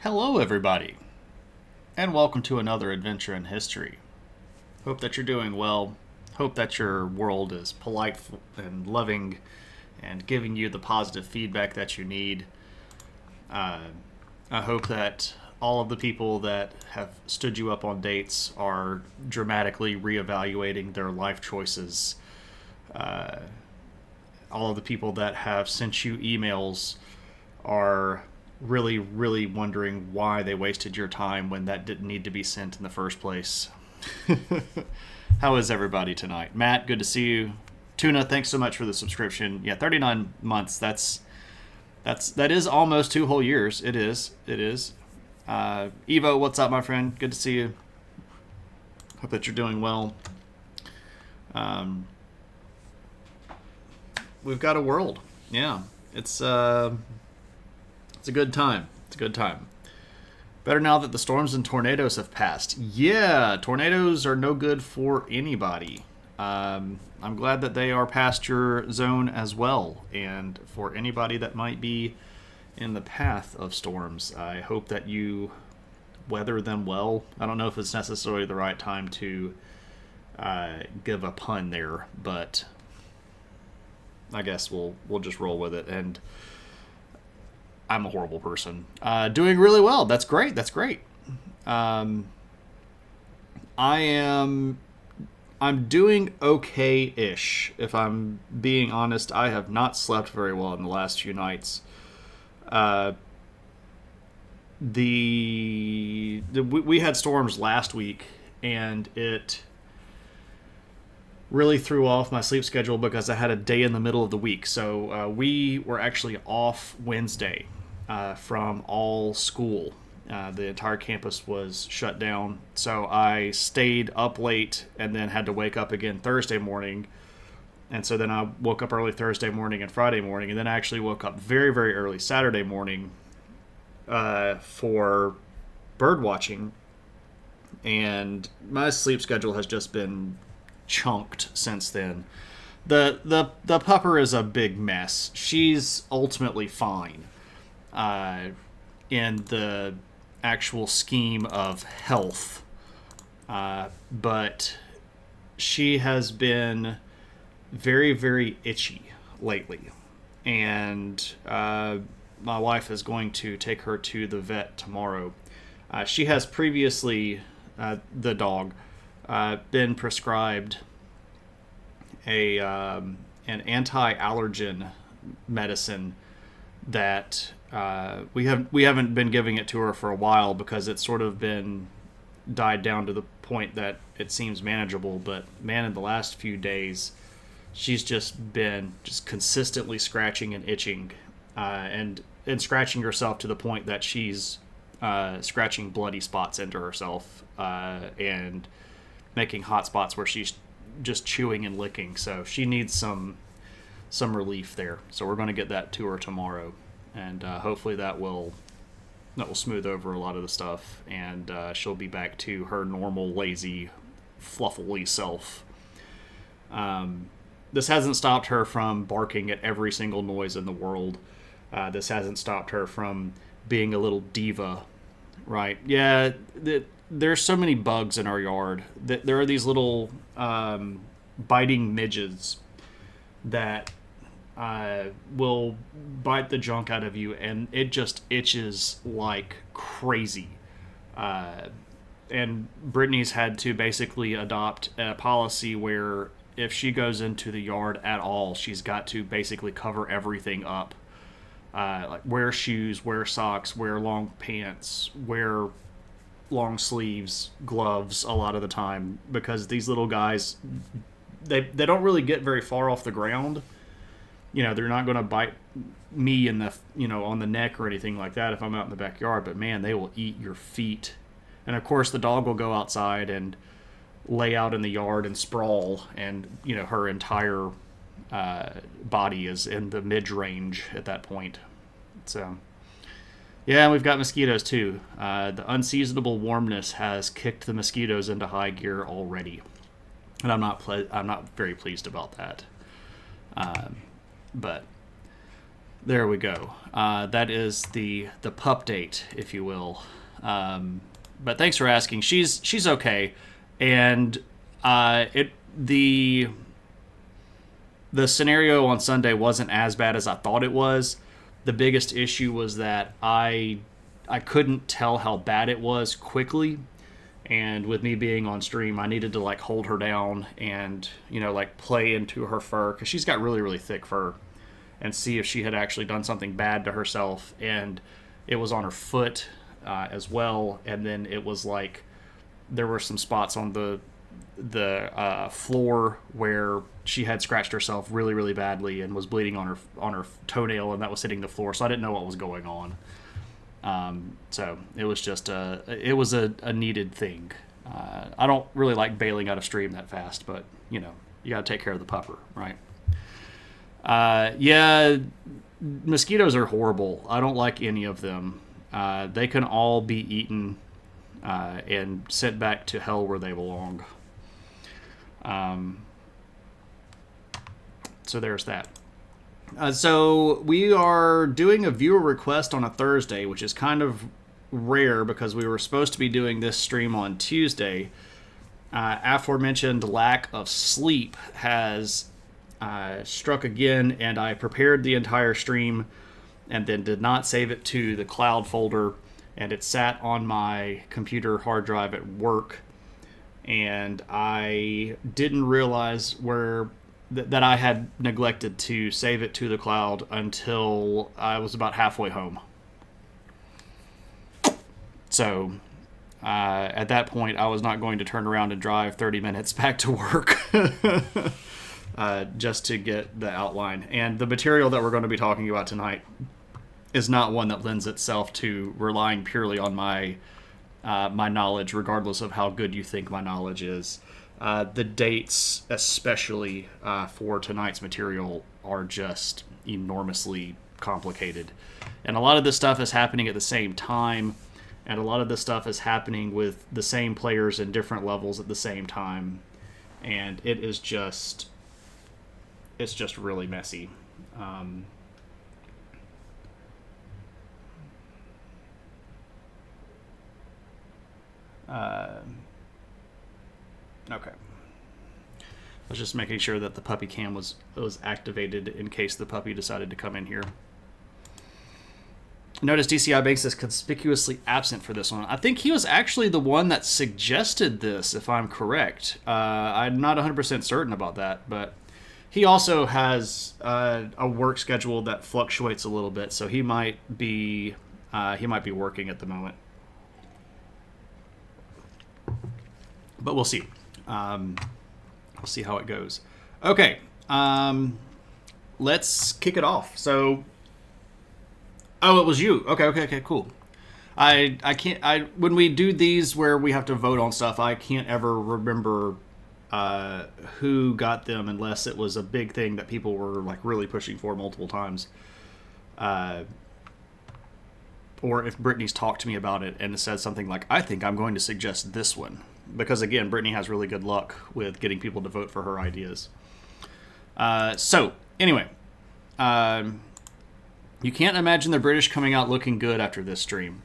Hello, everybody, and welcome to another adventure in history. Hope that you're doing well. Hope that your world is polite and loving and giving you the positive feedback that you need. Uh, I hope that all of the people that have stood you up on dates are dramatically reevaluating their life choices. Uh, all of the people that have sent you emails are really, really wondering why they wasted your time when that didn't need to be sent in the first place. How is everybody tonight? Matt, good to see you. Tuna, thanks so much for the subscription. Yeah, 39 months. That is almost 2 whole years. It is. It is. Evo, what's up, my friend? Good to see you. Hope that you're doing well. We've got a world. Yeah, it's a good time. It's a good time. Better now that the storms and tornadoes have passed. Yeah, tornadoes are no good for anybody. I'm glad that they are past your zone as well. And for anybody that might be in the path of storms, I hope that you weather them well. I don't know if it's necessarily the right time to give a pun there, but I guess we'll just roll with it. And I'm a horrible person. Doing really well. That's great. That's great. I'm doing okay-ish. If I'm being honest, I have not slept very well in the last few nights. We had storms last week, and it really threw off my sleep schedule because I had a day in the middle of the week. So we were actually off Wednesday from all school. The entire campus was shut down. So I stayed up late and then had to wake up again Thursday morning. And so then I woke up early Thursday morning and Friday morning. And then I actually woke up very, very early Saturday morning for bird watching. And my sleep schedule has just been chunked since then. The pupper is a big mess. She's ultimately fine in the actual scheme of health, but she has been very, very itchy lately, and my wife is going to take her to the vet tomorrow. She has previously, the dog, been prescribed an anti-allergen medicine that we haven't been giving it to her for a while because it's sort of been died down to the point that it seems manageable. But man, in the last few days, she's just been consistently scratching and itching, and scratching herself to the point that she's scratching bloody spots into herself and making hot spots where she's just chewing and licking. So she needs some relief there. So we're going to get that to her tomorrow, and hopefully that will smooth over a lot of the stuff, and she'll be back to her normal, lazy, fluffily self. This hasn't stopped her from barking at every single noise in the world. This hasn't stopped her from being a little diva, right? Yeah, there's so many bugs in our yard. There are these little biting midges that will bite the junk out of you, and it just itches like crazy. And Brittany's had to basically adopt a policy where if she goes into the yard at all, she's got to basically cover everything up. Like wear shoes, wear socks, wear long pants, wear long sleeves, gloves a lot of the time, because these little guys, they don't really get very far off the ground. They're not going to bite me in the on the neck or anything like that if I'm out in the backyard, but man, they will eat your feet. And of course the dog will go outside and lay out in the yard and sprawl, and her entire body is in the mid-range at that point. So yeah, we've got mosquitoes too. The unseasonable warmness has kicked the mosquitoes into high gear already, and I'm not very pleased about that. But There we go. That is the pup date, if you will. But thanks for asking. She's okay, and it the scenario on Sunday wasn't as bad as I thought it was. The biggest issue was that I couldn't tell how bad it was quickly, and with me being on stream, I needed to like hold her down and like play into her fur because she's got really really thick fur, and see if she had actually done something bad to herself. And it was on her foot as well, and then it was like there were some spots on the floor where she had scratched herself really really badly and was bleeding on her toenail, and that was hitting the floor. So I didn't know what was going on. So it was just a needed thing. I don't really like bailing out of stream that fast, but you got to take care of the pupper, right? Yeah, mosquitoes are horrible. I don't like any of them. They can all be eaten and sent back to hell where they belong. So there's that. So we are doing a viewer request on a Thursday, which is kind of rare because we were supposed to be doing this stream on Tuesday. Aforementioned lack of sleep has struck again, and I prepared the entire stream and then did not save it to the cloud folder, and it sat on my computer hard drive at work, and I didn't realize that I had neglected to save it to the cloud until I was about halfway home. So at that point, I was not going to turn around and drive 30 minutes back to work just to get the outline. And the material that we're going to be talking about tonight is not one that lends itself to relying purely on my knowledge, regardless of how good you think my knowledge is. The dates, especially for tonight's material, are just enormously complicated. And a lot of this stuff is happening at the same time, and a lot of this stuff is happening with the same players in different levels at the same time. And it's just really messy. Okay. I was just making sure that the puppy cam was activated in case the puppy decided to come in here. Notice DCI Banks is conspicuously absent for this one. I think he was actually the one that suggested this, if I'm correct. I'm not 100% certain about that, but he also has a work schedule that fluctuates a little bit, so he might be working at the moment. But we'll see. We'll see how it goes. Okay, let's kick it off. So, it was you. Okay, cool. I can't. When we do these where we have to vote on stuff, I can't ever remember who got them unless it was a big thing that people were like really pushing for multiple times. Or if Brittany's talked to me about it and said something like, I think I'm going to suggest this one. Because, again, Brittany has really good luck with getting people to vote for her ideas. So, anyway. You can't imagine the British coming out looking good after this stream.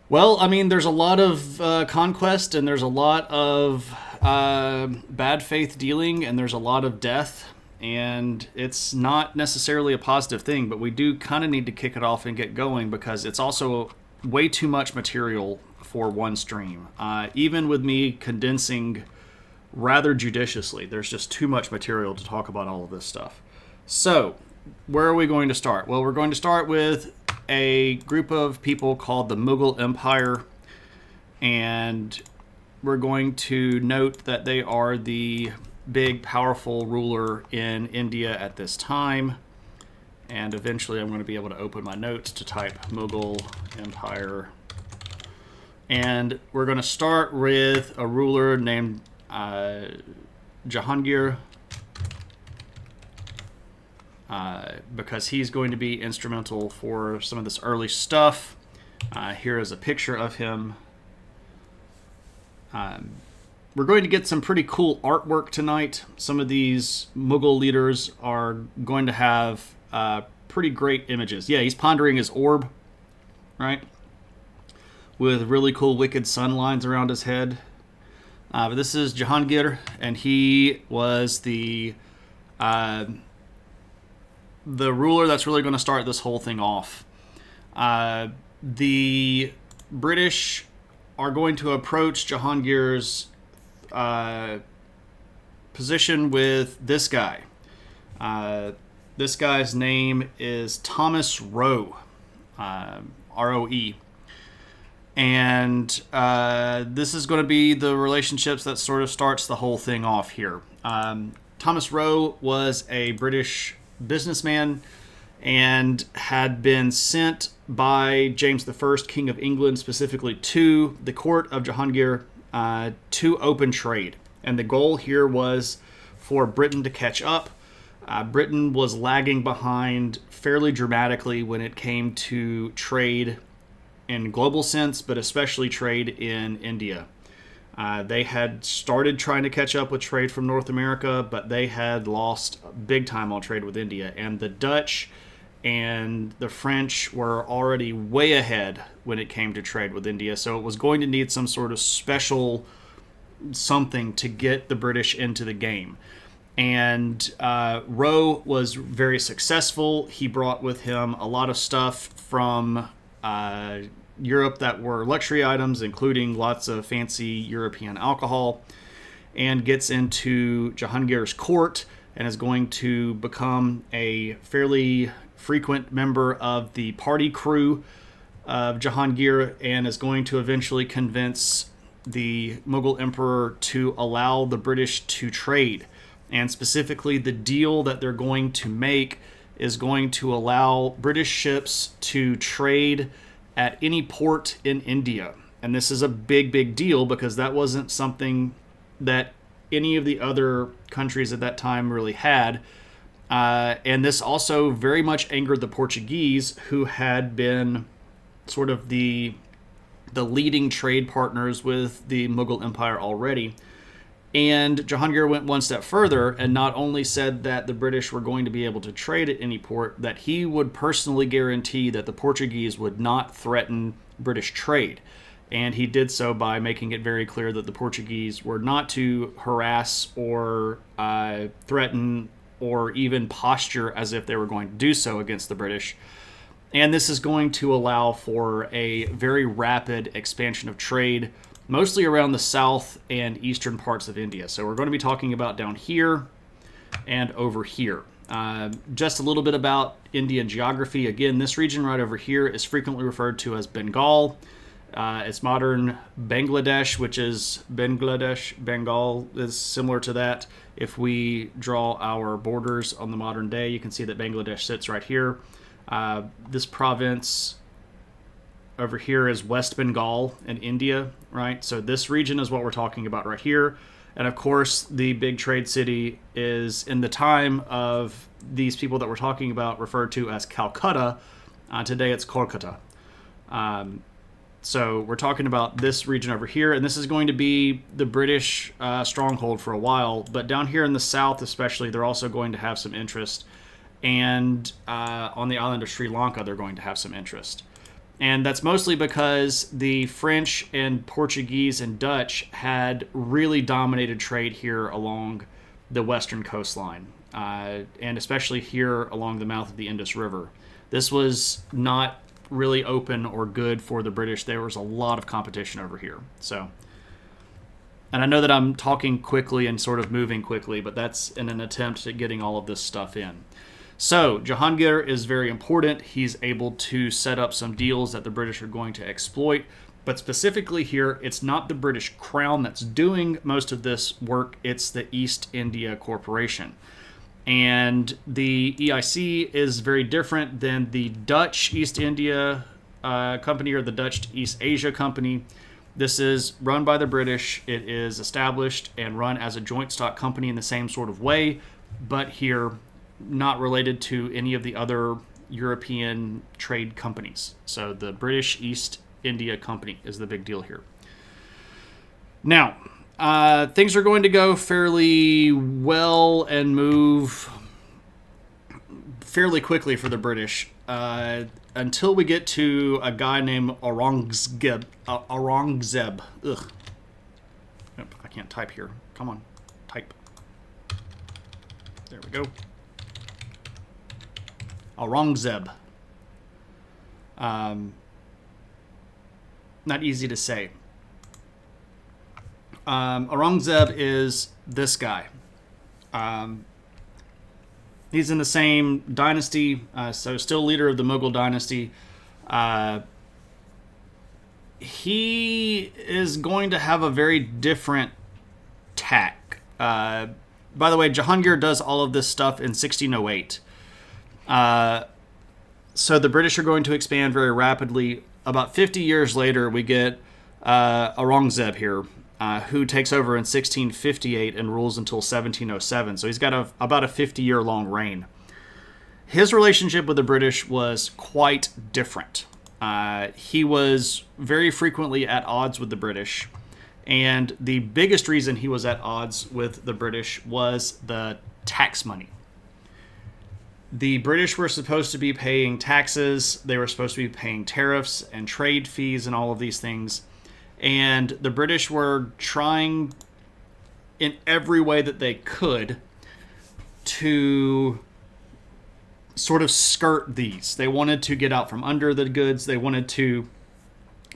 Well, I mean, there's a lot of conquest, and there's a lot of bad faith dealing, and there's a lot of death. And it's not necessarily a positive thing, but we do kind of need to kick it off and get going because it's also way too much material for one stream. Even with me condensing rather judiciously, there's just too much material to talk about all of this stuff. So, where are we going to start? Well, we're going to start with a group of people called the Mughal Empire, and we're going to note that they are the big, powerful ruler in India at this time. And eventually I'm going to be able to open my notes to type Mughal Empire. And we're going to start with a ruler named Jahangir, because he's going to be instrumental for some of this early stuff. Here is a picture of him. We're going to get some pretty cool artwork tonight. Some of these Mughal leaders are going to have pretty great images. Yeah, he's pondering his orb, right? With really cool wicked sun lines around his head. But this is Jahangir, and he was the ruler that's really going to start this whole thing off. The British are going to approach Jahangir's position with this guy. This guy's name is Thomas Roe, Roe. And this is going to be the relationships that sort of starts the whole thing off here. Thomas Roe was a British businessman and had been sent by James I, King of England, specifically to the court of Jahangir to open trade. And the goal here was for Britain to catch up. Britain was lagging behind fairly dramatically when it came to trade in global sense, but especially trade in India. They had started trying to catch up with trade from North America, but they had lost big time on trade with India. And the Dutch and the French were already way ahead when it came to trade with India. So it was going to need some sort of special something to get the British into the game. And Roe was very successful. He brought with him a lot of stuff from Europe that were luxury items, including lots of fancy European alcohol, and gets into Jahangir's court and is going to become a fairly frequent member of the party crew of Jahangir, and is going to eventually convince the Mughal emperor to allow the British to trade. And specifically, the deal that they're going to make is going to allow British ships to trade at any port in India. And this is a big, big deal because that wasn't something that any of the other countries at that time really had. And this also very much angered the Portuguese, who had been sort of the leading trade partners with the Mughal Empire already. And Jahangir went one step further and not only said that the British were going to be able to trade at any port, that he would personally guarantee that the Portuguese would not threaten British trade. And he did so by making it very clear that the Portuguese were not to harass or threaten or even posture as if they were going to do so against the British. And this is going to allow for a very rapid expansion of trade, mostly around the south and eastern parts of India. So we're going to be talking about down here and over here. Just a little bit about Indian geography. Again, this region right over here is frequently referred to as Bengal. It's modern Bangladesh, which is Bangladesh. Bengal is similar to that. If we draw our borders on the modern day, you can see that Bangladesh sits right here. This province over here is West Bengal in India, right? So this region is what we're talking about right here. And of course, the big trade city is, in the time of these people that we're talking about, referred to as Calcutta. Today it's Kolkata. So we're talking about this region over here, and this is going to be the British stronghold for a while. But down here in the south especially, they're also going to have some interest. And on the island of Sri Lanka, they're going to have some interest. And that's mostly because the French and Portuguese and Dutch had really dominated trade here along the western coastline, and especially here along the mouth of the Indus River. This was not really open or good for the British. There was a lot of competition over here. So, and I know that I'm talking quickly and sort of moving quickly, but that's in an attempt at getting all of this stuff in. So Jahangir is very important. He's able to set up some deals that the British are going to exploit. But specifically here, it's not the British Crown that's doing most of this work. It's the East India Corporation. And the EIC is very different than the Dutch East India Company or the Dutch East Asia Company. This is run by the British. It is established and run as a joint stock company in the same sort of way, but here not related to any of the other European trade companies. So the British East India Company is the big deal here. Now, things are going to go fairly well and move fairly quickly for the British until we get to a guy named Aurangzeb. Ugh. Nope, I can't type here. Come on, type. There we go. Aurangzeb. Not easy to say. Aurangzeb is this guy. He's in the same dynasty, so still leader of the Mughal dynasty. He is going to have a very different tack. By the way, Jahangir does all of this stuff in 1608. So the British are going to expand very rapidly. About 50 years later, we get Aurangzeb here, who takes over in 1658 and rules until 1707. So he's got about a 50-year-long reign. His relationship with the British was quite different. He was very frequently at odds with the British. And the biggest reason he was at odds with the British was the tax money. The British were supposed to be paying taxes. They were supposed to be paying tariffs and trade fees and all of these things. And the British were trying in every way that they could to sort of skirt these. They wanted to get out from under the goods. They wanted to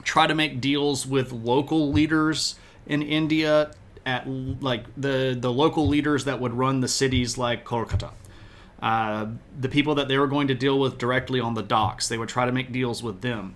try to make deals with local leaders in India, at like the local leaders that would run the cities like Kolkata. The people that they were going to deal with directly on the docks. They would try to make deals with them.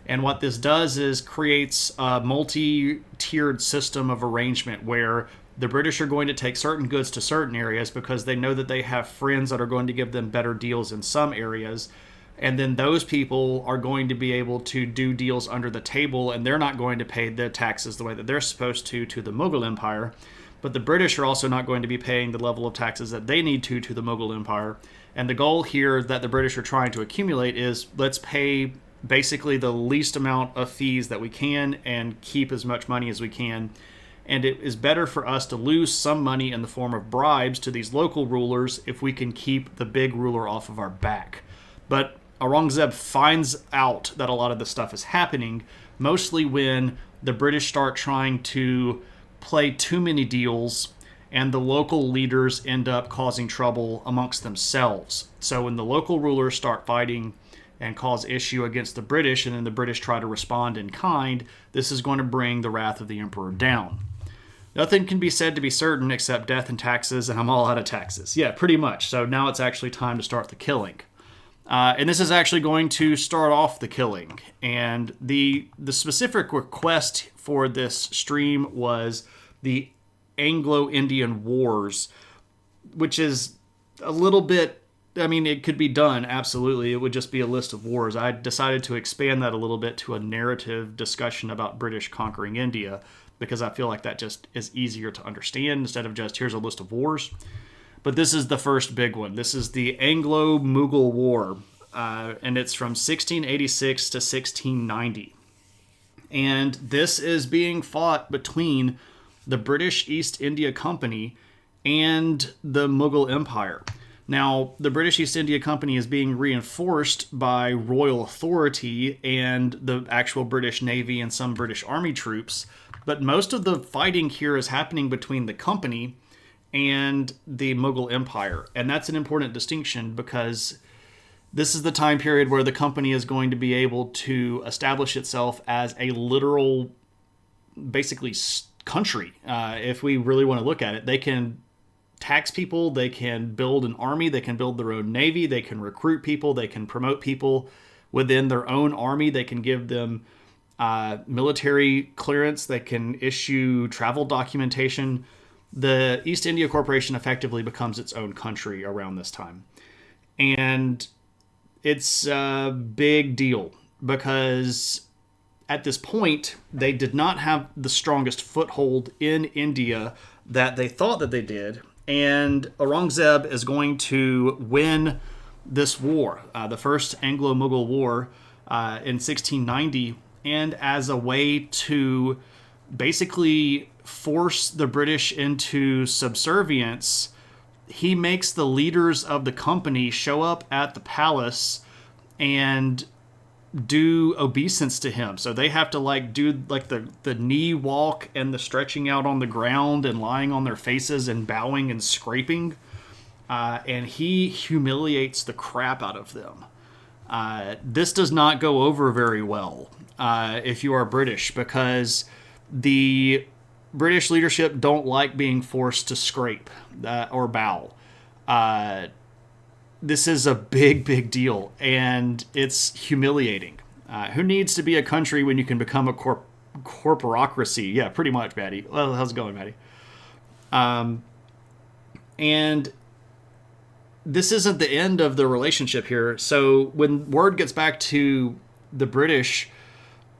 And what this does is creates a multi-tiered system of arrangement where the British are going to take certain goods to certain areas because they know that they have friends that are going to give them better deals in some areas. And then those people are going to be able to do deals under the table, and they're not going to pay their taxes the way that they're supposed to the Mughal Empire. But the British are also not going to be paying the level of taxes that they need to the Mughal Empire. And the goal here that the British are trying to accumulate is let's pay basically the least amount of fees that we can and keep as much money as we can. And it is better for us to lose some money in the form of bribes to these local rulers if we can keep the big ruler off of our back. But Aurangzeb finds out that a lot of this stuff is happening, mostly when the British start trying to play too many deals and the local leaders end up causing trouble amongst themselves. So when the local rulers start fighting and cause issue against the British, and then the British try to respond in kind, this is going to bring the wrath of the emperor down. Nothing can be said to be certain except death and taxes, and I'm all out of taxes. Yeah, pretty much. So now it's actually time to start the killing. And this is actually going to start off the killing. And the specific request for this stream was the Anglo-Indian Wars, which is a little bit, I mean, it could be done, absolutely. It would just be a list of wars. I decided to expand that a little bit to a narrative discussion about British conquering India, because I feel like that just is easier to understand instead of just here's a list of wars. But this is the first big one. This is the Anglo-Mughal War, and it's from 1686 to 1690. And this is being fought between the British East India Company and the Mughal Empire. Now, the British East India Company is being reinforced by royal authority and the actual British Navy and some British Army troops, but most of the fighting here is happening between the company and the Mughal Empire. And that's an important distinction because this is the time period where the company is going to be able to establish itself as a literal, basically, country. If we really want to look at it, they can tax people, they can build an army, they can build their own navy, they can recruit people, they can promote people within their own army, they can give them military clearance, they can issue travel documentation. The East India Corporation effectively becomes its own country around this time. And it's a big deal because at this point, they did not have the strongest foothold in India that they thought that they did. And Aurangzeb is going to win this war, the first Anglo-Mughal War in 1690. And as a way to basically force the British into subservience, he makes the leaders of the company show up at the palace and do obeisance to him. So they have to like do like the knee walk and the stretching out on the ground and lying on their faces and bowing and scraping. And he humiliates the crap out of them. This does not go over very well if you are British, because the British leadership don't like being forced to scrape or bow. This is a big, big deal, and it's humiliating. Who needs to be a country when you can become a corporocracy? Yeah, pretty much, Maddie. Well, how's it going, Maddie? And this isn't the end of the relationship here. So when word gets back to the British,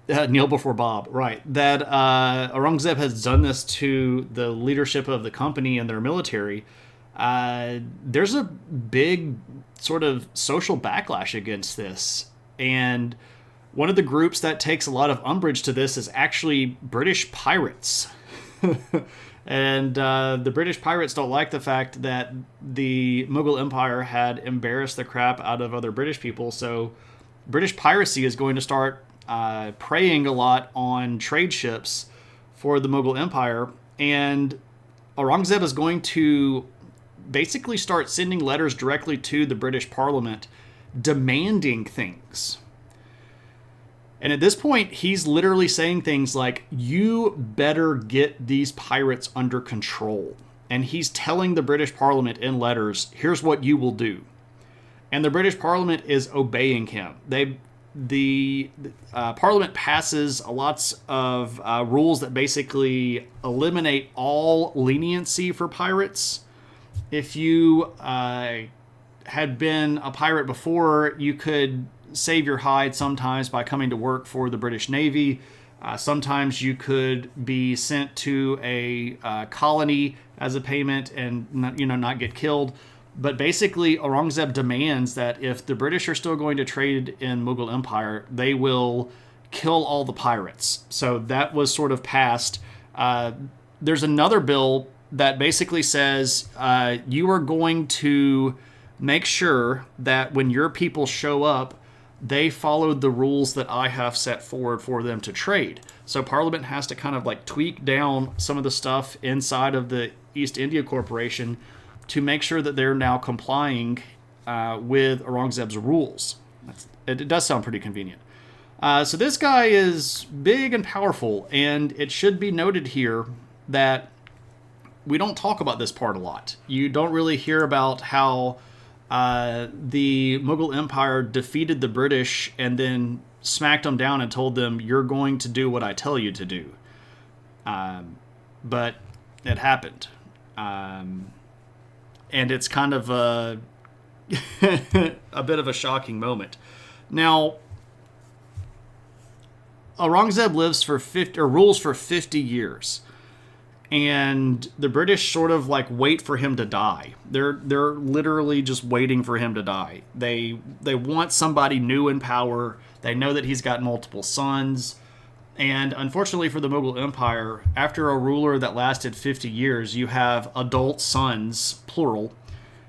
Neil before Bob, right, that Aurangzeb has done this to the leadership of the company and their military, there's a big sort of social backlash against this. And one of the groups that takes a lot of umbrage to this is actually British pirates. And the British pirates don't like the fact that the Mughal Empire had embarrassed the crap out of other British people. So British piracy is going to start preying a lot on trade ships for the Mughal Empire. And Aurangzeb is going to basically start sending letters directly to the British Parliament demanding things. And at this point, he's literally saying things like, you better get these pirates under control. And he's telling the British Parliament in letters, here's what you will do. And the British Parliament is obeying him. The Parliament passes lots of rules that basically eliminate all leniency for pirates. If you had been a pirate before, you could save your hide sometimes by coming to work for the British Navy. Sometimes you could be sent to a colony as a payment and not get killed. But basically, Aurangzeb demands that if the British are still going to trade in Mughal Empire, they will kill all the pirates. So that was sort of passed. There's another bill that basically says you are going to make sure that when your people show up, they followed the rules that I have set forward for them to trade. So Parliament has to kind of like tweak down some of the stuff inside of the East India Corporation to make sure that they're now complying with Aurangzeb's rules. It does sound pretty convenient. So this guy is big and powerful, and it should be noted here that we don't talk about this part a lot. You don't really hear about how the Mughal Empire defeated the British and then smacked them down and told them, you're going to do what I tell you to do. But it happened. And it's kind of a bit of a shocking moment. Now, Aurangzeb rules for 50 years. And the British sort of like wait for him to die. They're literally just waiting for him to die. They want somebody new in power. They know that he's got multiple sons. And unfortunately for the Mughal Empire, after a ruler that lasted 50 years, you have adult sons, plural.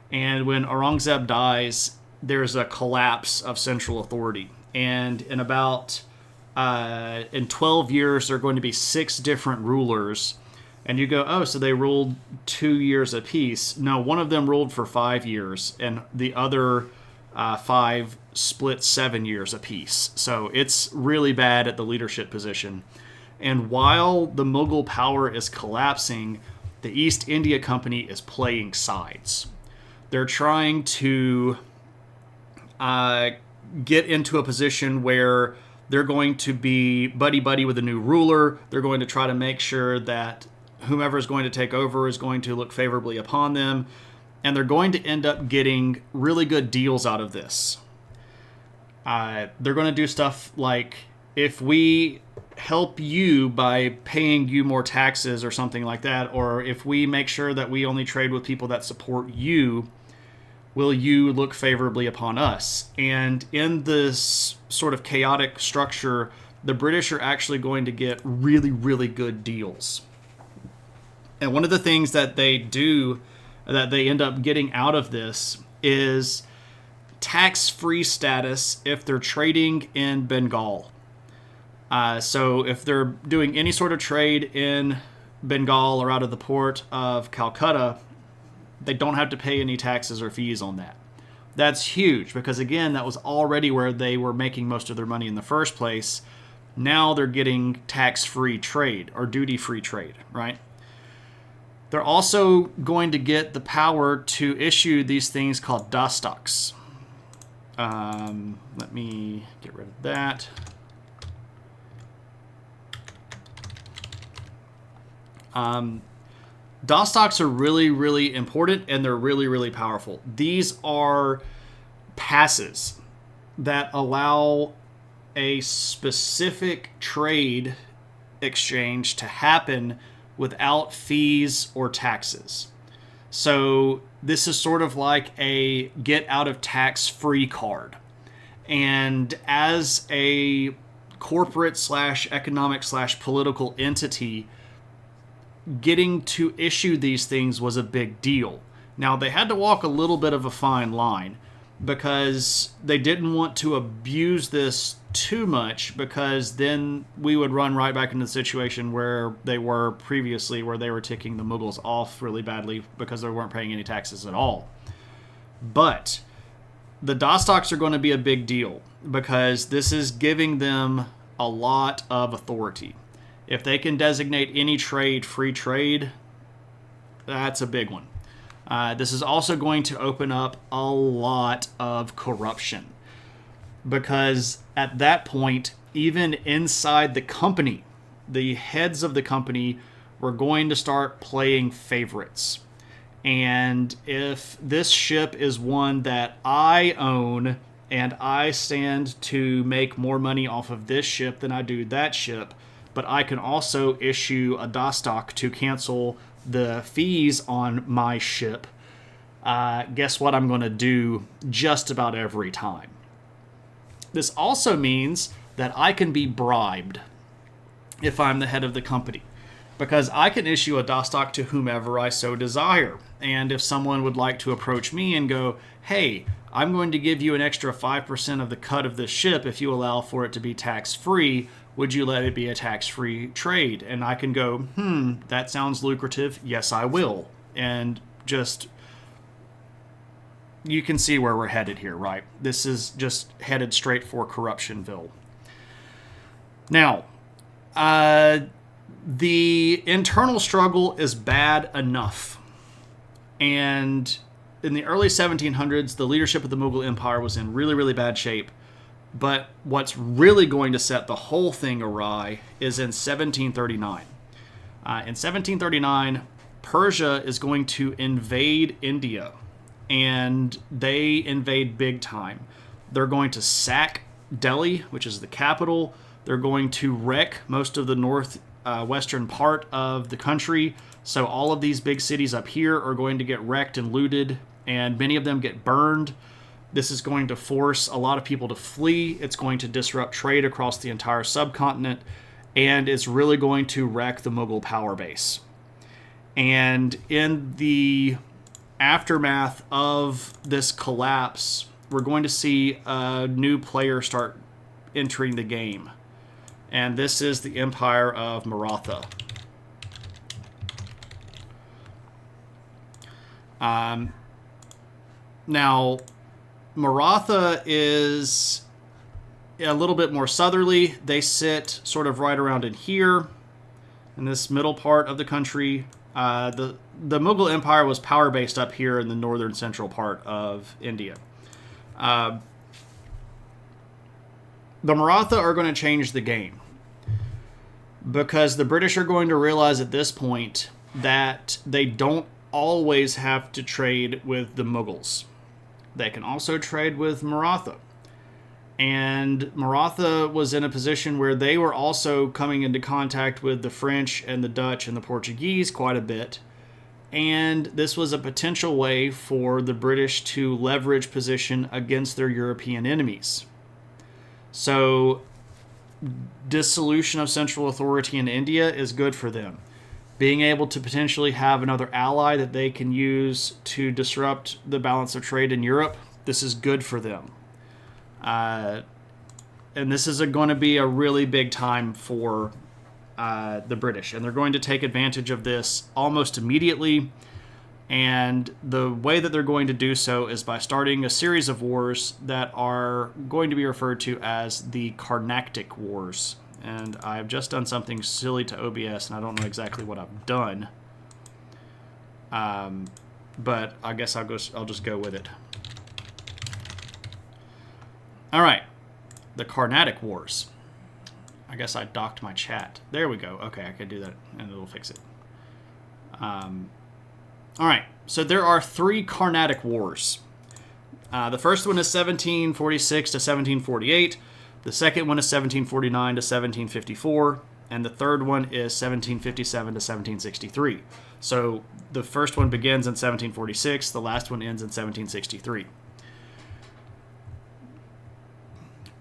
And when Aurangzeb dies, there's a collapse of central authority. And in 12 years, there are going to be 6 different rulers. And you go, oh, so they ruled 2 years apiece. No, one of them ruled for 5 years, and the other 5 split 7 years apiece. So it's really bad at the leadership position. And while the Mughal power is collapsing, the East India Company is playing sides. They're trying to get into a position where they're going to be buddy-buddy with a new ruler. They're going to try to make sure that whomever is going to take over is going to look favorably upon them, and they're going to end up getting really good deals out of this. They're going to do stuff like, if we help you by paying you more taxes or something like that, or if we make sure that we only trade with people that support you, will you look favorably upon us? And in this sort of chaotic structure, the British are actually going to get really, really good deals. And one of the things that they do that they end up getting out of this is tax-free status if they're trading in Bengal. So if they're doing any sort of trade in Bengal or out of the port of Calcutta, they don't have to pay any taxes or fees on that. That's huge because, again, that was already where they were making most of their money in the first place. Now they're getting tax-free trade or duty-free trade, right? They're also going to get the power to issue these things called Dostocks. Let me get rid of that. Dostocks are really, really important, and they're really, really powerful. These are passes that allow a specific trade exchange to happen without fees or taxes. So this is sort of like a get out of tax free card. And as a corporate / economic / political entity, getting to issue these things was a big deal. Now, they had to walk a little bit of a fine line because they didn't want to abuse this too much, because then we would run right back into the situation where they were previously, where they were ticking the Mughals off really badly because they weren't paying any taxes at all. But the Dostocks are going to be a big deal because this is giving them a lot of authority. If they can designate any trade free trade, that's a big one. This is also going to open up a lot of corruption because at that point, even inside the company, the heads of the company were going to start playing favorites. And if this ship is one that I own and I stand to make more money off of this ship than I do that ship, but I can also issue a Dostock to cancel the fees on my ship, guess what I'm going to do just about every time. This also means that I can be bribed if I'm the head of the company, because I can issue a Dostock to whomever I so desire. And if someone would like to approach me and go, hey, I'm going to give you an extra 5% of the cut of this ship if you allow for it to be tax-free, would you let it be a tax-free trade? And I can go, that sounds lucrative. Yes, I will. And just, you can see where we're headed here, right? This is just headed straight for Corruptionville. Now, the internal struggle is bad enough. And in the early 1700s, the leadership of the Mughal Empire was in really, really bad shape. But what's really going to set the whole thing awry is in 1739. In 1739, Persia is going to invade India, and they invade big time. They're going to sack Delhi, which is the capital. They're going to wreck most of the northwestern part of the country. So all of these big cities up here are going to get wrecked and looted, and many of them get burned. This is going to force a lot of people to flee. It's going to disrupt trade across the entire subcontinent, and it's really going to wreck the Mughal power base. And in the aftermath of this collapse, we're going to see a new player start entering the game. And this is the Empire of Maratha. Now, Maratha is a little bit more southerly. They sit sort of right around in here, in this middle part of the country. The Mughal Empire was power-based up here in the northern central part of India. The Maratha are going to change the game, because the British are going to realize at this point that they don't always have to trade with the Mughals. They can also trade with Maratha. And Maratha was in a position where they were also coming into contact with the French and the Dutch and the Portuguese quite a bit. And this was a potential way for the British to leverage position against their European enemies. So dissolution of central authority in India is good for them. being able to potentially have another ally that they can use to disrupt the balance of trade in Europe, this is good for them. And this is going to be a really big time for the British. And they're going to take advantage of this almost immediately. And the way that they're going to do so is by starting a series of wars that are going to be referred to as the Carnatic Wars. And I've just done something silly to OBS, and I don't know exactly what I've done. But I guess I'll just go with it. All right, the Carnatic Wars. I guess I docked my chat. There we go. Okay, I can do that, and it'll fix it. All right, so there are 3 Carnatic Wars. The first one is 1746 to 1748. The second one is 1749 to 1754. And the third one is 1757 to 1763. So the first one begins in 1746. The last one ends in 1763.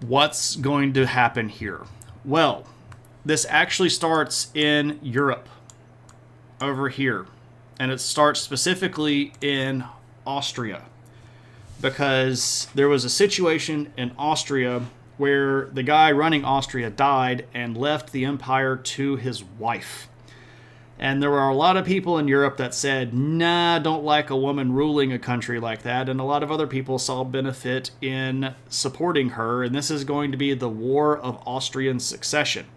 What's going to happen here? Well, this actually starts in Europe, over here. And it starts specifically in Austria, because there was a situation in Austria where the guy running Austria died and left the empire to his wife. And there were a lot of people in Europe that said, nah, don't like a woman ruling a country like that. And a lot of other people saw benefit in supporting her. And this is going to be the War of Austrian Succession.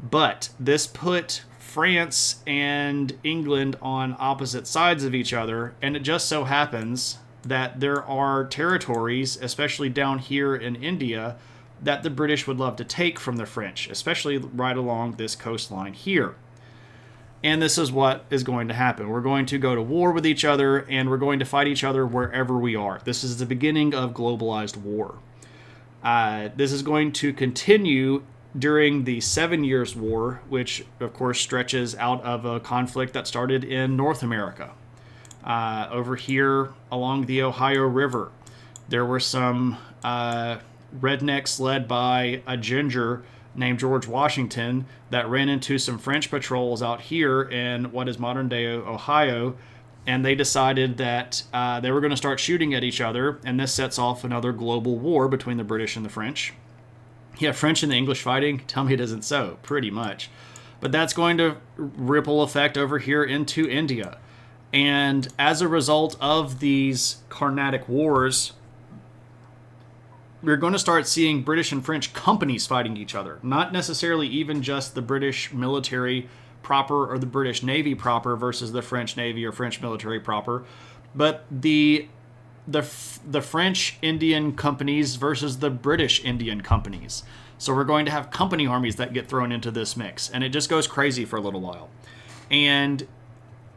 But this put France and England on opposite sides of each other, and it just so happens that there are territories, especially down here in India, that the British would love to take from the French, especially right along this coastline here. And this is what is going to happen. We're going to go to war with each other, and we're going to fight each other wherever we are. This is the beginning of globalized war. This is going to continue during the 7 Years' War, which, of course, stretches out of a conflict that started in North America. Over here along the Ohio River, there were some rednecks led by a ginger named George Washington that ran into some French patrols out here in what is modern-day Ohio, and they decided that they were going to start shooting at each other, and this sets off another global war between the British and the French. Yeah, French and the English fighting? Tell me it isn't so. Pretty much. But that's going to ripple effect over here into India. And as a result of these Carnatic Wars, we're going to start seeing British and French companies fighting each other. Not necessarily even just the British military proper or the British Navy proper versus the French Navy or French military proper, but the French Indian companies versus the British Indian companies. So we're going to have company armies that get thrown into this mix, and it just goes crazy for a little while. And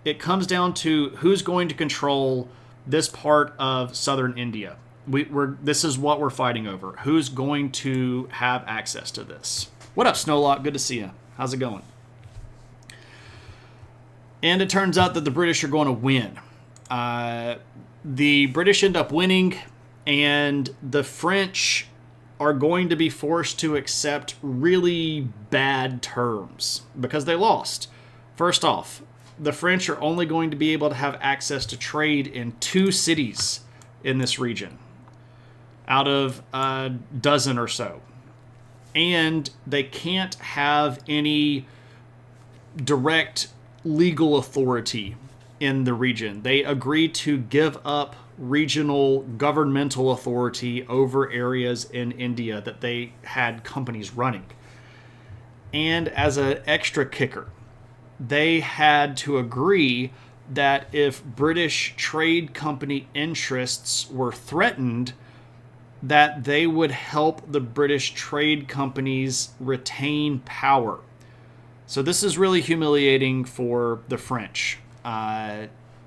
it comes down to who's going to control this part of southern India. This is what we're fighting over. Who's going to have access to this? What up, Snowlock? Good to see you. How's it going? And it turns out that the British are going to win. The British end up winning, and the French are going to be forced to accept really bad terms because they lost. First off, the French are only going to be able to have access to trade in 2 cities in this region out of a dozen or so. And they can't have any direct legal authority in the region. They agreed to give up regional governmental authority over areas in India that they had companies running. And as an extra kicker, they had to agree that if British trade company interests were threatened, that they would help the British trade companies retain power. So this is really humiliating for the French.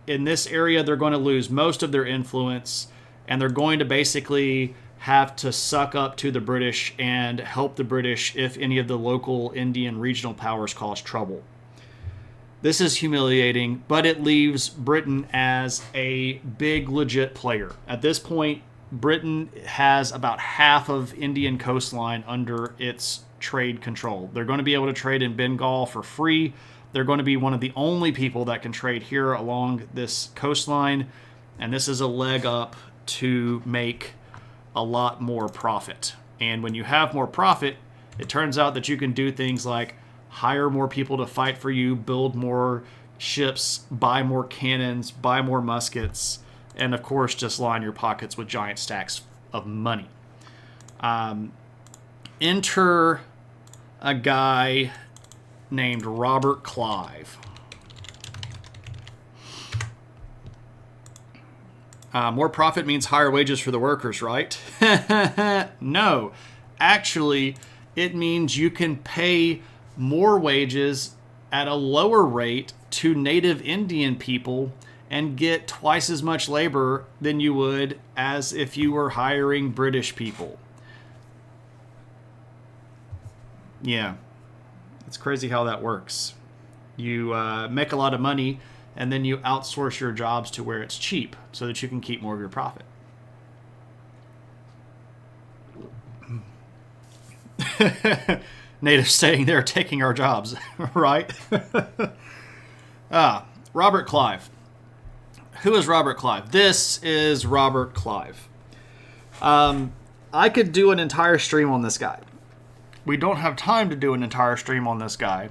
In this area, they're going to lose most of their influence, and they're going to basically have to suck up to the British and help the British if any of the local Indian regional powers cause trouble. This is humiliating, but it leaves Britain as a big, legit player. At this point, Britain has about half of Indian coastline under its trade control. They're going to be able to trade in Bengal for free. They're going to be one of the only people that can trade here along this coastline, and this is a leg up to make a lot more profit. And when you have more profit, it turns out that you can do things like hire more people to fight for you, build more ships, buy more cannons, buy more muskets, and of course just line your pockets with giant stacks of money. Enter a guy named Robert Clive. More profit means higher wages for the workers, right? No. Actually, it means you can pay more wages at a lower rate to native Indian people and get twice as much labor than you would as if you were hiring British people. Yeah, it's crazy how that works. You make a lot of money, and then you outsource your jobs to where it's cheap so that you can keep more of your profit. Natives staying there taking our jobs, right? Robert Clive. Who is Robert Clive? This is Robert Clive. I could do an entire stream on this guy. We don't have time to do an entire stream on this guy.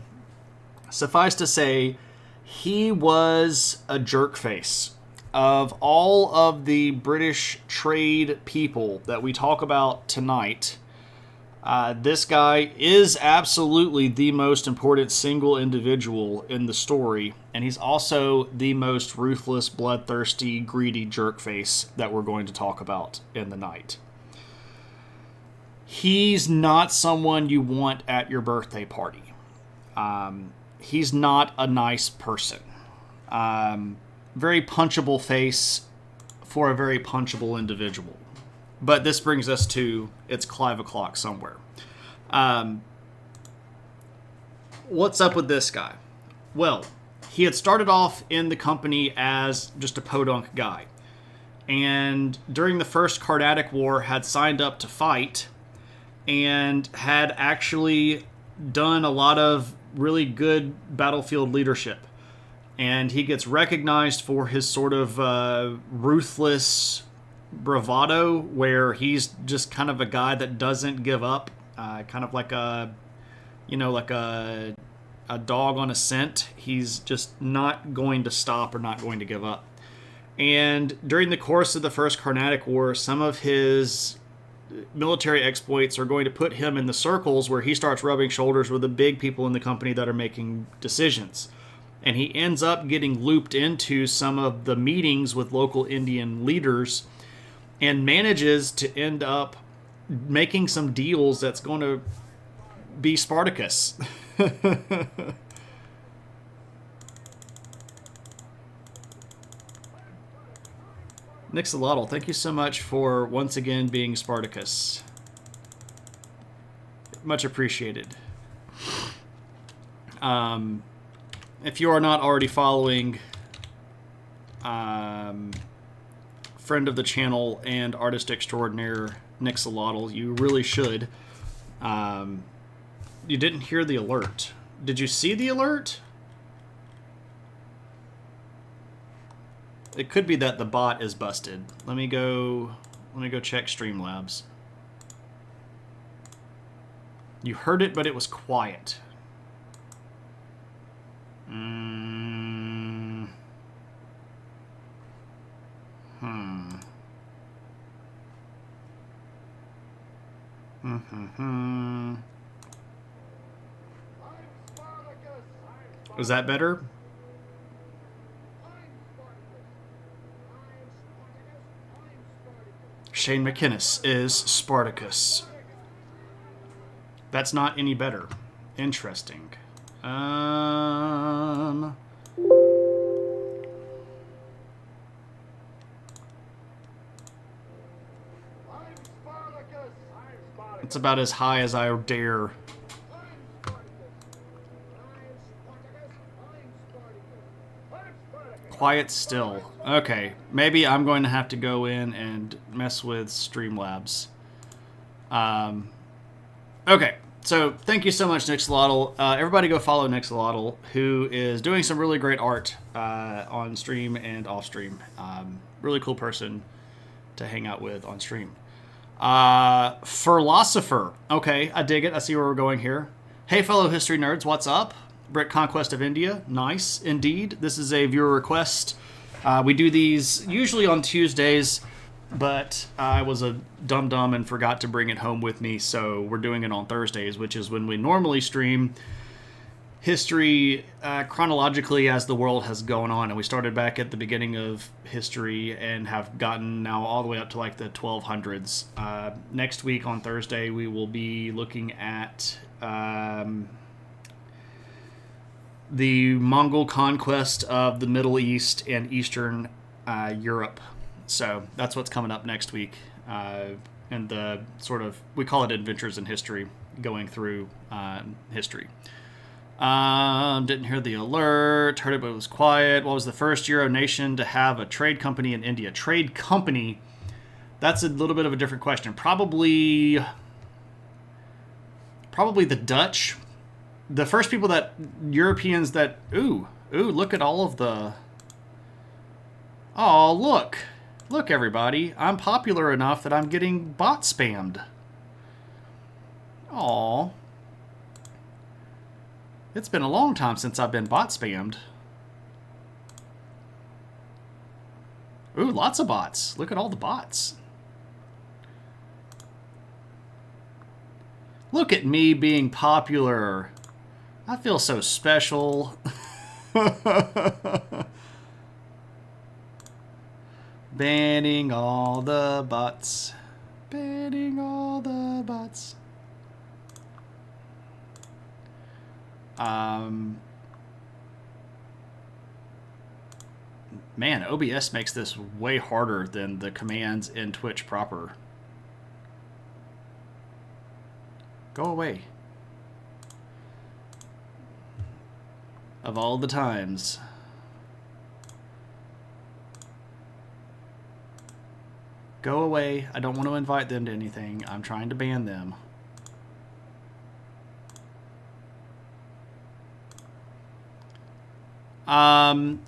Suffice to say, he was a jerkface. Of all of the British trade people that we talk about tonight, this guy is absolutely the most important single individual in the story, and he's also the most ruthless, bloodthirsty, greedy jerkface that we're going to talk about in the night. He's not someone you want at your birthday party. He's not a nice person. Very punchable face for a very punchable individual. But this brings us to it's Clive o'clock somewhere. What's up with this guy? Well, he had started off in the company as just a podunk guy. And during the First Carnatic War had signed up to fight and had actually done a lot of really good battlefield leadership. And he gets recognized for his sort of ruthless bravado, where he's just kind of a guy that doesn't give up, kind of like a dog on a scent. He's just not going to stop or not going to give up. And during the course of the First Carnatic War, some of his military exploits are going to put him in the circles where he starts rubbing shoulders with the big people in the company that are making decisions. And he ends up getting looped into some of the meetings with local Indian leaders and manages to end up making some deals that's going to be Spartacus. Nixolotl, thank you so much for once again being Spartacus. Much appreciated. If you are not already following friend of the channel and artist extraordinaire Nixolotl, you really should. You didn't hear the alert. Did you see the alert? It could be that the bot is busted. Let me go check Streamlabs. You heard it, but it was quiet. Was that better? Shane McInnes is Spartacus. That's not any better. Interesting. It's about as high as I dare. Quiet still. Okay, maybe I'm going to have to go in and mess with Streamlabs. Okay, So thank you so much, Nixolotl. Everybody go follow Nixolotl, who is doing some really great art on stream and off stream. Really cool person to hang out with on stream. Philosopher. Okay, I dig it. I see where we're going here. Hey, fellow history nerds, what's up? Brit Conquest of India. Nice, indeed. This is a viewer request. We do these usually on Tuesdays, but I was a dum-dum and forgot to bring it home with me, so we're doing it on Thursdays, which is when we normally stream history chronologically as the world has gone on. And we started back at the beginning of history and have gotten now all the way up to like the 1200s. Next week on Thursday, we will be looking at the Mongol conquest of the Middle East and Eastern Europe. So that's what's coming up next week. And the sort of, we call it Adventures in History, going through history. Didn't hear the alert. Heard it, but it was quiet. What was the first Euro nation to have a trade company in India? Trade company? That's a little bit of a different question. Probably the Dutch. The first people that Europeans that ooh, look at all of the. Oh, look, everybody! I'm popular enough that I'm getting bot spammed. Aw. It's been a long time since I've been bot spammed. Ooh, lots of bots. Look at all the bots. Look at me being popular. I feel so special. Banning all the bots. Banning all the bots. Man, OBS makes this way harder than the commands in Twitch proper. Go away. Of all the times. Go away. I don't want to invite them to anything. I'm trying to ban them.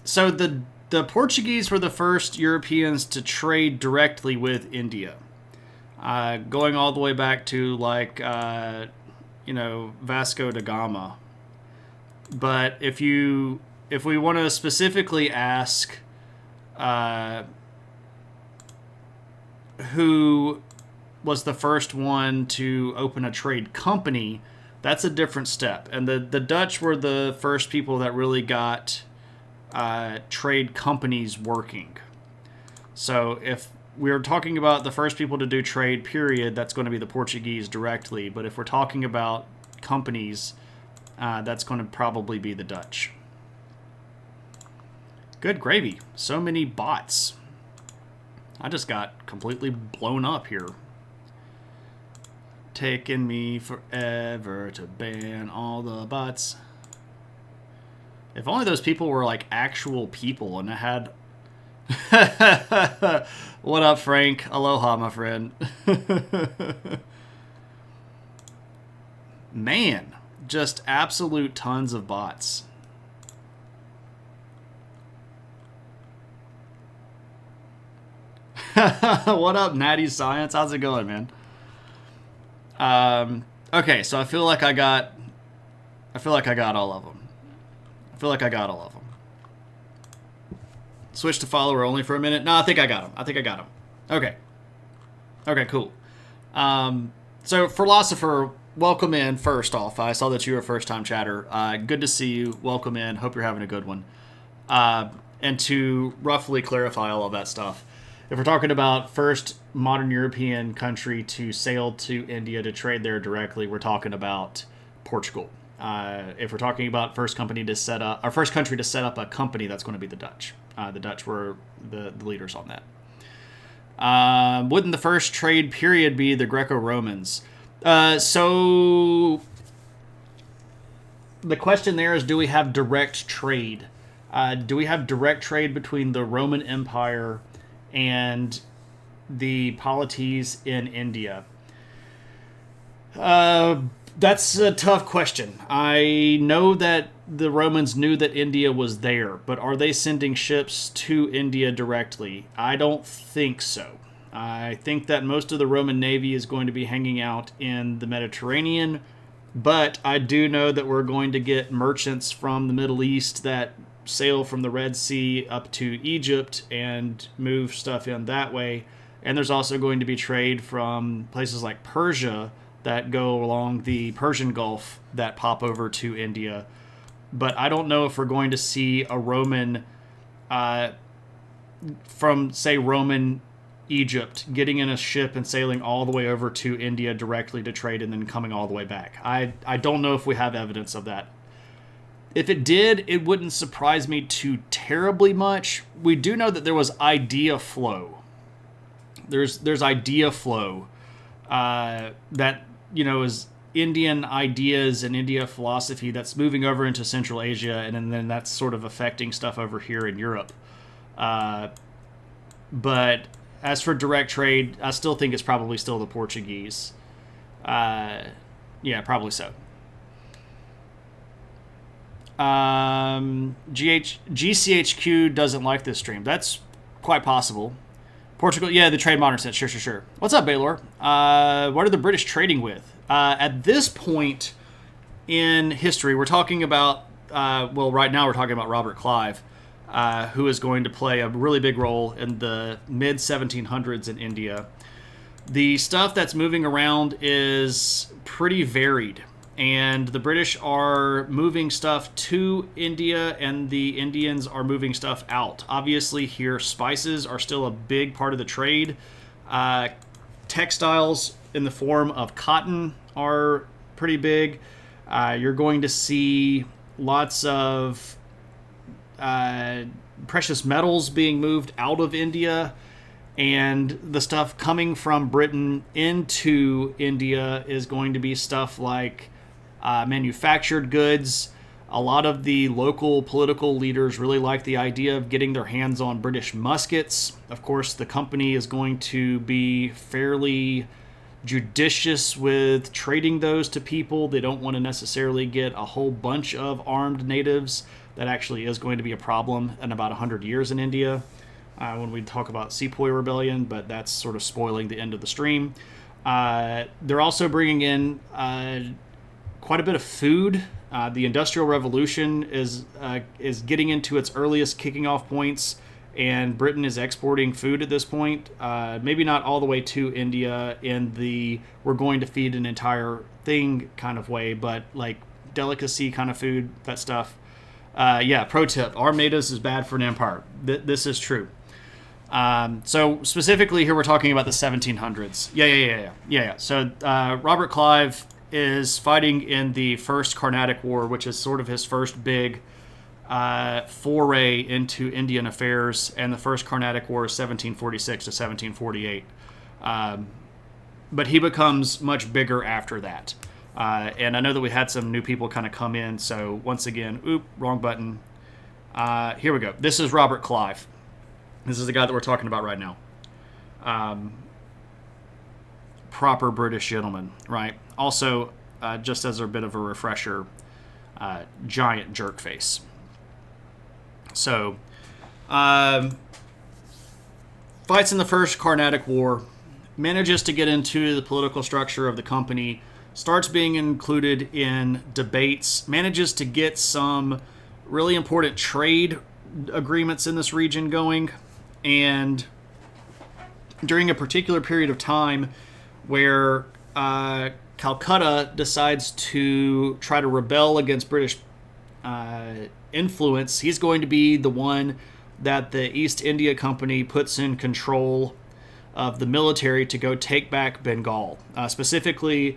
So the Portuguese were the first Europeans to trade directly with India. Going all the way back to like, Vasco da Gama. But if we want to specifically ask who was the first one to open a trade company, that's a different step. And the Dutch were the first people that really got trade companies working. So if we're talking about the first people to do trade, period, that's going to be the Portuguese directly. But if we're talking about companies, that's going to probably be the Dutch. Good gravy. So many bots. I just got completely blown up here. Taking me forever to ban all the bots. If only those people were like actual people and I had... What up, Frank? Aloha, my friend. Man, just absolute tons of bots. What up, Natty Science? How's it going, man? Okay, so I feel like I got all of them. Switch to follower only for a minute. No, I think I got them. Okay. Okay, cool. So Philosopher, welcome in first off. I saw that you were a first-time chatter. Good to see you. Welcome in. Hope you're having a good one. And to roughly clarify all of that stuff, if we're talking about first modern European country to sail to India to trade there directly, we're talking about Portugal. If we're talking about first country to set up a company, that's going to be the Dutch. The Dutch were the leaders on that. Wouldn't the first trade period be the Greco-Romans? So the question there is, do we have direct trade? Do we have direct trade between the Roman Empire and the polities in India? That's a tough question. I know that the Romans knew that India was there, but are they sending ships to India directly? I don't think so. I think that most of the Roman Navy is going to be hanging out in the Mediterranean, but I do know that we're going to get merchants from the Middle East that sail from the Red Sea up to Egypt and move stuff in that way. And there's also going to be trade from places like Persia that go along the Persian Gulf that pop over to India. But I don't know if we're going to see a Roman from, say, Roman Egypt getting in a ship and sailing all the way over to India directly to trade and then coming all the way back. I don't know if we have evidence of that. If it did, it wouldn't surprise me too terribly much. We do know that there was idea flow. There's idea flow that, is Indian ideas and India philosophy that's moving over into Central Asia, and then that's sort of affecting stuff over here in Europe. But as for direct trade, I still think it's probably still the Portuguese. Yeah, probably so. GCHQ doesn't like this stream. That's quite possible. Portugal, yeah, the trade modern sense. Sure. What's up, Baylor? What are the British trading with? At this point in history, we're talking about, right now we're talking about Robert Clive, who is going to play a really big role in the mid-1700s in India. The stuff that's moving around is pretty varied, and the British are moving stuff to India, and the Indians are moving stuff out. Obviously, here, spices are still a big part of the trade. Textiles in the form of cotton are pretty big. You're going to see lots of precious metals being moved out of India, and the stuff coming from Britain into India is going to be stuff like manufactured goods. A lot of the local political leaders really like the idea of getting their hands on British muskets. Of course, the company is going to be fairly judicious with trading those to people. They don't want to necessarily get a whole bunch of armed natives. That actually is going to be a problem in about 100 years in India when we talk about Sepoy Rebellion, but that's sort of spoiling the end of the stream. They're also bringing in quite a bit of food. The Industrial Revolution is getting into its earliest kicking off points, and Britain is exporting food at this point. Maybe not all the way to India in the we're going to feed an entire thing kind of way, but like delicacy kind of food, that stuff. Pro tip, armed natives is bad for an empire. This is true. So specifically here we're talking about the 1700s. Yeah. So Robert Clive is fighting in the First Carnatic War, which is sort of his first big foray into Indian affairs, and the First Carnatic War is 1746 to 1748. But he becomes much bigger after that. And I know that we had some new people kind of come in, so once again, wrong button. Here we go. This is Robert Clive. This is the guy that we're talking about right now. Proper British gentleman, right? Also, just as a bit of a refresher, giant jerk face. So, fights in the First Carnatic War, manages to get into the political structure of the company, starts being included in debates, manages to get some really important trade agreements in this region going, and during a particular period of time where Calcutta decides to try to rebel against British influence, he's going to be the one that the East India Company puts in control of the military to go take back Bengal. Specifically,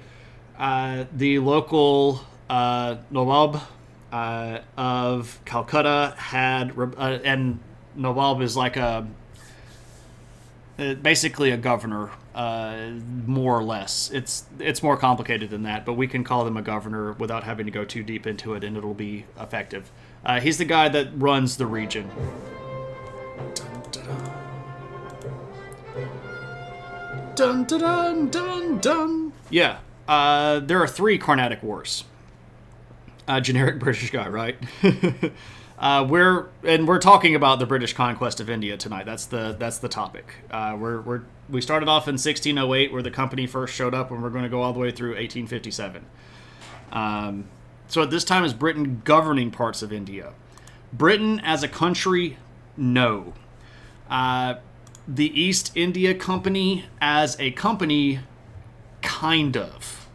the local Nawab of Calcutta had, and Nawab is like basically a governor, more or less. It's more complicated than that, but we can call him a governor without having to go too deep into it, and it'll be effective. He's the guy that runs the region. Dun, dun, dun, dun, dun. Yeah, there are three Carnatic Wars. Generic British guy, right? We're talking about the British conquest of India tonight. That's the topic. We started off in 1608, where the company first showed up, and we're going to go all the way through 1857. So at this time, is Britain governing parts of India? Britain as a country, no. The East India Company as a company, kind of.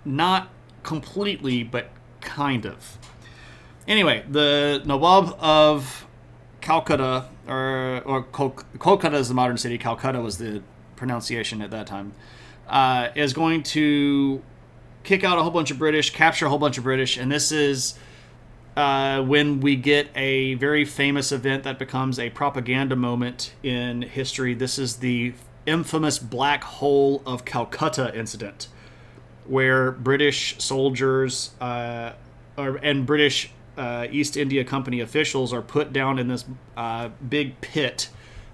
Not completely, but kind of. Anyway, the Nawab of Calcutta, or Kolkata is the modern city, Calcutta was the pronunciation at that time, is going to kick out a whole bunch of British, capture a whole bunch of British, and this is when we get a very famous event that becomes a propaganda moment in history. This is the infamous Black Hole of Calcutta incident, where British soldiers and British East India Company officials are put down in this big pit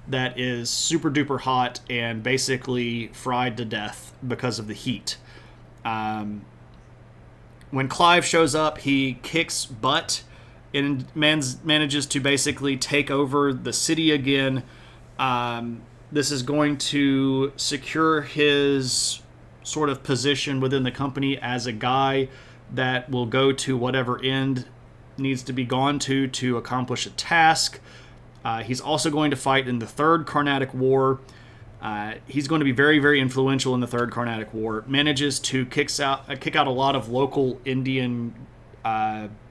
that is super duper hot and basically fried to death because of the heat. When Clive shows up, he kicks butt and manages to basically take over the city again. This is going to secure his sort of position within the company as a guy that will go to whatever end needs to be gone to accomplish a task. He's also going to fight in the Third Carnatic War. He's going to be very, very influential in the Third Carnatic War. Manages to kick out a lot of local Indian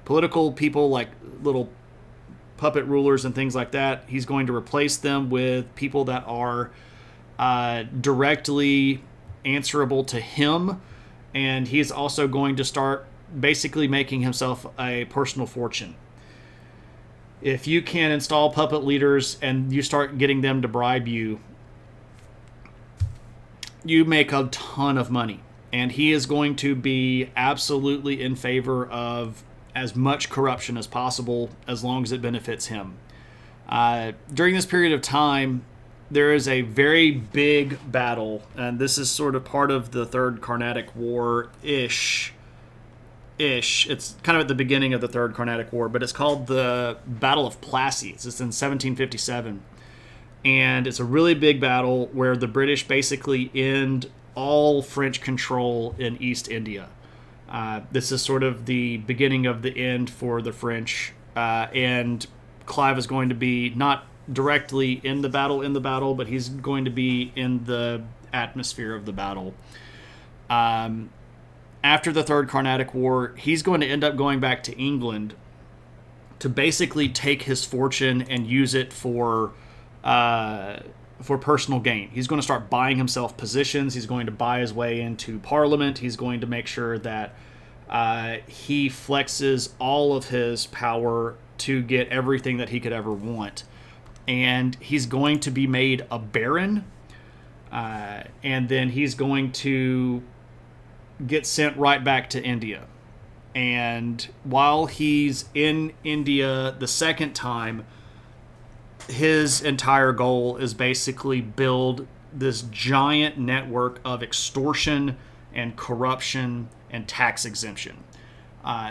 political people, like little puppet rulers and things like that. He's going to replace them with people that are directly answerable to him, and he's also going to start basically making himself a personal fortune. If you can install puppet leaders and you start getting them to bribe you, you make a ton of money. And he is going to be absolutely in favor of as much corruption as possible, as long as it benefits him. During this period of time, there is a very big battle, and this is sort of part of the Third Carnatic War-ish. It's kind of at the beginning of the Third Carnatic War, but it's called the Battle of Plassey. It's in 1757. And it's a really big battle where the British basically end all French control in East India. This is sort of the beginning of the end for the French, and Clive is going to be not directly in the battle, but he's going to be in the atmosphere of the battle. After the Third Carnatic War, he's going to end up going back to England to basically take his fortune and use it for personal gain. He's going to start buying himself positions. He's going to buy his way into Parliament. He's going to make sure that he flexes all of his power to get everything that he could ever want. And he's going to be made a baron, and then he's going to get sent right back to India. And while he's in India the second time, his entire goal is basically build this giant network of extortion and corruption and tax exemption.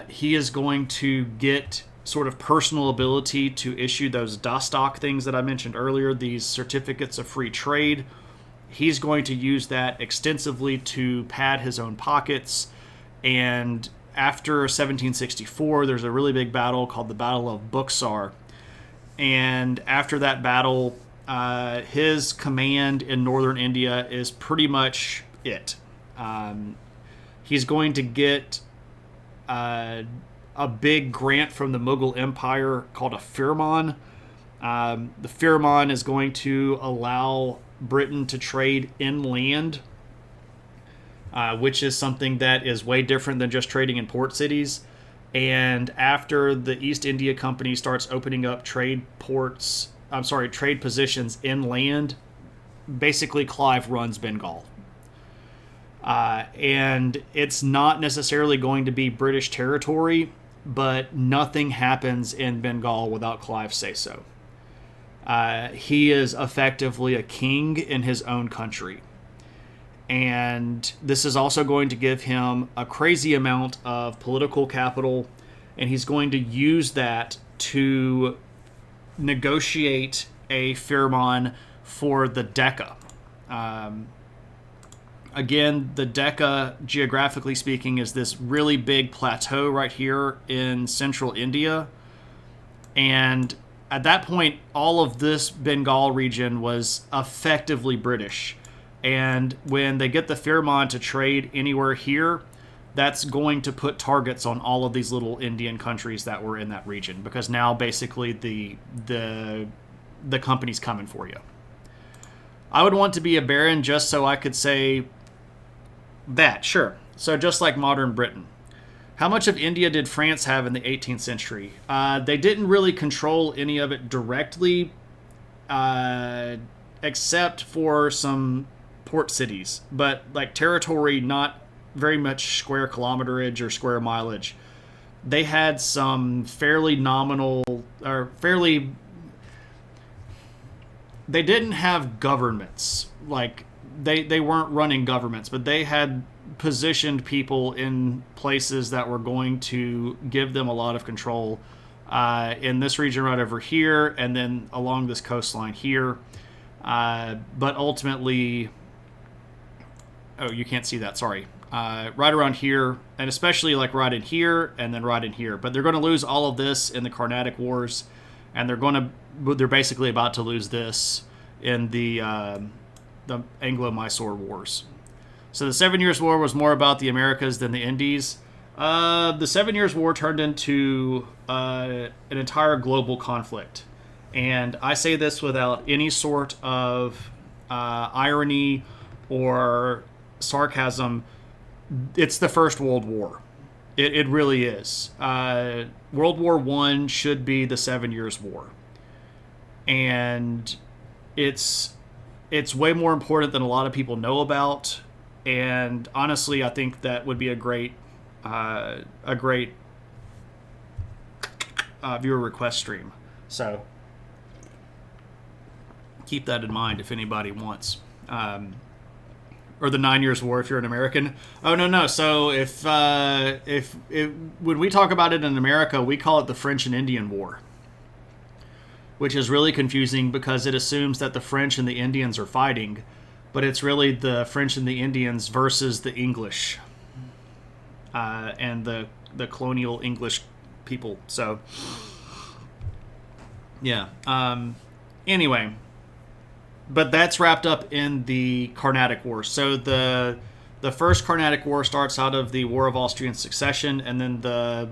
He is going to get sort of personal ability to issue those Dastak things that I mentioned earlier, these certificates of free trade. He's going to use that extensively to pad his own pockets. And after 1764, there's a really big battle called the Battle of Buxar. And after that battle, his command in northern India is pretty much it. He's going to get a big grant from the Mughal Empire called a firman. The firman is going to allow Britain to trade inland, which is something that is way different than just trading in port cities. And after the East India Company starts opening up trade positions inland, basically Clive runs Bengal. And it's not necessarily going to be British territory, but nothing happens in Bengal without Clive say so. He is effectively a king in his own country. And this is also going to give him a crazy amount of political capital, and he's going to use that to negotiate a firman for the Decca. Again, the Decca, geographically speaking, is this really big plateau right here in central India. And at that point, all of this Bengal region was effectively British. And when they get the firman to trade anywhere here, that's going to put targets on all of these little Indian countries that were in that region, because now basically the company's coming for you. I would want to be a baron just so I could say that, sure. So just like modern Britain. How much of India did France have in the 18th century? They didn't really control any of it directly, except for some port cities. But like territory, not very much square kilometerage or square mileage. They had some fairly nominal, or fairly... They didn't have governments. Like, they weren't running governments, but they had positioned people in places that were going to give them a lot of control in this region right over here, and then along this coastline here. But ultimately... Oh, you can't see that, sorry. Right around here, and especially like right in here, and then right in here. But they're going to lose all of this in the Carnatic Wars, and they're basically about to lose this in the Anglo-Mysore Wars. So the 7 Years' War was more about the Americas than the Indies. The 7 Years' War turned into an entire global conflict. And I say this without any sort of irony or sarcasm. It's the First World War. It really is. World War I should be the 7 Years' War. And it's way more important than a lot of people know about. And honestly, I think that would be a great viewer request stream. So keep that in mind if anybody wants. Or the 9 Years' War if you're an American. Oh, no. So if when we talk about it in America, we call it the French and Indian War, which is really confusing because it assumes that the French and the Indians are fighting, but it's really the French and the Indians versus the English and the colonial English people. So, yeah. Anyway. But that's wrapped up in the Carnatic War. So the first Carnatic War starts out of the War of Austrian Succession, and then the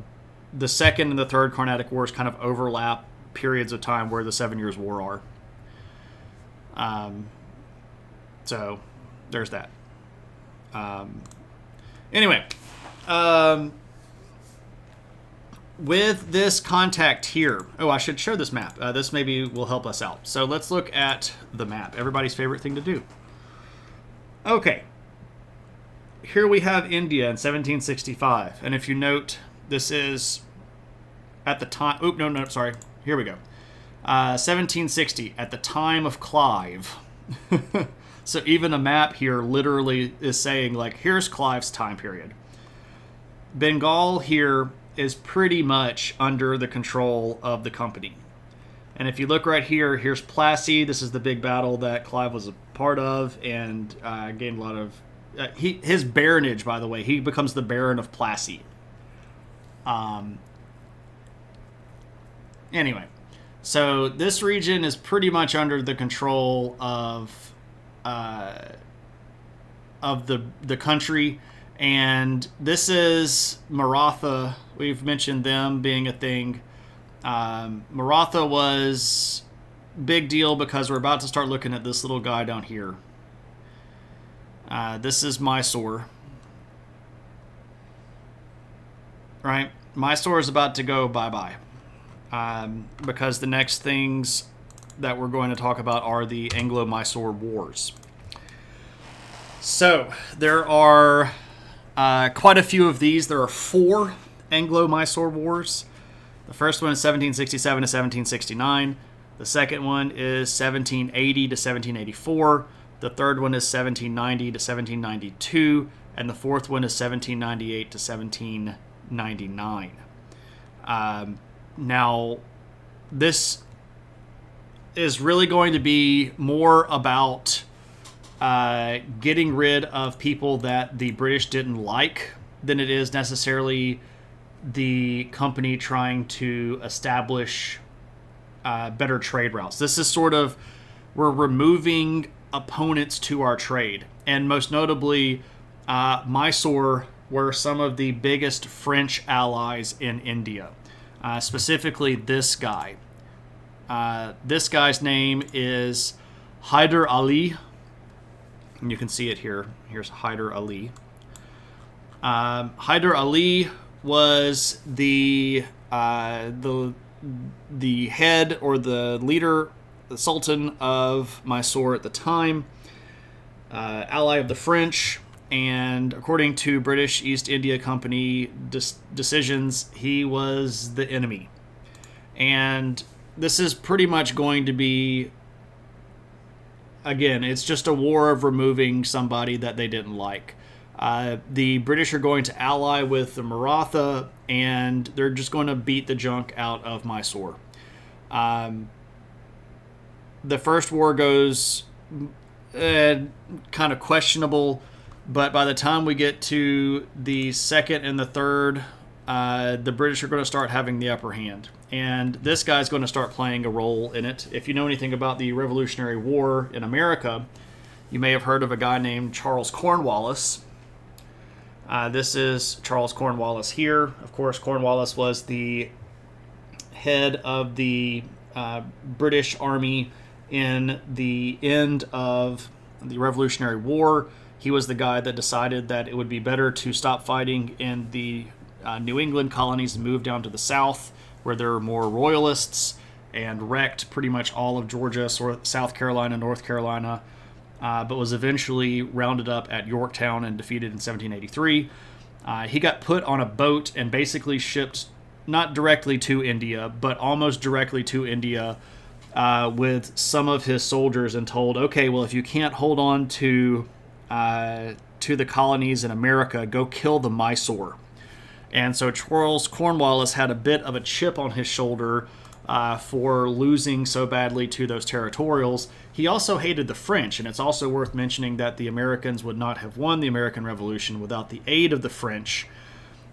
second and the third Carnatic Wars kind of overlap periods of time where the 7 Years' War are. So there's that. Anyway, with this contact here... Oh, I should show this map. This maybe will help us out. So let's look at the map. Everybody's favorite thing to do. Okay. Here we have India in 1765. And if you note, this is at the time... Oop, no, sorry. Here we go. 1760, at the time of Clive. So even a map here literally is saying, like, here's Clive's time period. Bengal here is pretty much under the control of the company. And if you look right here, here's Plassey. This is the big battle that Clive was a part of and gained a lot of... his baronage, by the way, he becomes the Baron of Plassey. Anyway, so this region is pretty much under the control of the country. And this is Maratha. We've mentioned them being a thing. Maratha was big deal because we're about to start looking at this little guy down here. This is Mysore. Right? Mysore is about to go bye-bye. Because the next things that we're going to talk about are the Anglo-Mysore Wars. So, there are... quite a few of these. There are 4 Anglo-Mysore Wars. The first one is 1767 to 1769. The second one is 1780 to 1784. The third one is 1790 to 1792, and the fourth one is 1798 to 1799. Now, this is really going to be more about getting rid of people that the British didn't like than it is necessarily the company trying to establish better trade routes. This is sort of, we're removing opponents to our trade. And most notably, Mysore were some of the biggest French allies in India. Specifically this guy. This guy's name is Hyder Ali. And you can see it here. Here's Hyder Ali. Hyder Ali was the head or the leader, the Sultan of Mysore at the time, ally of the French, and according to British East India Company decisions, he was the enemy. And this is pretty much going to be, again, it's just a war of removing somebody that they didn't like. The British are going to ally with the Maratha, and they're just going to beat the junk out of Mysore. The first war goes kind of questionable, but by the time we get to the second and the third, the British are going to start having the upper hand. And this guy's going to start playing a role in it. If you know anything about the Revolutionary War in America, you may have heard of a guy named Charles Cornwallis. This is Charles Cornwallis here. Of course, Cornwallis was the head of the British Army in the end of the Revolutionary War. He was the guy that decided that it would be better to stop fighting in the New England colonies and move down to the South, where there were more royalists, and wrecked pretty much all of Georgia, South Carolina, North Carolina, but was eventually rounded up at Yorktown and defeated in 1783. He got put on a boat and basically shipped not directly to India, but almost directly to India with some of his soldiers, and told, okay, well, if you can't hold on to the colonies in America, go kill the Mysore. And so Charles Cornwallis had a bit of a chip on his shoulder for losing so badly to those territorials. He also hated the French, and it's also worth mentioning that the Americans would not have won the American Revolution without the aid of the French.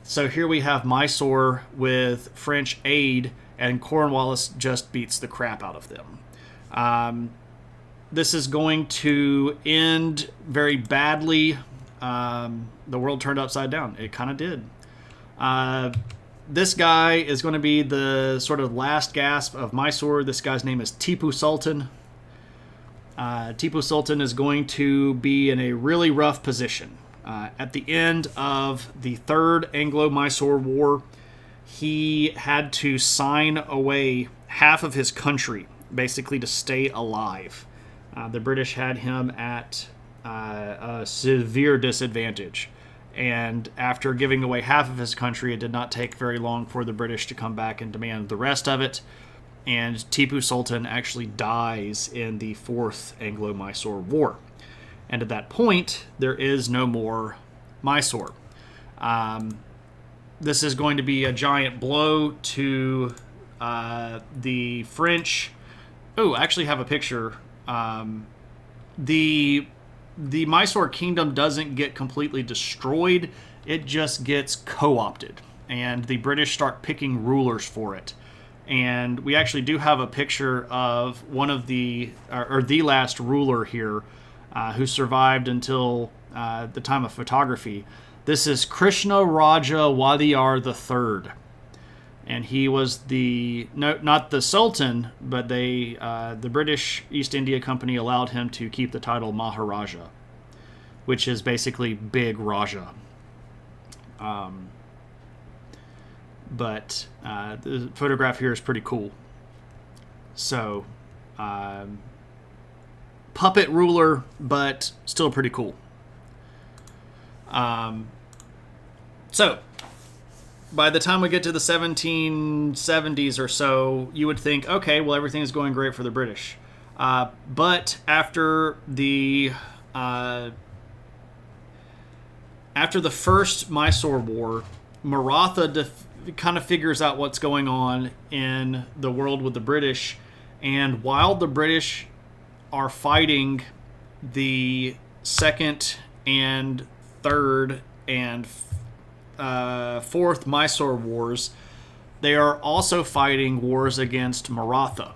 So here we have Mysore with French aid, and Cornwallis just beats the crap out of them. This is going to end very badly. The world turned upside down. It kind of did. This guy is going to be the sort of last gasp of Mysore. This guy's name is Tipu Sultan. Tipu Sultan is going to be in a really rough position. At the end of the Third Anglo-Mysore War, he had to sign away half of his country, basically to stay alive. The British had him at a severe disadvantage. And after giving away half of his country, it did not take very long for the British to come back and demand the rest of it. And Tipu Sultan actually dies in the Fourth Anglo-Mysore War. And at that point, there is no more Mysore. This is going to be a giant blow to the French. Oh, I actually have a picture. The Mysore kingdom doesn't get completely destroyed. It just gets co-opted. And the British start picking rulers for it. And we actually do have a picture of one of the last ruler here who survived until the time of photography. This is Krishna Raja Wadiyar III. And he was not the Sultan, but the British East India Company allowed him to keep the title Maharaja, which is basically Big Raja. But the photograph here is pretty cool. So, puppet ruler, but still pretty cool. So, by the time we get to the 1770s or so, you would think, okay, well, everything is going great for the British. But after the first Mysore War, Maratha kind of figures out what's going on in the world with the British, and while the British are fighting the second and third and fourth Mysore Wars, they are also fighting wars against Maratha.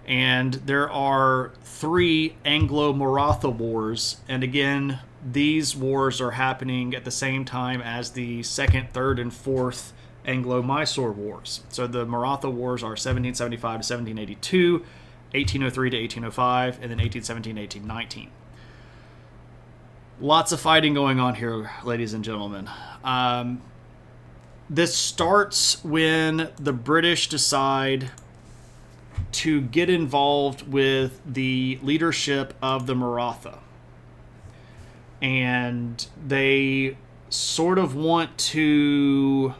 And there are 3 Anglo-Maratha wars, and again, these wars are happening at the same time as the second, third, and fourth Anglo-Mysore wars. So the Maratha wars are 1775 to 1782, 1803 to 1805, and then 1817 to 1819. Lots of fighting going on here, ladies and gentlemen. This starts when the British decide to get involved with the leadership of the Maratha. And they sort of want to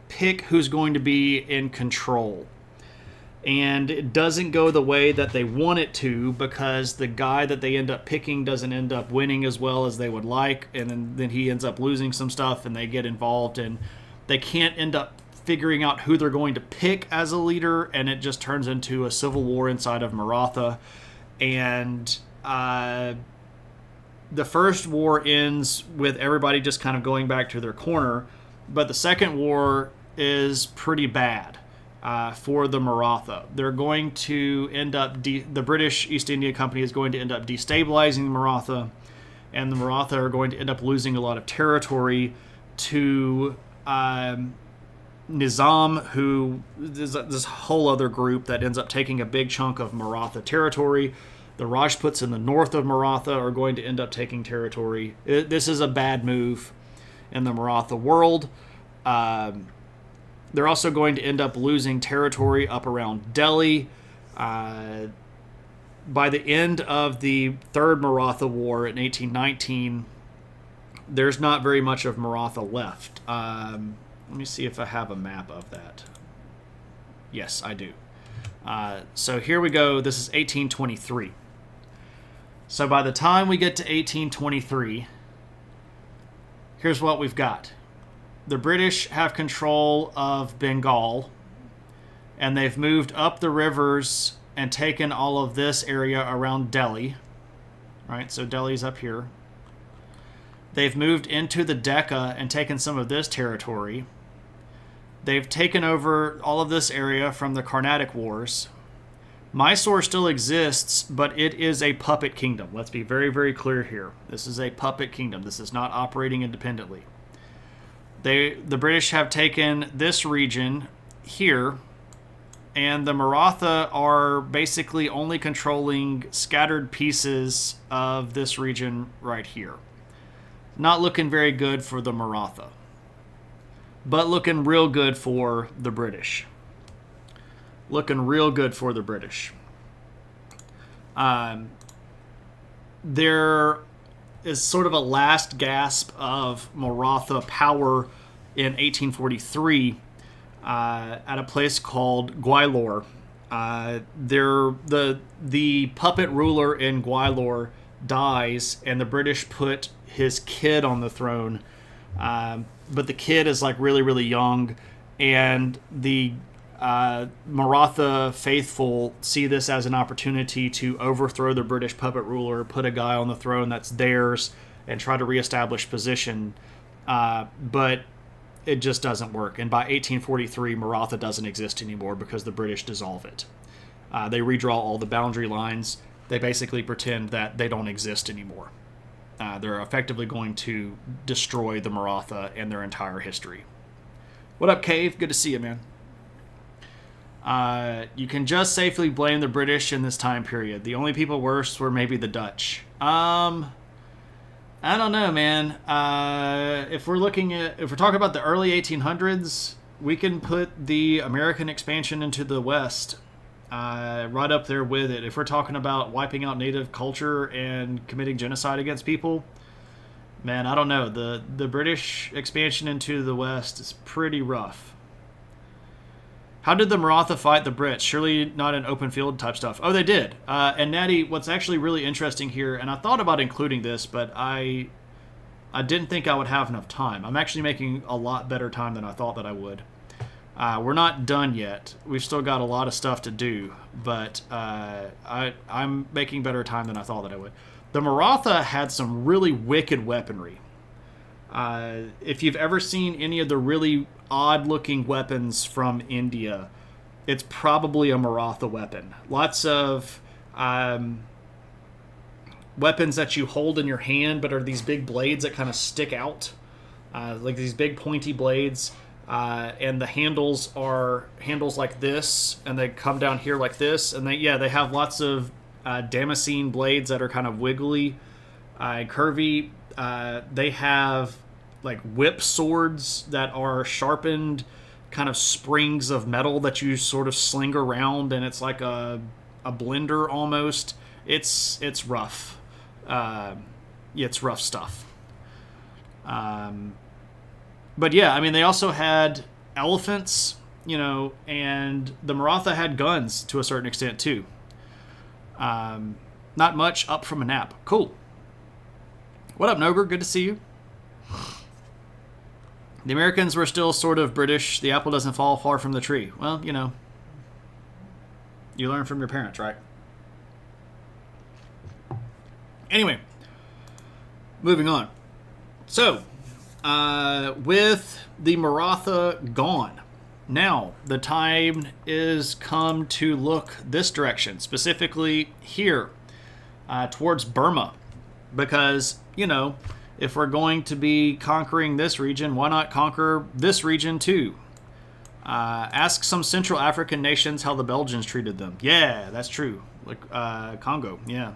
pick who's going to be in control. And it doesn't go the way that they want it to, because the guy that they end up picking doesn't end up winning as well as they would like, and then he ends up losing some stuff, and they get involved, and they can't end up figuring out who they're going to pick as a leader, and it just turns into a civil war inside of Maratha. And the first war ends with everybody just kind of going back to their corner, but the second war is pretty bad for the Maratha. They're going to end up, the British East India Company is going to end up destabilizing Maratha, and the Maratha are going to end up losing a lot of territory to Nizam, who is this whole other group that ends up taking a big chunk of Maratha territory. The Rajputs in the north of Maratha are going to end up taking territory. This is a bad move in the Maratha world. They're also going to end up losing territory up around Delhi. By the end of the Third Maratha War in 1819, there's not very much of Maratha left. Let me see if I have a map of that. Yes, I do. So here we go. This is 1823. So by the time we get to 1823, here's what we've got. The British have control of Bengal, and they've moved up the rivers and taken all of this area around Delhi. Right, so Delhi's up here. They've moved into the Decca and taken some of this territory. They've taken over all of this area from the Carnatic Wars. Mysore still exists, but it is a puppet kingdom. Let's be very, very clear here. This is a puppet kingdom. This is not operating independently. The British have taken this region here, and the Maratha are basically only controlling scattered pieces of this region right here. Not looking very good for the Maratha, but looking real good for the British. Looking real good for the British. There is sort of a last gasp of Maratha power in 1843 at a place called Gwalior. The puppet ruler in Gwalior dies, and the British put his kid on the throne. But the kid is like really, really young, and the Maratha faithful see this as an opportunity to overthrow the British puppet ruler, put a guy on the throne that's theirs, and try to reestablish position. But it just doesn't work. And by 1843, Maratha doesn't exist anymore because the British dissolve it. They redraw all the boundary lines. They basically pretend that they don't exist anymore. They're effectively going to destroy the Maratha and their entire history. What up, Cave? Good to see you, man. You can just safely blame the British in this time period. The only people worse were maybe the Dutch. I don't know, man. If we're talking about the early 1800s, we can put the American expansion into the West right up there with it. If we're talking about wiping out native culture and committing genocide against people, man, I don't know. The British expansion into the West is pretty rough. How did the Maratha fight the Brits? Surely not in open field type stuff. Oh, they did. And Natty, what's actually really interesting here, and I thought about including this, but I didn't think I would have enough time. I'm actually making a lot better time than I thought that I would. We're not done yet. We've still got a lot of stuff to do, but I'm making better time than I thought that I would. The Maratha had some really wicked weaponry. If you've ever seen any of the really odd-looking weapons from India, it's probably a Maratha weapon. Lots of weapons that you hold in your hand, but are these big blades that kind of stick out, like these big pointy blades. And the handles are handles like this, and they come down here like this, and they have lots of Damascene blades that are kind of wiggly, curvy. They have like whip swords that are sharpened kind of springs of metal that you sort of sling around, and it's like a blender almost. It's rough. It's rough stuff. But yeah, I mean, they also had elephants, and the Maratha had guns to a certain extent too. Not much up from a nap. Cool. What up, Noger? Good to see you. The Americans were still sort of British. The apple doesn't fall far from the tree. Well, you learn from your parents, right? Anyway, moving on. So, with the Maratha gone, now the time is come to look this direction, specifically here, towards Burma, because, if we're going to be conquering this region, why not conquer this region too? Ask some Central African nations how the Belgians treated them. Yeah, that's true. Like Congo, yeah.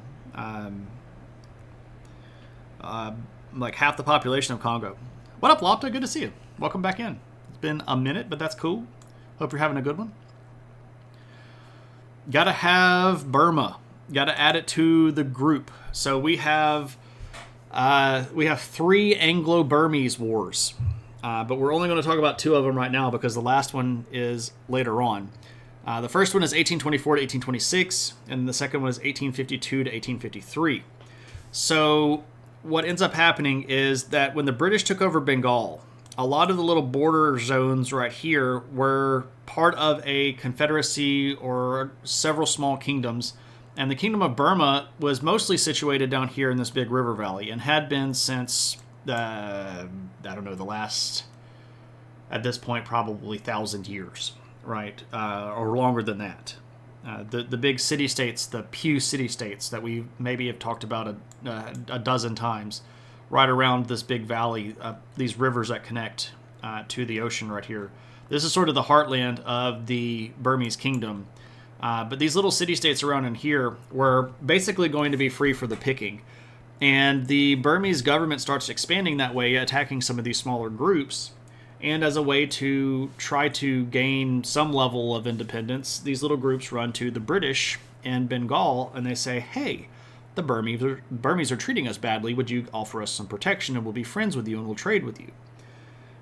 Like half the population of Congo. What up, Lopta? Good to see you. Welcome back in. It's been a minute, but that's cool. Hope you're having a good one. Gotta have Burma. Gotta add it to the group. So we have 3 Anglo-Burmese wars, but we're only going to talk about 2 of them right now because the last one is later on. The first one is 1824 to 1826, and the second one is 1852 to 1853. So what ends up happening is that when the British took over Bengal, a lot of the little border zones right here were part of a confederacy or several small kingdoms. And the Kingdom of Burma was mostly situated down here in this big river valley and had been since, the last, at this point, probably 1,000 years, right? Or longer than that. The big city-states, the Pew city-states that we maybe have talked about a dozen times, right around this big valley, these rivers that connect to the ocean right here. This is sort of the heartland of the Burmese kingdom. But these little city-states around in here were basically going to be free for the picking. And the Burmese government starts expanding that way, attacking some of these smaller groups. And as a way to try to gain some level of independence, these little groups run to the British in Bengal, and they say, hey, the Burmese are treating us badly. Would you offer us some protection, and we'll be friends with you, and we'll trade with you?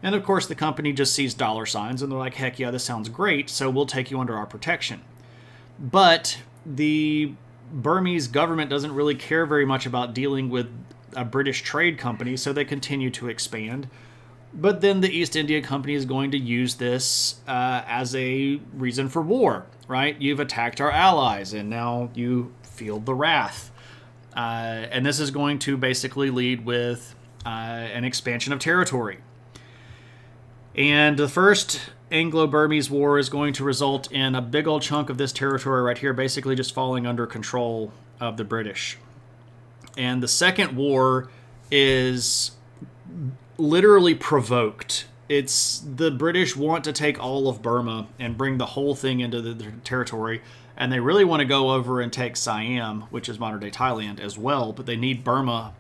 And of course, the company just sees dollar signs, and they're like, heck yeah, this sounds great, so we'll take you under our protection. But the Burmese government doesn't really care very much about dealing with a British trade company, so they continue to expand. But then the East India Company is going to use this as a reason for war, right? You've attacked our allies, and now you feel the wrath. And this is going to basically lead with an expansion of territory. And the first Anglo-Burmese war is going to result in a big old chunk of this territory right here basically just falling under control of the British. And the second war is literally provoked. It's the British want to take all of Burma and bring the whole thing into the territory, and they really want to go over and take Siam, which is modern-day Thailand, as well, but they need Burma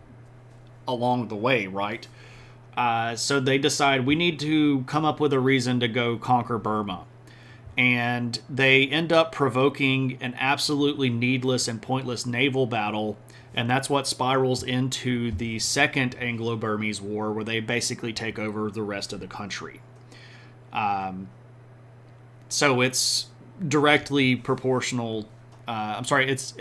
along the way, right? So they decide we need to come up with a reason to go conquer Burma. And they end up provoking an absolutely needless and pointless naval battle, and that's what spirals into the Second Anglo-Burmese War, where they basically take over the rest of the country. So it's directly proportional. I'm sorry, it's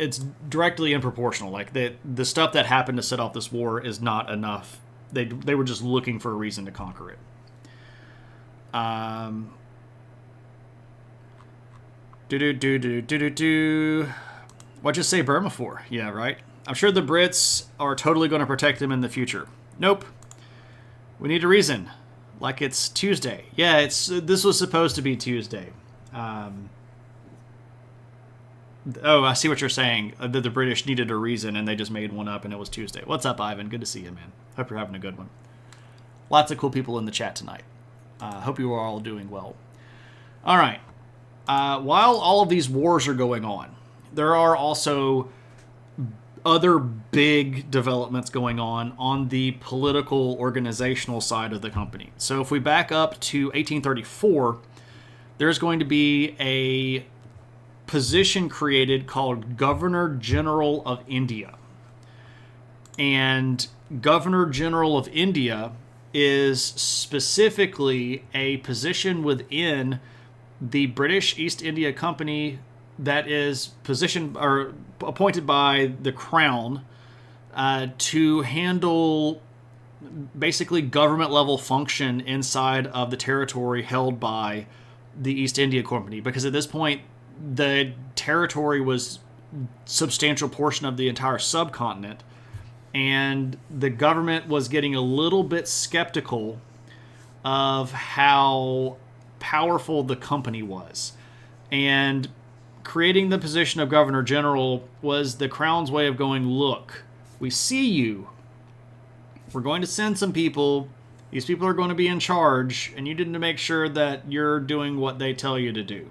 directly unproportional. Like the stuff that happened to set off this war is not enough. They were just looking for a reason to conquer it. What'd you say Burma for? Yeah, right. I'm sure the Brits are totally going to protect them in the future. Nope. We need a reason. Like it's Tuesday. Yeah, this was supposed to be Tuesday. Oh, I see what you're saying. That the British needed a reason and they just made one up and it was Tuesday. What's up, Ivan? Good to see you, man. Hope you're having a good one. Lots of cool people in the chat tonight. Hope you are all doing well. All right. While all of these wars are going on, there are also other big developments going on the political organizational side of the company. So if we back up to 1834, there's going to be a position created called Governor General of India. And Governor General of India is specifically a position within the British East India Company that is positioned or appointed by the Crown to handle basically government level function inside of the territory held by the East India Company. Because at this point, the territory was a substantial portion of the entire subcontinent, and the government was getting a little bit skeptical of how powerful the company was. And creating the position of Governor General was the Crown's way of going, look, we see you. We're going to send some people. These people are going to be in charge, and you need to make sure that you're doing what they tell you to do.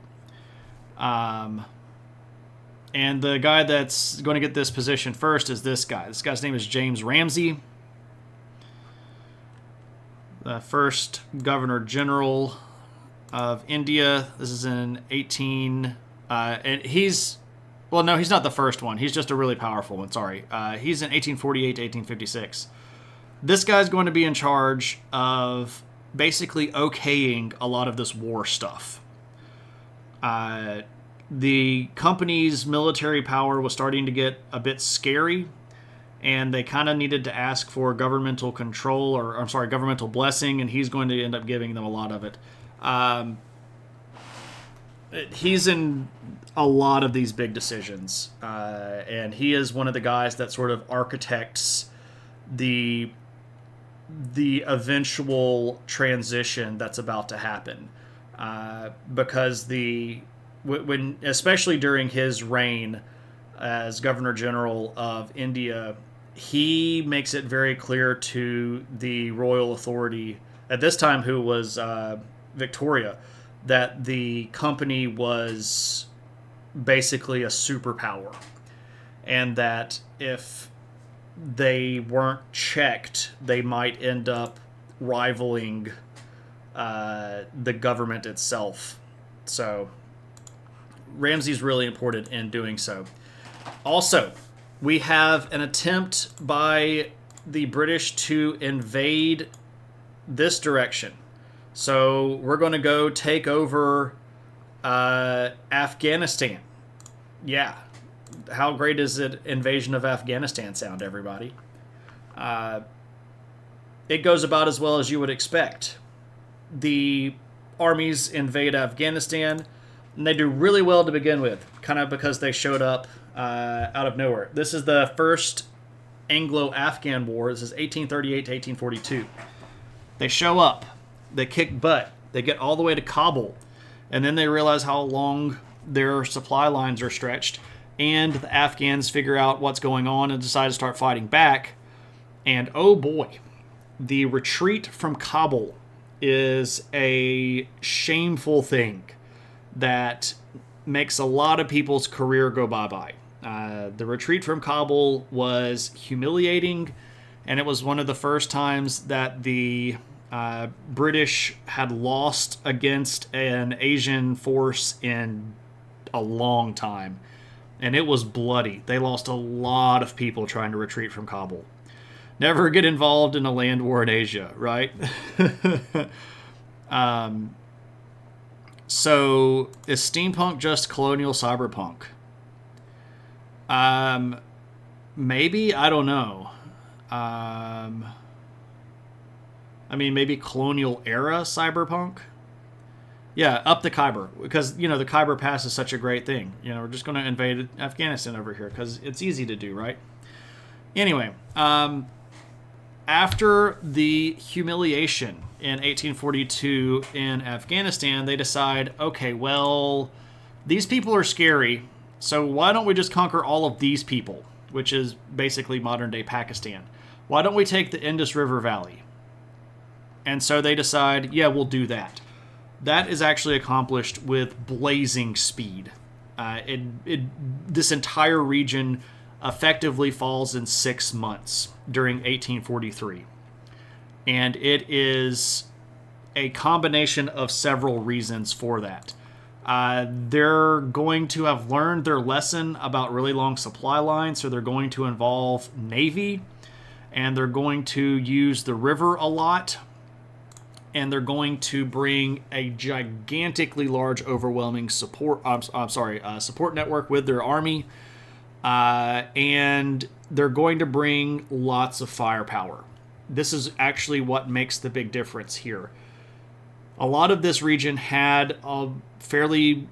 And the guy that's going to get this position first is this guy. This guy's name is James Ramsay. The first Governor General of India. This is in 18... and he's... Well, no, he's not the first one. He's just a really powerful one, sorry. He's in 1848 to 1856. This guy's going to be in charge of basically okaying a lot of this war stuff. The company's military power was starting to get a bit scary, and they kind of needed to ask for governmental control, or I'm sorry, governmental blessing, and he's going to end up giving them a lot of it. He's in a lot of these big decisions, and he is one of the guys that sort of architects the eventual transition that's about to happen, because when especially during his reign as Governor General of India, he makes it very clear to the royal authority at this time, who was Victoria, that the company was basically a superpower, and that if they weren't checked, they might end up rivaling the government itself. So Ramsay's really important in doing so. Also, we have an attempt by the British to invade this direction. So we're going to go take over Afghanistan. Yeah. How great does an invasion of Afghanistan sound, everybody? It goes about as well as you would expect. The armies invade Afghanistan, and they do really well to begin with, kind of because they showed up out of nowhere. This is the first Anglo-Afghan war. This is 1838 to 1842. They show up. They kick butt. They get all the way to Kabul, and then they realize how long their supply lines are stretched, and the Afghans figure out what's going on and decide to start fighting back. And oh boy, the retreat from Kabul is a shameful thing that makes a lot of people's career go bye-bye. The retreat from Kabul was humiliating, and it was one of the first times that the British had lost against an Asian force in a long time. And it was bloody. They lost a lot of people trying to retreat from Kabul. Never get involved in a land war in Asia, right? So is steampunk just colonial cyberpunk? Maybe, I don't know. I mean, maybe colonial era cyberpunk. Yeah, up the Khyber, because the Khyber Pass is such a great thing. We're just going to invade Afghanistan over here because it's easy to do, right? Anyway, after the humiliation in 1842 in Afghanistan, they decide, okay, well, these people are scary, so why don't we just conquer all of these people, which is basically modern day Pakistan? Why don't we take the Indus River Valley? And so they decide, yeah, we'll do that. That is actually accomplished with blazing speed. This entire region effectively falls in 6 months during 1843. And it is a combination of several reasons for that. They're going to have learned their lesson about really long supply lines, so they're going to involve Navy, and they're going to use the river a lot, and they're going to bring a gigantically large, overwhelming support network with their army, and they're going to bring lots of firepower. This is actually what makes the big difference here. A lot of this region had a fairly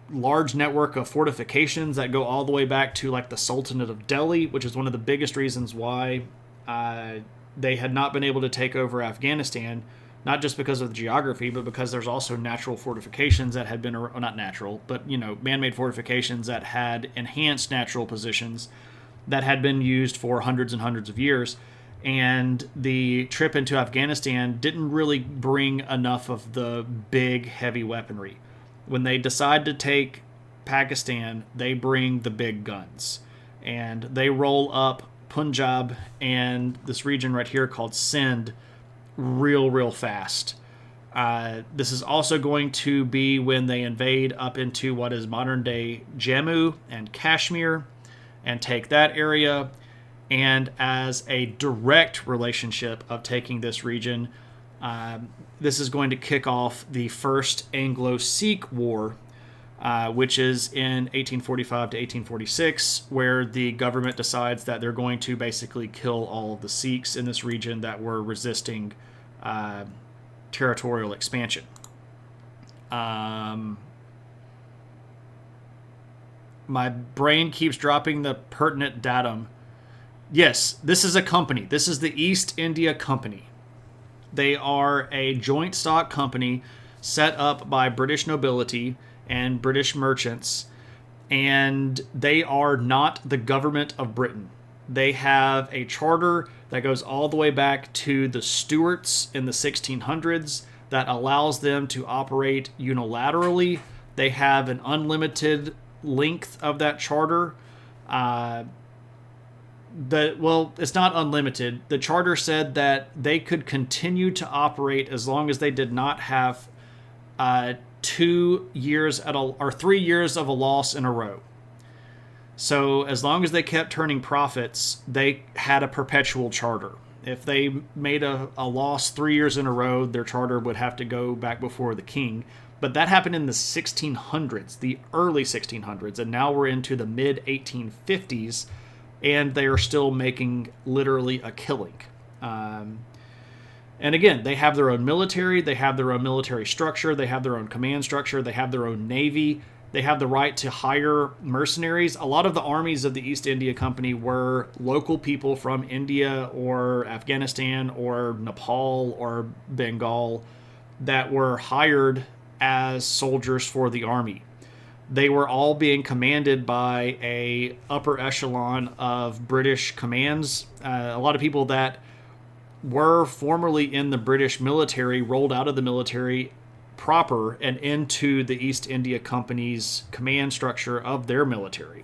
large network of fortifications that go all the way back to like the Sultanate of Delhi, which is one of the biggest reasons why they had not been able to take over Afghanistan, not just because of the geography, but because there's also natural fortifications that had been, not natural, but man-made fortifications that had enhanced natural positions that had been used for hundreds and hundreds of years. And the trip into Afghanistan didn't really bring enough of the big, heavy weaponry. When they decide to take Pakistan, they bring the big guns. And they roll up Punjab and this region right here called Sindh real fast. This is also going to be when they invade up into what is modern-day Jammu and Kashmir and take that area. And as a direct relationship of taking this region, this is going to kick off the First Anglo-Sikh War, which is in 1845 to 1846, where the government decides that they're going to basically kill all of the Sikhs in this region that were resisting territorial expansion. My brain keeps dropping the pertinent datum. Yes, this is a company. This is the East India Company. They are a joint stock company set up by British nobility and British merchants, and they are not the government of Britain. They have a charter that goes all the way back to the Stuarts in the 1600s that allows them to operate unilaterally. They have an unlimited length of that charter. It's not unlimited. The charter said that they could continue to operate as long as they did not have 3 years of a loss in a row. So as long as they kept turning profits, they had a perpetual charter. If they made a loss 3 years in a row, their charter would have to go back before the king. But that happened in the 1600s, the early 1600s, and now we're into the mid-1850s, and they are still making literally a killing. And again, they have their own military, they have their own military structure, they have their own command structure, they have their own navy, they have the right to hire mercenaries. A lot of the armies of the East India Company were local people from India or Afghanistan or Nepal or Bengal that were hired as soldiers for the army. They were all being commanded by a upper echelon of British commands. A lot of people that were formerly in the British military rolled out of the military proper and into the East India Company's command structure of their military.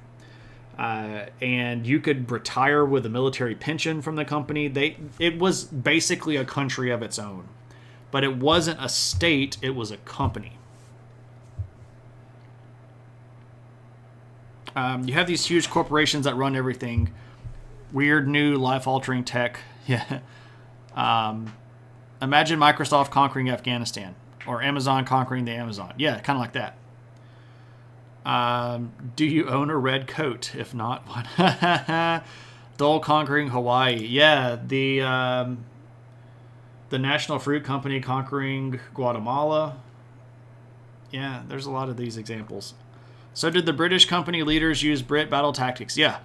And you could retire with a military pension from the company. It was basically a country of its own. But it wasn't a state, it was a company. You have these huge corporations that run everything. Weird, new, life-altering tech. Yeah. Imagine Microsoft conquering Afghanistan. or Amazon conquering the Amazon. Yeah, kind of like that. Do you own a red coat? If not, what? Dole conquering Hawaii. Yeah, the National Fruit Company conquering Guatemala. Yeah, there's a lot of these examples. So did the British company leaders use Brit battle tactics? Yeah.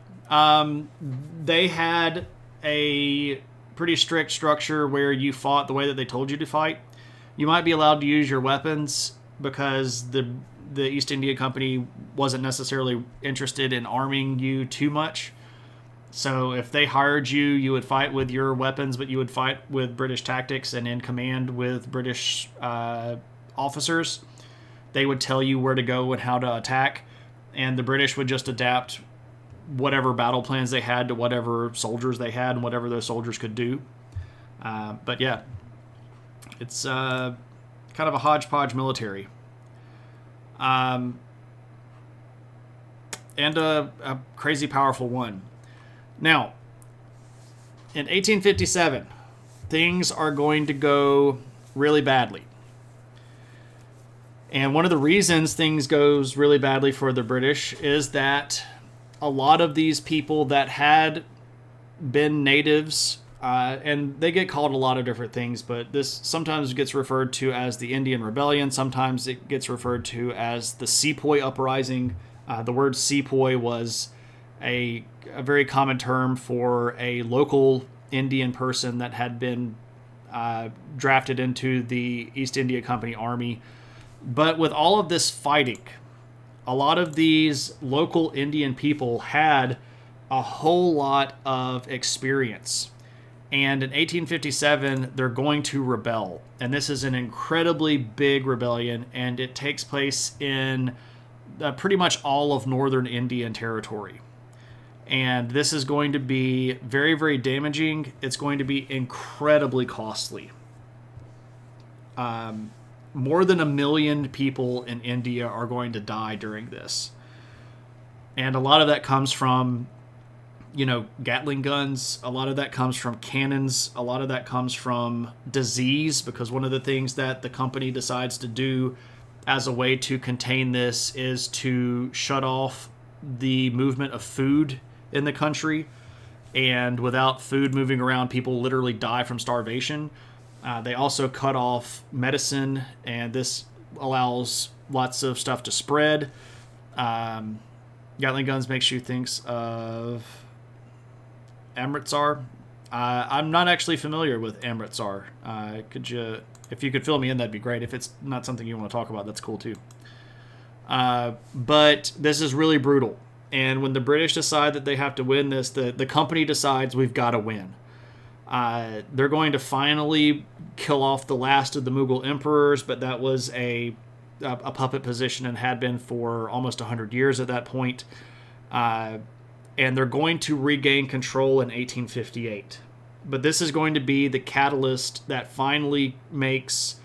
They had a pretty strict structure where you fought the way that they told you to fight. You might be allowed to use your weapons because the East India Company wasn't necessarily interested in arming you too much. So if they hired you, you would fight with your weapons, but you would fight with British tactics and in command with British officers. They would tell you where to go and how to attack, and the British would just adapt whatever battle plans they had to whatever soldiers they had and whatever those soldiers could do. But yeah, it's kind of a hodgepodge military. And a crazy powerful one. Now, in 1857, things are going to go really badly. And one of the reasons things goes really badly for the British is that a lot of these people that had been natives, and they get called a lot of different things, but this sometimes gets referred to as the Indian Rebellion. Sometimes it gets referred to as the Sepoy Uprising. The word Sepoy was a very common term for a local Indian person that had been drafted into the East India Company Army. But with all of this fighting, a lot of these local Indian people had a whole lot of experience. And in 1857, they're going to rebel. And this is an incredibly big rebellion, and it takes place in pretty much all of northern Indian territory. And this is going to be very, very damaging. It's going to be incredibly costly. More than 1 million people in India are going to die during this. And a lot of that comes from, Gatling guns. A lot of that comes from cannons. A lot of that comes from disease, because one of the things that the company decides to do as a way to contain this is to shut off the movement of food in the country. And without food moving around, people literally die from starvation. They also cut off medicine, and this allows lots of stuff to spread. Gatling guns makes you think of Amritsar. I'm not actually familiar with Amritsar. If you could fill me in, that'd be great. If it's not something you want to talk about, that's cool too. But this is really brutal. And when the British decide that they have to win this, the company decides we've got to win. They're going to finally kill off the last of the Mughal emperors, but that was a puppet position and had been for almost 100 years at that point. And they're going to regain control in 1858. But this is going to be the catalyst that finally makes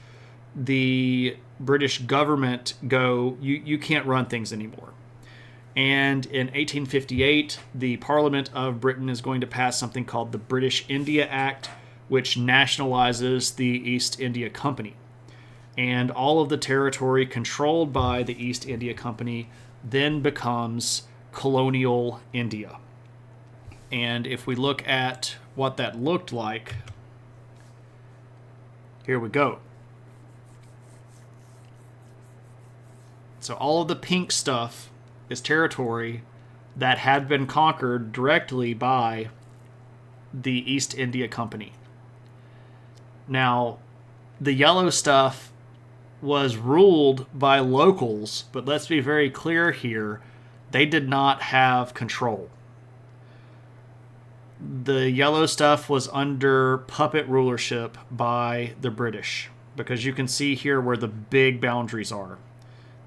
the British government go, you can't run things anymore. And in 1858, the Parliament of Britain is going to pass something called the British India Act, which nationalizes the East India Company. And all of the territory controlled by the East India Company then becomes colonial India. And if we look at what that looked like, here we go. So all of the pink stuff is territory that had been conquered directly by the East India Company. Now, the yellow stuff was ruled by locals, but let's be very clear here, they did not have control. The yellow stuff was under puppet rulership by the British, because you can see here where the big boundaries are.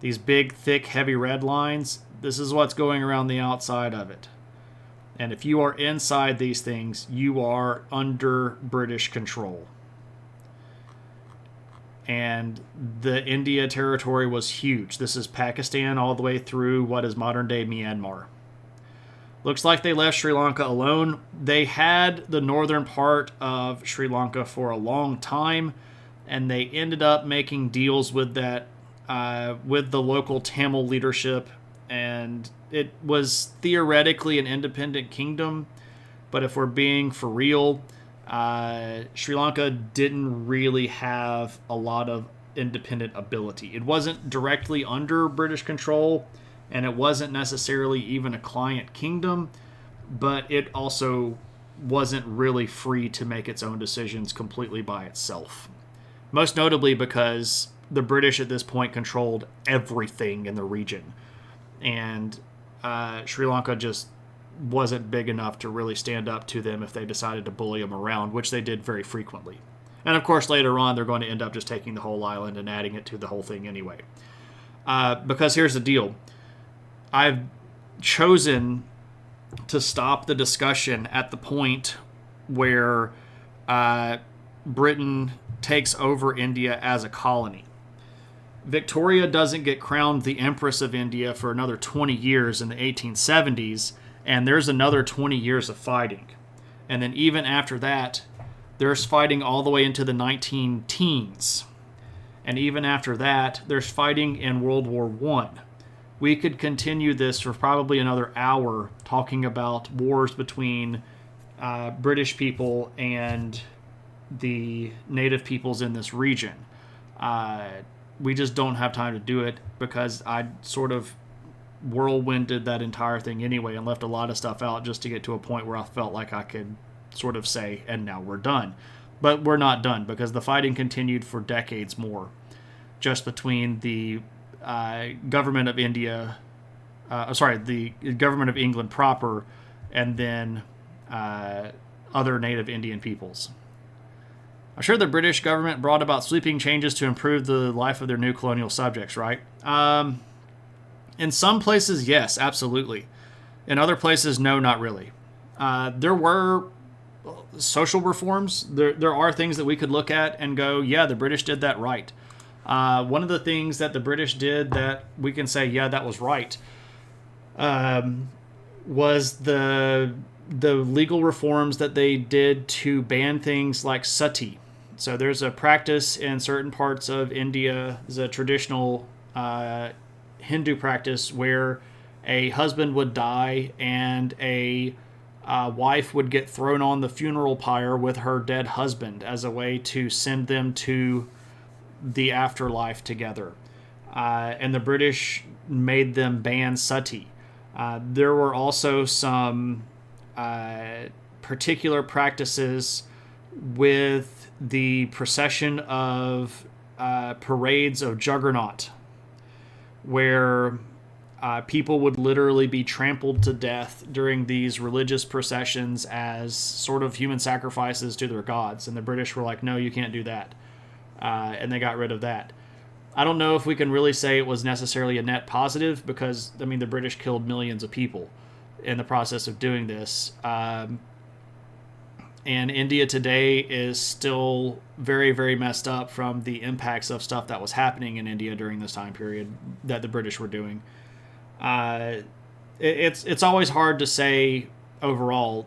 These big, thick, heavy red lines, this is what's going around the outside of it. And if you are inside these things, you are under British control. And the India territory was huge. This is Pakistan all the way through what is modern-day Myanmar. Looks like they left Sri Lanka alone. They had the northern part of Sri Lanka for a long time, and they ended up making deals with that with the local Tamil leadership, and it was theoretically an independent kingdom, but if we're being for real, Sri Lanka didn't really have a lot of independent ability. It wasn't directly under British control, and it wasn't necessarily even a client kingdom, but it also wasn't really free to make its own decisions completely by itself. Most notably because the British at this point controlled everything in the region, and Sri Lanka just wasn't big enough to really stand up to them if they decided to bully them around, which they did very frequently. And of course, later on, they're going to end up just taking the whole island and adding it to the whole thing anyway. Because here's the deal. I've chosen to stop the discussion at the point where Britain takes over India as a colony. Victoria doesn't get crowned the Empress of India for another 20 years in the 1870s, and there's another 20 years of fighting. And then even after that, there's fighting all the way into the 19 teens. And even after that, there's fighting in World War I. We could continue this for probably another hour talking about wars between British people and the native peoples in this region. We just don't have time to do it because I sort of whirlwinded that entire thing anyway and left a lot of stuff out just to get to a point where I felt like I could sort of say, and now we're done. But we're not done because the fighting continued for decades more, just between the government of India, the government of England proper, and then other native Indian peoples. I'm sure the British government brought about sweeping changes to improve the life of their new colonial subjects, right? In some places, yes, absolutely. In other places, no, not really. There were social reforms. There are things that we could look at and go, yeah, the British did that right. One of the things that the British did that we can say, yeah, that was right, was the legal reforms that they did to ban things like sati. So there's a practice in certain parts of India, there's a traditional Hindu practice where a husband would die and a wife would get thrown on the funeral pyre with her dead husband as a way to send them to the afterlife together. And the British made them ban sati. There were also some particular practices with the procession of parades of Juggernaut, where people would literally be trampled to death during these religious processions as sort of human sacrifices to their gods. And the British were like, no, you can't do that. And they got rid of that. I don't know if we can really say it was necessarily a net positive because, I mean, the British killed millions of people in the process of doing this. And India today is still very, very messed up from the impacts of stuff that was happening in India during this time period that the British were doing. It's always hard to say overall.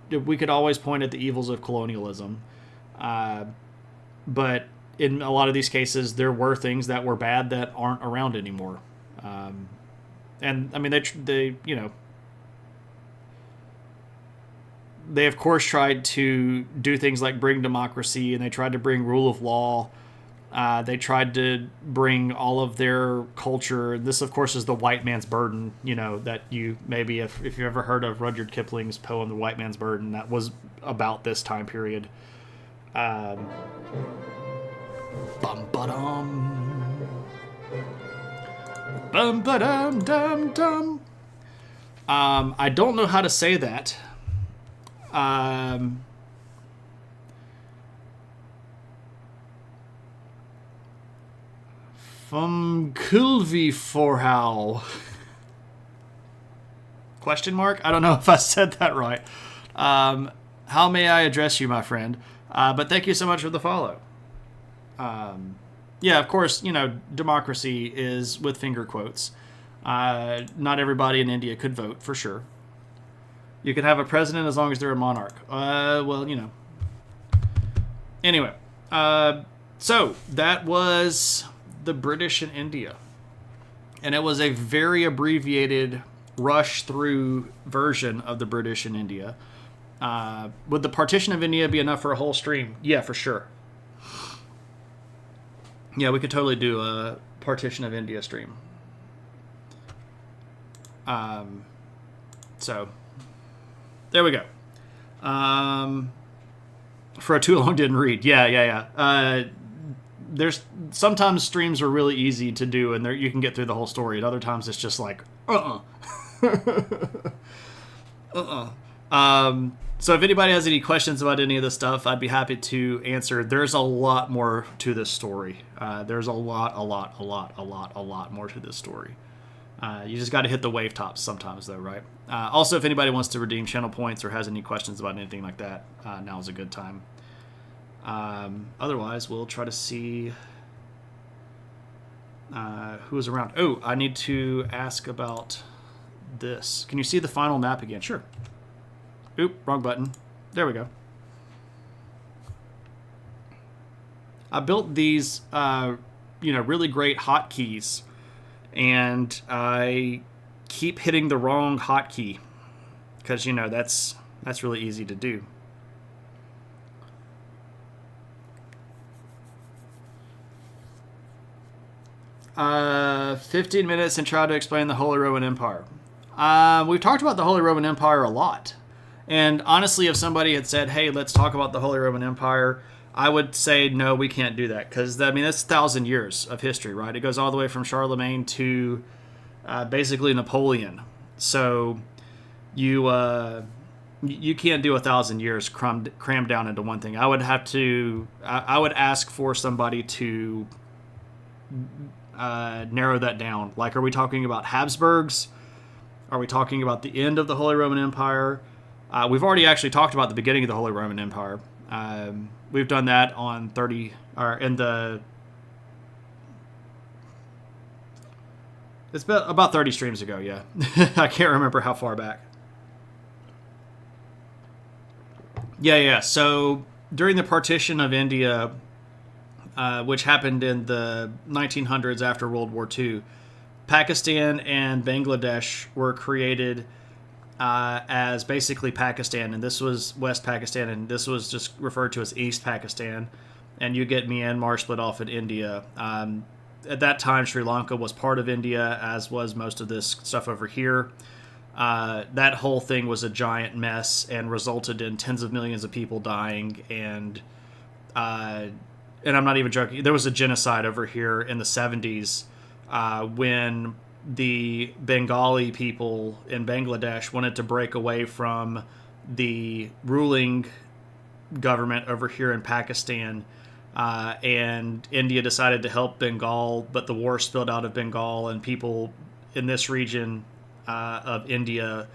We could always point at the evils of colonialism, but in a lot of these cases, there were things that were bad that aren't around anymore. And I mean, they of course tried to do things like bring democracy, and they tried to bring rule of law. They tried to bring all of their culture. This, of course, is the white man's burden, that you maybe, if you've ever heard of Rudyard Kipling's poem, The White Man's Burden, that was about this time period. Bum ba-dum. Bum ba-dum dum dum. I don't know how to say that. From Kulvi Forhow. Question mark? I don't know if I said that right. How may I address you, my friend? But thank you so much for the follow. Yeah, of course, democracy is with finger quotes. Not everybody in India could vote, for sure. You can have a president as long as they're a monarch. Anyway. So that was the British in India. And it was a very abbreviated rush through version of the British in India. Would the partition of India be enough for a whole stream? Yeah, for sure. Yeah, we could totally do a partition of India stream. So, there we go. For a too long didn't read. Yeah. There's sometimes streams are really easy to do, and you can get through the whole story. And other times it's just like, So if anybody has any questions about any of this stuff, I'd be happy to answer. There's a lot more to this story. There's a lot more to this story. You just got to hit the wave tops sometimes, though, right? Also, if anybody wants to redeem channel points or has any questions about anything like that, now is a good time. Otherwise, we'll try to see who is around. Oh, I need to ask about this. Can you see the final map again? Sure. Oop, wrong button. There we go. I built these, really great hotkeys, and I keep hitting the wrong hotkey because that's really easy to do. Uh, 15 minutes and try to explain the Holy Roman Empire. We've talked about the Holy Roman Empire a lot. And honestly, if somebody had said, hey, let's talk about the Holy Roman Empire, I would say, no, we can't do that. Because, that's 1,000 years of history, right? It goes all the way from Charlemagne to basically Napoleon. So you can't do 1,000 years crammed down into one thing. I would ask for somebody to narrow that down. Like, are we talking about Habsburgs? Are we talking about the end of the Holy Roman Empire? We've already actually talked about the beginning of the Holy Roman Empire. We've done that on 30, or in the. It's about 30 streams ago, yeah. I can't remember how far back. Yeah. So during the partition of India, which happened in the 1900s after World War II, Pakistan and Bangladesh were created as basically Pakistan, and this was West Pakistan, and this was just referred to as East Pakistan, and you get Myanmar split off in India. At that time, Sri Lanka was part of India, as was most of this stuff over here. That whole thing was a giant mess and resulted in tens of millions of people dying, and I'm not even joking, there was a genocide over here in the 70s when the Bengali people in Bangladesh wanted to break away from the ruling government over here in Pakistan, and India decided to help Bengal, but the war spilled out of Bengal, and people in this region of India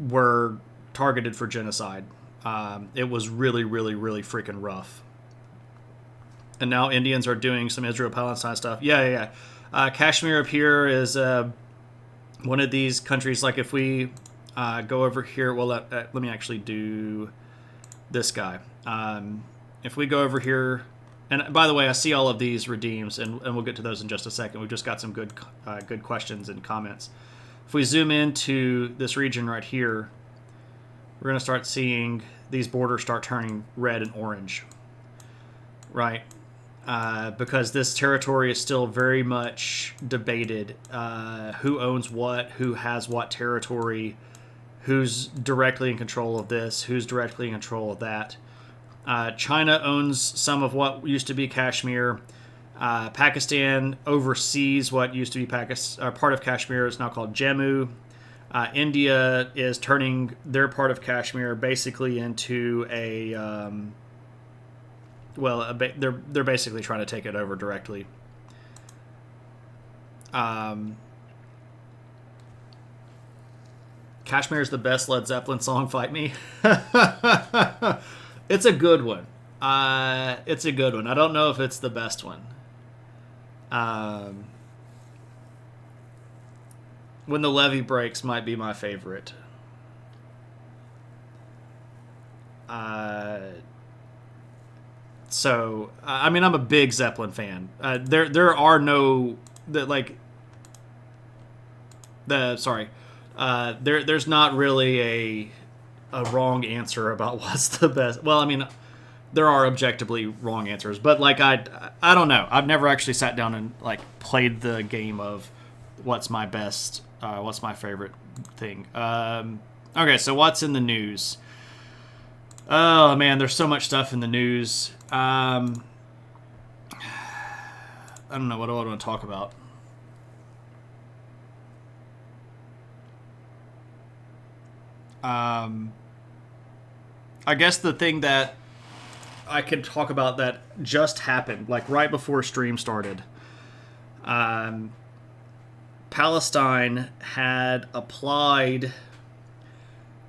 were targeted for genocide. It was really, really, really freaking rough. And now Indians are doing some Israel-Palestine stuff. Yeah. Kashmir up here is one of these countries. Like, if we go over here, well, let me actually do this guy. If we go over here, and by the way, I see all of these redeems, and we'll get to those in just a second. We've just got some good questions and comments. If we zoom into this region right here, we're going to start seeing these borders start turning red and orange, right? Because this territory is still very much debated. Who owns what, who has what territory, who's directly in control of this, who's directly in control of that. China owns some of what used to be Kashmir. Pakistan oversees what used to be part of Kashmir. It's now called Jammu. India is turning their part of Kashmir basically into they're basically trying to take it over directly. Kashmir is the best Led Zeppelin song. Fight Me. It's a good one. It's a good one. I don't know if it's the best one. When the Levee Breaks might be my favorite. So I mean, I'm a big Zeppelin fan. There are no that like the sorry. There's not really a wrong answer about what's the best. Well, I mean, there are objectively wrong answers, but like I don't know. I've never actually sat down and like played the game of what's my best, what's my favorite thing. Okay, so what's in the news? Oh man, there's so much stuff in the news. I don't know what do I want to talk about. I guess the thing that I could talk about that just happened, like right before stream started. Palestine had applied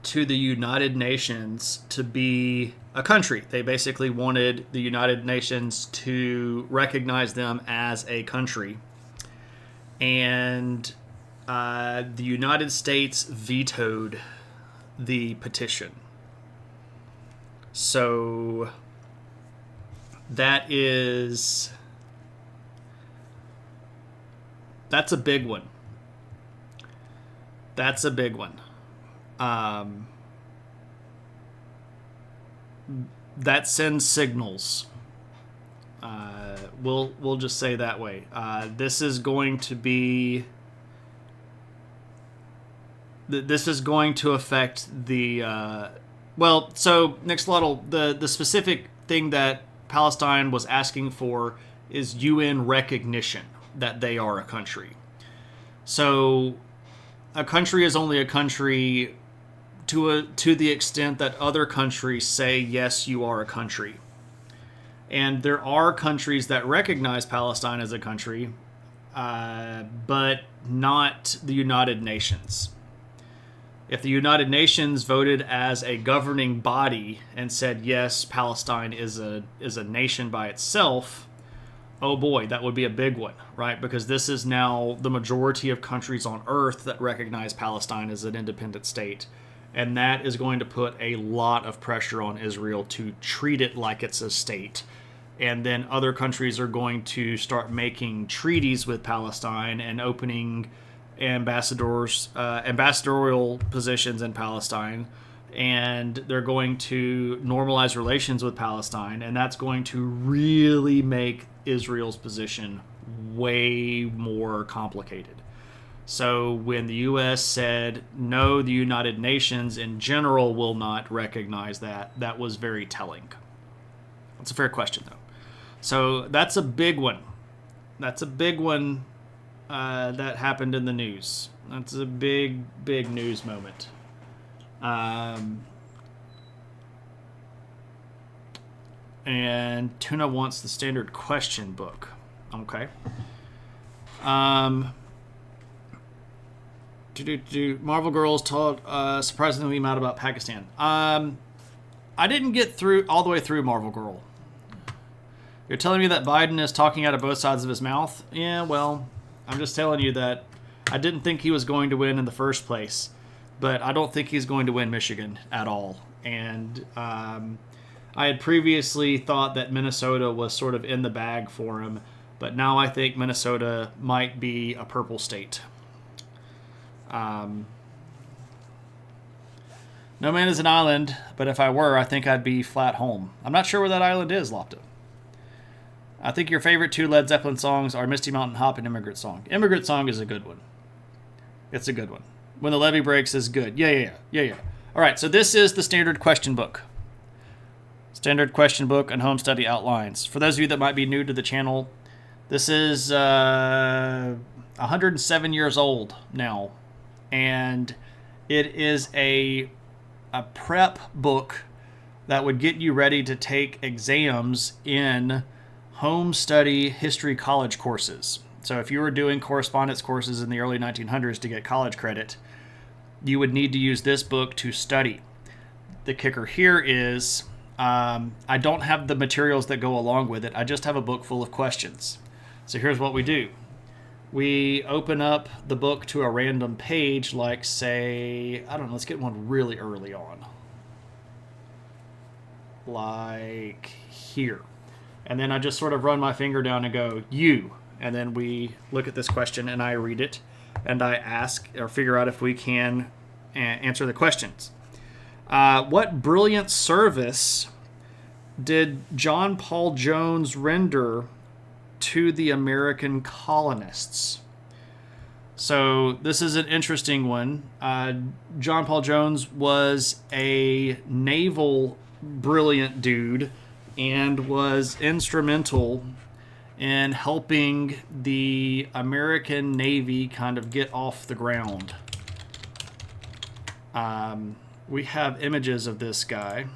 to the United Nations to be a country. They basically wanted the United Nations to recognize them as a country. And the United States vetoed the petition. So that's a big one. That's a big one. That sends signals. We'll just say that way. This is going to be. This is going to affect the. So Nixlotl, the specific thing that Palestine was asking for is UN recognition that they are a country. So a country is only a country to the extent that other countries say, yes, you are a country. And there are countries that recognize Palestine as a country, but not the United Nations. If the United Nations voted as a governing body and said, yes, Palestine is a nation by itself, oh boy, that would be a big one, right? Because this is now the majority of countries on Earth that recognize Palestine as an independent state. And that is going to put a lot of pressure on Israel to treat it like it's a state. And then other countries are going to start making treaties with Palestine and opening ambassadorial positions in Palestine. And they're going to normalize relations with Palestine. And that's going to really make Israel's position way more complicated. So when the U.S. said, no, the United Nations in general will not recognize that was very telling. That's a fair question, though. So that's a big one. That's a big one that happened in the news. That's a big, big news moment. And Tuna wants the standard question book. Okay. Marvel Girls told surprisingly mad about Pakistan. I didn't get all the way through Marvel Girl. You're telling me that Biden is talking out of both sides of his mouth? Yeah, well, I'm just telling you that I didn't think he was going to win in the first place, but I don't think he's going to win Michigan at all. And I had previously thought that Minnesota was sort of in the bag for him, but now I think Minnesota might be a purple state. No man is an island, but if I were, I think I'd be flat home. I'm not sure where that island is, Lofto. I think your favorite two Led Zeppelin songs are Misty Mountain Hop and Immigrant Song. Immigrant Song is a good one. It's a good one. When the Levee Breaks is good. Yeah. All right, so this is the standard question book. Standard question book and home study outlines. For those of you that might be new to the channel, this is 107 years old now. And it is a prep book that would get you ready to take exams in home study history college courses. So if you were doing correspondence courses in the early 1900s to get college credit, you would need to use this book to study. The kicker here is I don't have the materials that go along with it. I just have a book full of questions. So here's what we do. We open up the book to a random page, like, say, I don't know, let's get one really early on. Like here. And then I just sort of run my finger down and go, you. And then we look at this question and I read it and I ask or figure out if we can answer the questions. What brilliant service did John Paul Jones render to the American colonists? So this is an interesting one. John Paul Jones was a naval brilliant dude and was instrumental in helping the American Navy kind of get off the ground. We have images of this guy.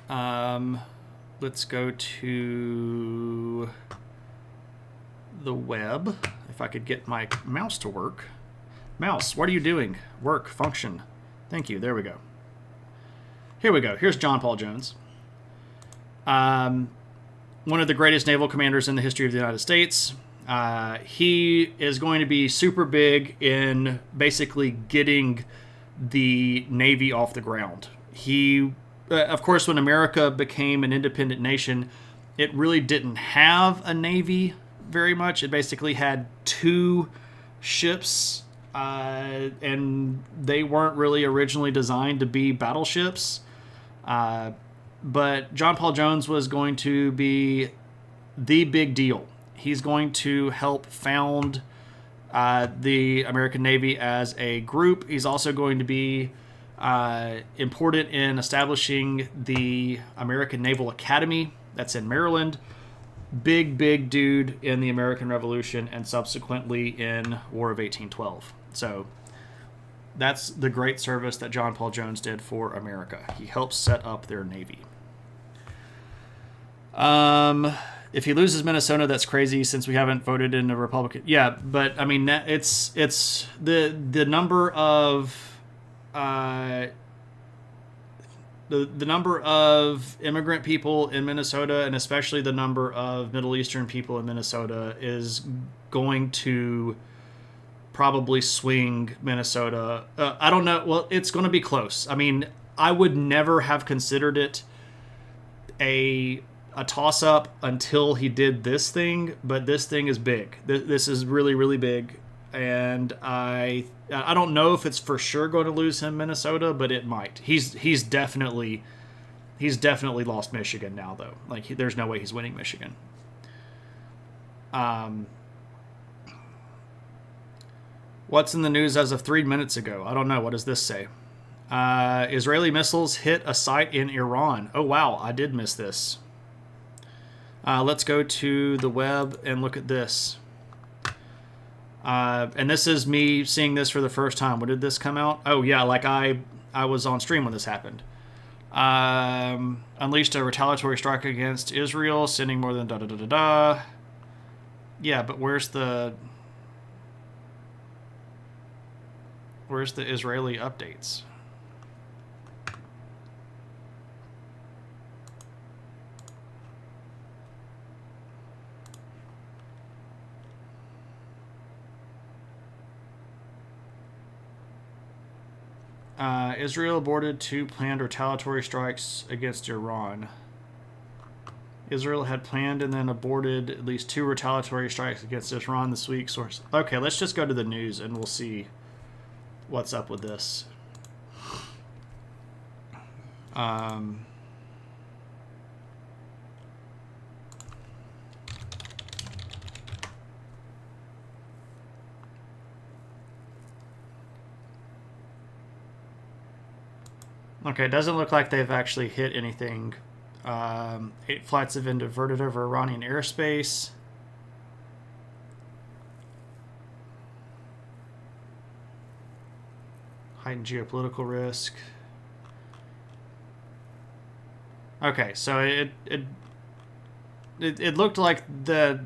Let's go to the web. If I could get my mouse to work. Mouse, what are you doing? Work, function. Thank you. There we go. Here we go. Here's John Paul Jones. One of the greatest naval commanders in the history of the United States. He is going to be super big in basically getting the Navy off the ground. He, of course, when America became an independent nation, it really didn't have a Navy very much. It basically had 2 ships, and they weren't really originally designed to be battleships. But John Paul Jones was going to be the big deal. He's going to help found the American Navy as a group. He's also going to be important in establishing the American Naval Academy that's in Maryland. Big dude in the American Revolution and subsequently in War of 1812. So that's the great service that John Paul Jones did for America. He helped set up their Navy. If he loses Minnesota, that's crazy since we haven't voted in a Republican. Yeah, but I mean, it's the number of the number of immigrant people in Minnesota, and especially the number of Middle Eastern people in Minnesota, is going to probably swing Minnesota. I don't know. Well, it's going to be close. I mean, I would never have considered it a toss-up until he did this thing, but this thing is big. This is really big, and I don't know if it's for sure going to lose him Minnesota, but it might. He's definitely lost Michigan now, though. Like, there's no way he's winning Michigan. What's in the news as of 3 minutes ago? I don't know. What does this say? Israeli missiles hit a site in Iran. Oh, wow. I did miss this. Let's go to the web and look at this. And this is me seeing this for the first time. When did this come out? Oh, yeah, like I was on stream when this happened. Unleashed a retaliatory strike against Israel, sending more than da-da-da-da-da. Yeah, but where's the Israeli updates? Israel aborted 2 planned retaliatory strikes against Iran. Israel had planned and then aborted at least 2 retaliatory strikes against Iran this week. Source. Okay, let's just go to the news and we'll see what's up with this. Okay, it doesn't look like they've actually hit anything. 8 flights have been diverted over Iranian airspace. Heightened geopolitical risk. Okay, so it looked like the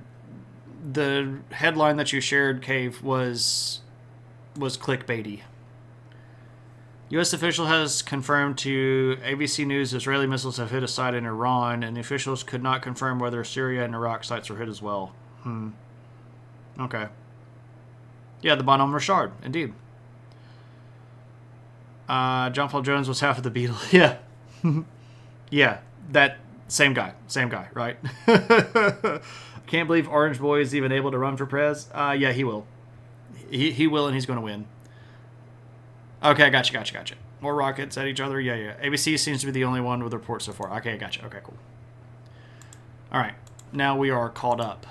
headline that you shared, Cave, was clickbaity. U.S. official has confirmed to ABC News Israeli missiles have hit a site in Iran, and the officials could not confirm whether Syria and Iraq sites were hit as well. Okay. Yeah, the Bonhomme Richard, indeed. John Paul Jones was half of the Beatles. Yeah. Yeah, Same guy, right? Can't believe Orange Boy is even able to run for prez. Yeah, he will. He will, and he's going to win. Okay, gotcha. More rockets at each other. Yeah. ABC seems to be the only one with a report so far. Okay, gotcha. Okay, cool. All right, now we are caught up.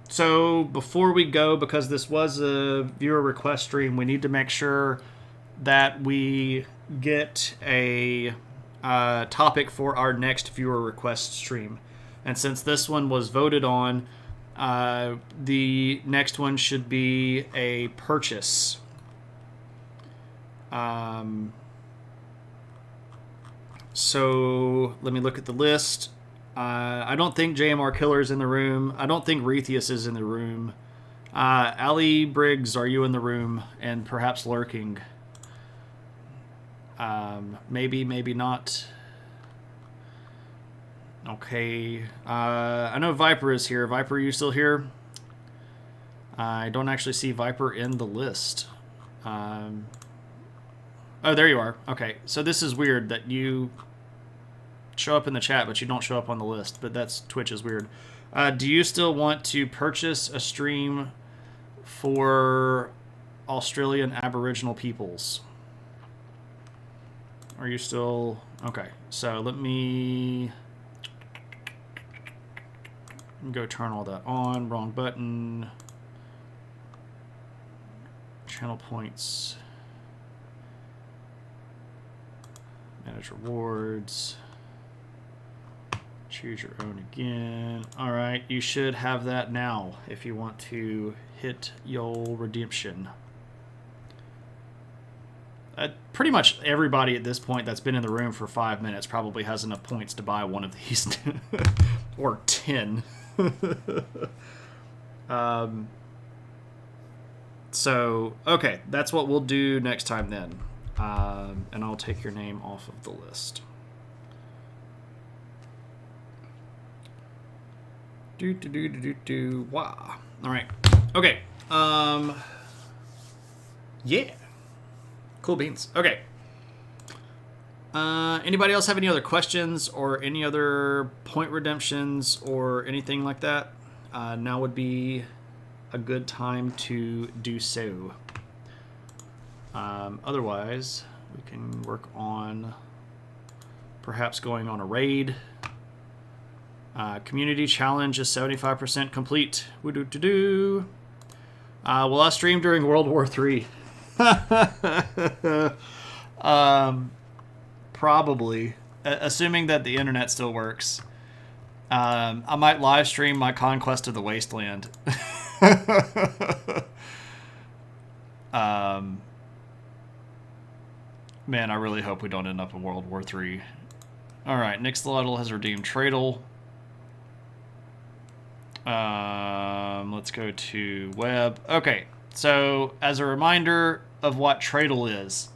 So before we go, because this was a viewer request stream, we need to make sure that we get a topic for our next viewer request stream. And since this one was voted on, the next one should be a purchase. So let me look at the list. I don't think JMR Killer is in the room. I don't think Rethius is in the room. Ali Briggs, are you in the room and perhaps lurking? Maybe not. Okay. I know Viper is here. Viper, are you still here? I don't actually see Viper in the list. Oh, there you are. Okay, so this is weird that you show up in the chat, but you don't show up on the list. But that's Twitch is weird. Do you still want to purchase a stream for Australian Aboriginal peoples? Are you still... Okay, so let me go turn all that on. Wrong button. Channel points. Manage rewards. Choose your own again. All right, you should have that now if you want to hit your redemption. Pretty much everybody at this point that's been in the room for 5 minutes probably has enough points to buy one of these. Or 10. So, okay, that's what we'll do next time then. And I'll take your name off of the list. Wow. All right. Okay. Yeah. Cool beans. Okay. Anybody else have any other questions or any other point redemptions or anything like that? Now would be a good time to do so. Otherwise, we can work on perhaps going on a raid. Community challenge is 75% complete. Will I stream during World War III? Probably. Assuming that the internet still works. I might live stream my Conquest of the Wasteland. Man, I really hope we don't end up in World War III. Alright, Nixlotl has redeemed Tradle. Let's go to web. Okay, so as a reminder of what Tradle is,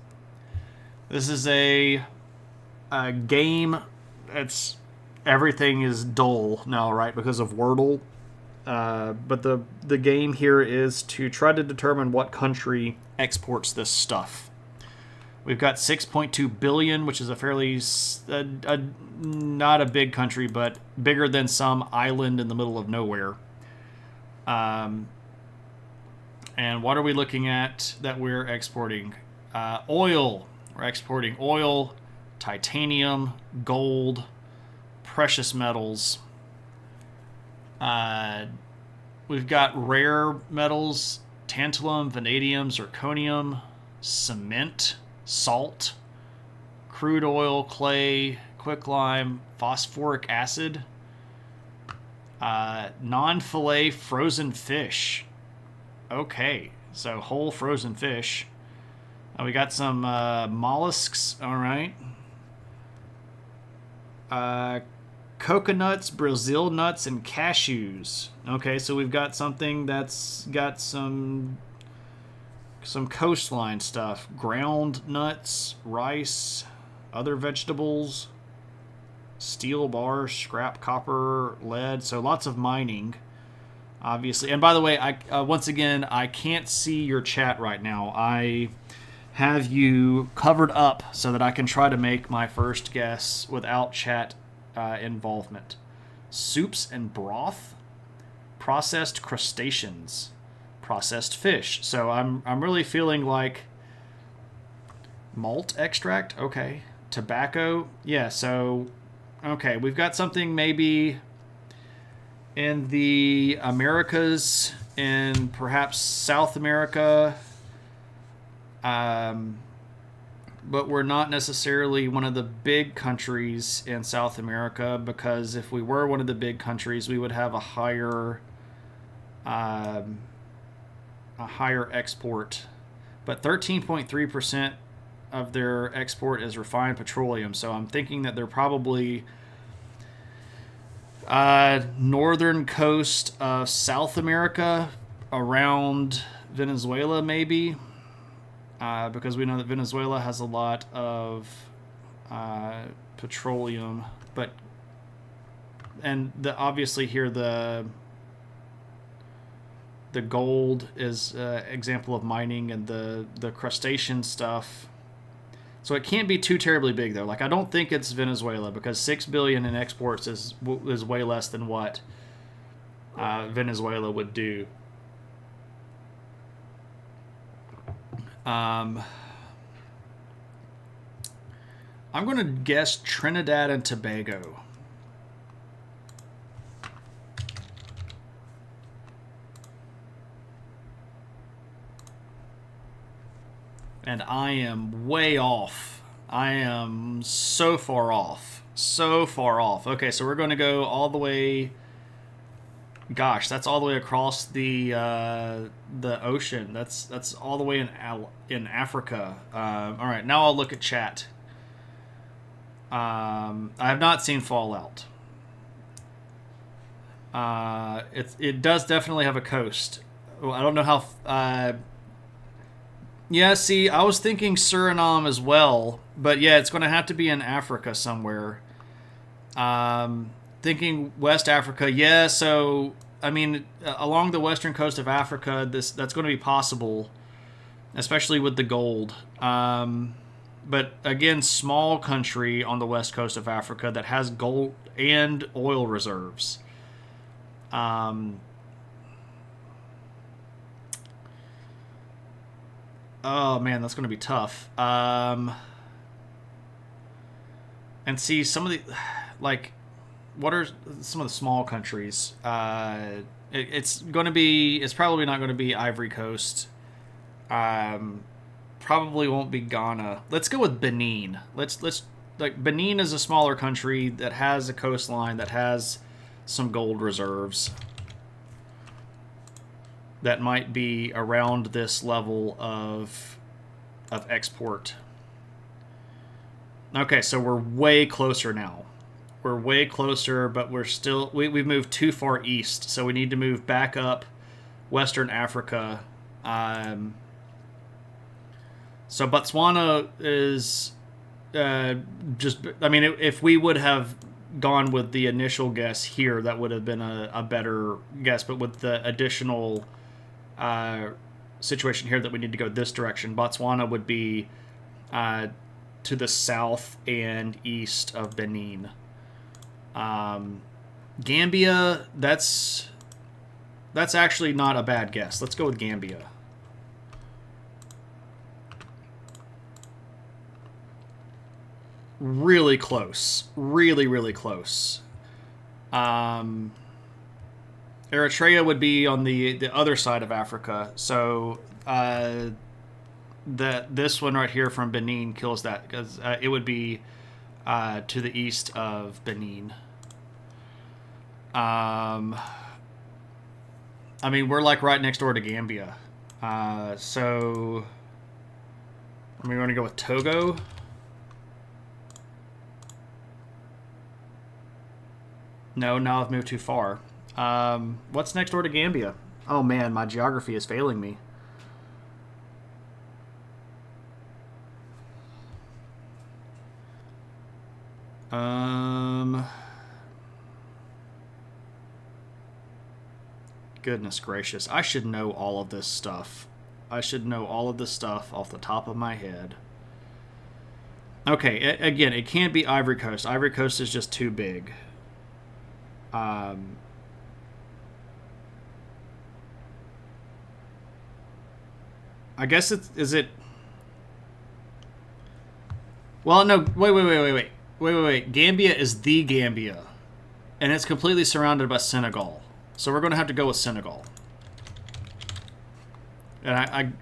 this is a game that's everything is dull now, right, because of Wordle. But the game here is to try to determine what country exports this stuff. We've got 6.2 billion, which is a fairly not a big country, but bigger than some island in the middle of nowhere. And what are we looking at that we're exporting? Oil. We're exporting oil, titanium, gold, precious metals. We've got rare metals, tantalum, vanadium, zirconium, cement, salt, crude oil, clay, quicklime, phosphoric acid, non-fillet frozen fish. Okay, so whole frozen fish. We got some mollusks, all right. Coconuts, Brazil nuts, and cashews. Okay, so we've got something that's got some coastline stuff. Ground nuts, rice, other vegetables, steel bars, scrap copper, lead. So lots of mining, obviously. And by the way, once again, I can't see your chat right now. have you covered up so that I can try to make my first guess without chat involvement. Soups and broth, processed crustaceans, processed fish. So I'm really feeling like malt extract. Okay, tobacco. Yeah. So okay, we've got something maybe in the Americas, in perhaps South America. But we're not necessarily one of the big countries in South America, because if we were one of the big countries, we would have um, a higher export. But 13.3% of their export is refined petroleum, so I'm thinking that they're probably northern coast of South America, around Venezuela, maybe. Because we know that Venezuela has a lot of petroleum, and obviously here the gold is an example of mining, and the crustacean stuff. So it can't be too terribly big though. Like, I don't think it's Venezuela, because 6 billion in exports is way less than what Venezuela would do. I'm going to guess Trinidad and Tobago. And I am way off. I am so far off. So far off. Okay, so we're going to go all the way. Gosh, that's all the way across the ocean. That's all the way in Africa. All right, now I'll look at chat. I have not seen Fallout. It does definitely have a coast. Well, I don't know how. Yeah, see, I was thinking Suriname as well, but yeah, it's going to have to be in Africa somewhere. Thinking West Africa, yeah. So I mean, along the western coast of Africa, that's going to be possible, especially with the gold. But again, small country on the west coast of Africa that has gold and oil reserves. Oh man, that's going to be tough. And see some of the, like, what are some of the small countries? It's going to be. It's probably not going to be Ivory Coast. Probably won't be Ghana. Let's go with Benin. Let's like, Benin is a smaller country that has a coastline, that has some gold reserves, that might be around this level of export. Okay, so we're way closer now. We're way closer, but we've moved too far east, so we need to move back up Western Africa. So Botswana is just. I mean, if we would have gone with the initial guess here, that would have been a better guess. But with the additional situation here that we need to go this direction, Botswana would be to the south and east of Benin. Gambia, that's actually not a bad guess. Let's go with Gambia. Really close. Really, really close. Eritrea would be on the other side of Africa. So this one right here from Benin kills that, because it would be to the east of Benin. I mean, we're like right next door to Gambia. So I mean, we're going to go with Togo. No, now I've moved too far. What's next door to Gambia? Oh man, my geography is failing me. Goodness gracious, I should know all of this stuff. I should know all of this stuff off the top of my head. Okay, again, it can't be Ivory Coast. Ivory Coast is just too big. I guess is it... Well, no, wait. Gambia is the Gambia. And it's completely surrounded by Senegal. So we're going to have to go with Senegal. And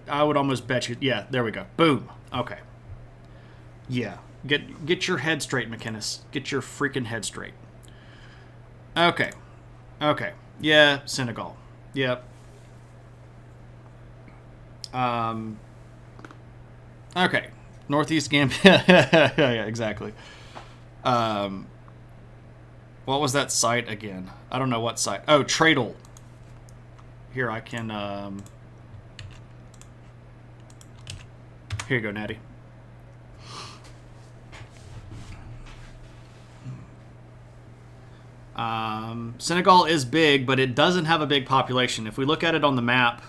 I would almost bet you... Yeah, there we go. Boom. Okay. Yeah. Get your head straight, McInnes. Get your freaking head straight. Okay. Yeah, Senegal. Yep. Okay. Northeast Gambia. Yeah, exactly. What was that site again? I don't know what site. Oh, Tradle. Here, I can... Here you go, Natty. Senegal is big, but it doesn't have a big population. If we look at it on the map,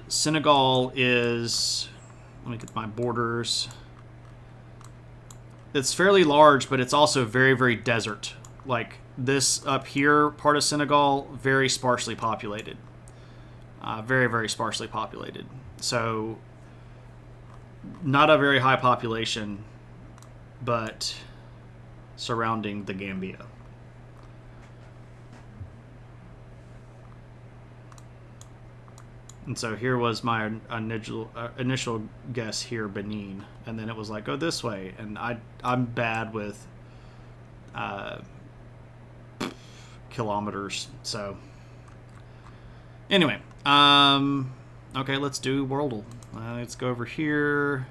Senegal is... Let me get my borders. It's fairly large, but it's also very, very desert. Like this up here, part of Senegal, very sparsely populated. Very, very sparsely populated. So, not a very high population, but surrounding the Gambia. And so here was my initial guess here, Benin, and then it was like, go this way, and I'm bad with kilometers, so anyway, okay, let's do Worldle. Let's go over here.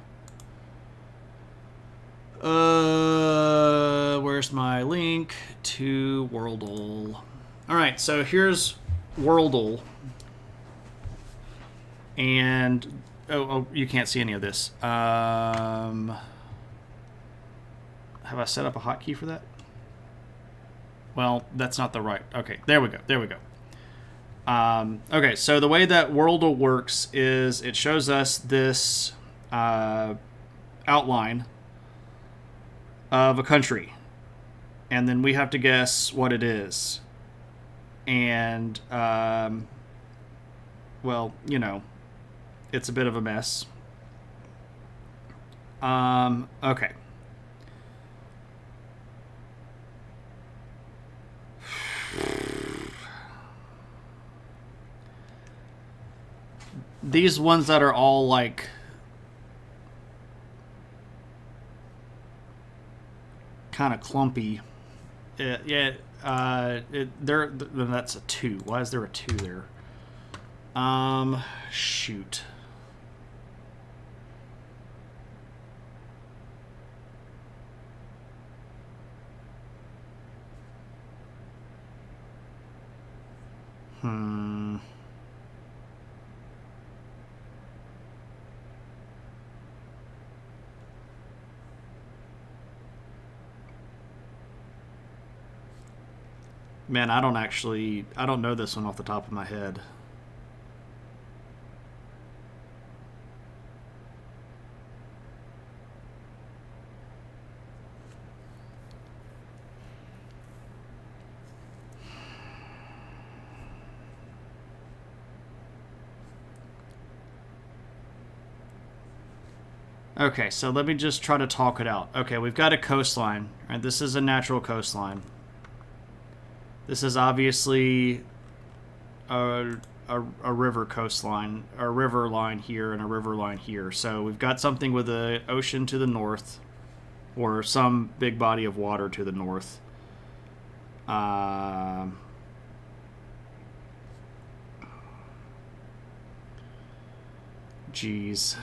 Where's my link to Worldle? All right, so here's Worldle. And oh, you can't see any of this. Have I set up a hotkey for that? Well, that's not the right. Okay, there we go. Okay, so the way that Worldle works is it shows us this outline of a country, and then we have to guess what it is. And well, you know, it's a bit of a mess. Okay. These ones that are all like kind of clumpy. That's a 2. Why is there a 2 there? Shoot. Man, I don't know this one off the top of my head. Okay, so let me just try to talk it out. Okay, we've got a coastline. Right, this is a natural coastline. This is obviously a river coastline, a river line here and a river line here. So we've got something with the ocean to the north, or some big body of water to the north. Geez.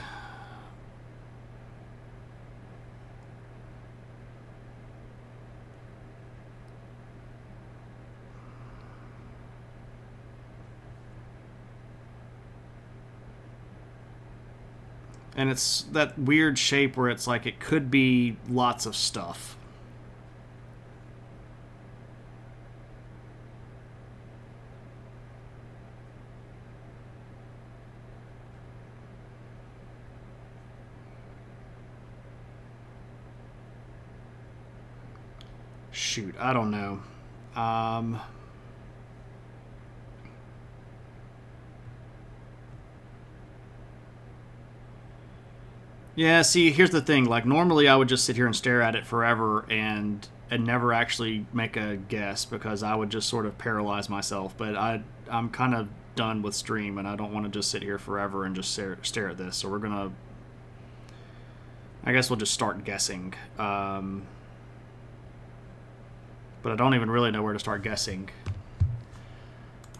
And it's that weird shape where it's like it could be lots of stuff. Shoot, I don't know. Yeah, see, here's the thing. Like, normally I would just sit here and stare at it forever and never actually make a guess because I would just sort of paralyze myself. But I'm kind of done with stream and I don't want to just sit here forever and just stare at this. So we're gonna. I guess we'll just start guessing. But I don't even really know where to start guessing.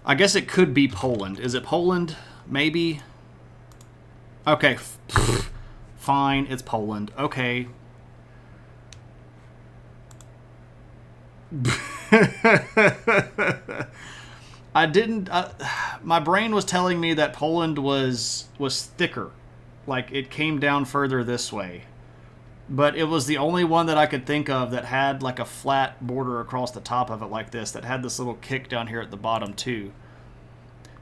I guess it could be Poland. Is it Poland? Maybe. Okay. Fine, it's Poland. Okay. I didn't. My brain was telling me that Poland was thicker, like it came down further this way, but it was the only one that I could think of that had like a flat border across the top of it like this. That had this little kick down here at the bottom too.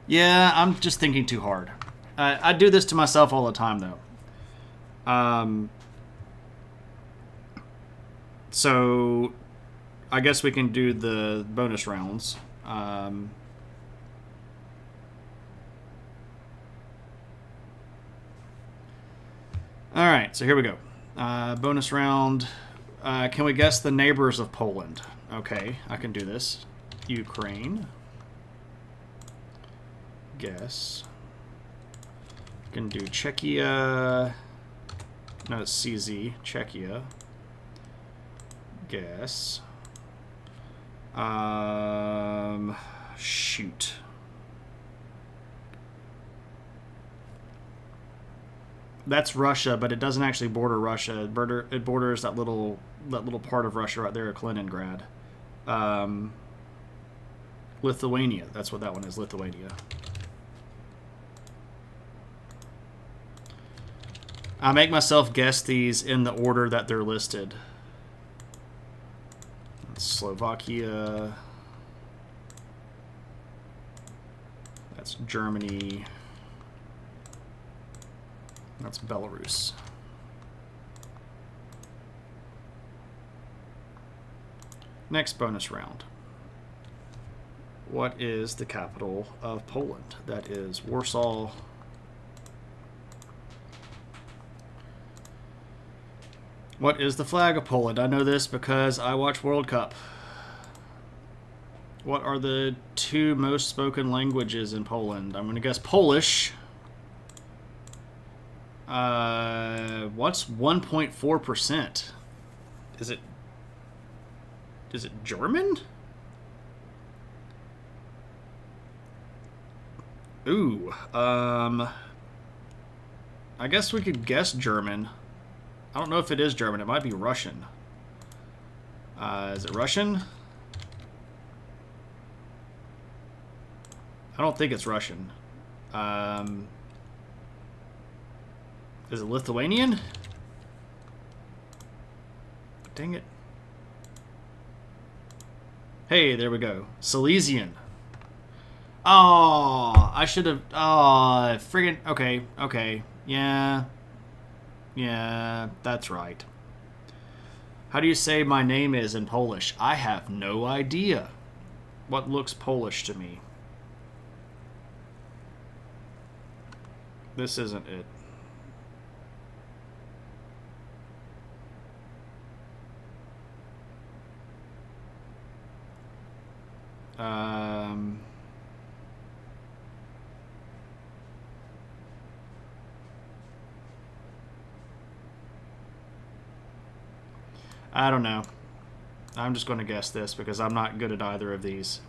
Yeah, I'm just thinking too hard. I do this to myself all the time though. So I guess we can do the bonus rounds. All right, so here we go. Bonus round. Can we guess the neighbors of Poland? Okay, I can do this. Ukraine. Guess. Can do Czechia. No, it's CZ. Czechia. Guess. Shoot. That's Russia, but it doesn't actually border Russia. It borders that little part of Russia right there at Kaliningrad. Lithuania. That's what that one is. Lithuania. I make myself guess these in the order that they're listed. Slovakia. That's Germany. That's Belarus. Next bonus round. What is the capital of Poland? That is Warsaw. What is the flag of Poland? I know this because I watch World Cup. What are the two most spoken languages in Poland? I'm going to guess Polish. What's 1.4%? Is it German? Ooh, I guess we could guess German. I don't know if it is German. It might be Russian. Is it Russian? I don't think it's Russian. Is it Lithuanian? Dang it. Hey, there we go. Silesian. Oh, I should have... Oh, friggin... Okay. Yeah, that's right. How do you say my name is in Polish? I have no idea. What looks Polish to me? This isn't it. I don't know. I'm just going to guess this because I'm not good at either of these.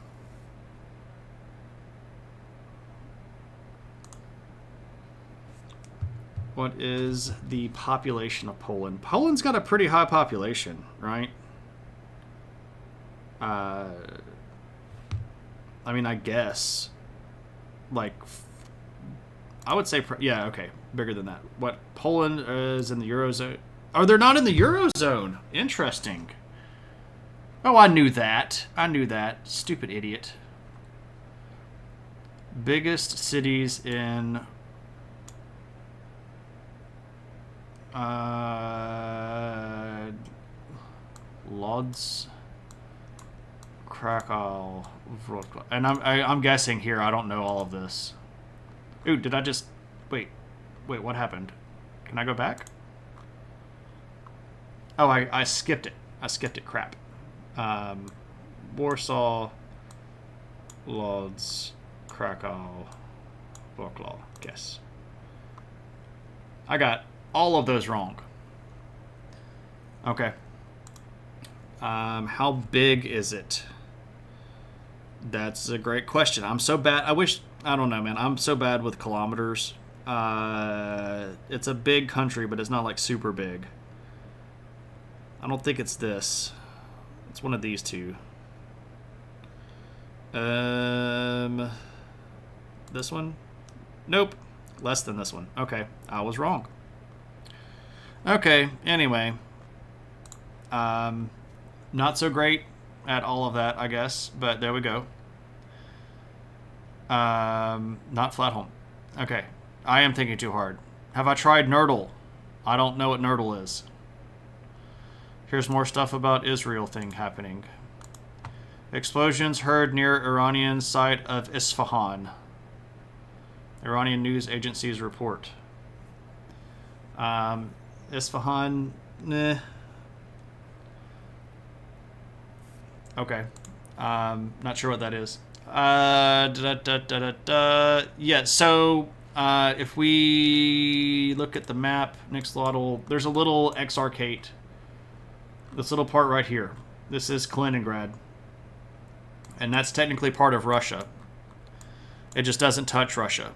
What is the population of Poland? Poland's got a pretty high population, right? I mean, I guess. Like, I would say, yeah, okay, bigger than that. What, Poland is in the Eurozone? Oh, they're not in the Eurozone. Interesting. Oh, I knew that. Stupid idiot. Biggest cities in... Lodz. Krakow, Wrocław. And I'm guessing here. I don't know all of this. Ooh, did I just... Wait, what happened? Can I go back? Oh, I skipped it. I skipped it, crap. Warsaw, Lodz, Krakow, Wrocław, guess. I got all of those wrong. Okay. How big is it? That's a great question. I'm so bad. I don't know, man. I'm so bad with kilometers. It's a big country, but it's not like super big. I don't think it's this. It's one of these two. This one? Nope. Less than this one. Okay. I was wrong. Okay. Anyway. Not so great at all of that, I guess. But there we go. Not Flatholm. Okay. I am thinking too hard. Have I tried Nurdle? I don't know what Nurdle is. Here's more stuff about Israel thing happening. Explosions heard near Iranian site of Isfahan. Iranian news agencies report. Isfahan, nah. Okay. Not sure what that is. Yeah, so if we look at the map, Nixlotl, there's a little exarchate. This little part right here. This is Kaliningrad. And that's technically part of Russia. It just doesn't touch Russia.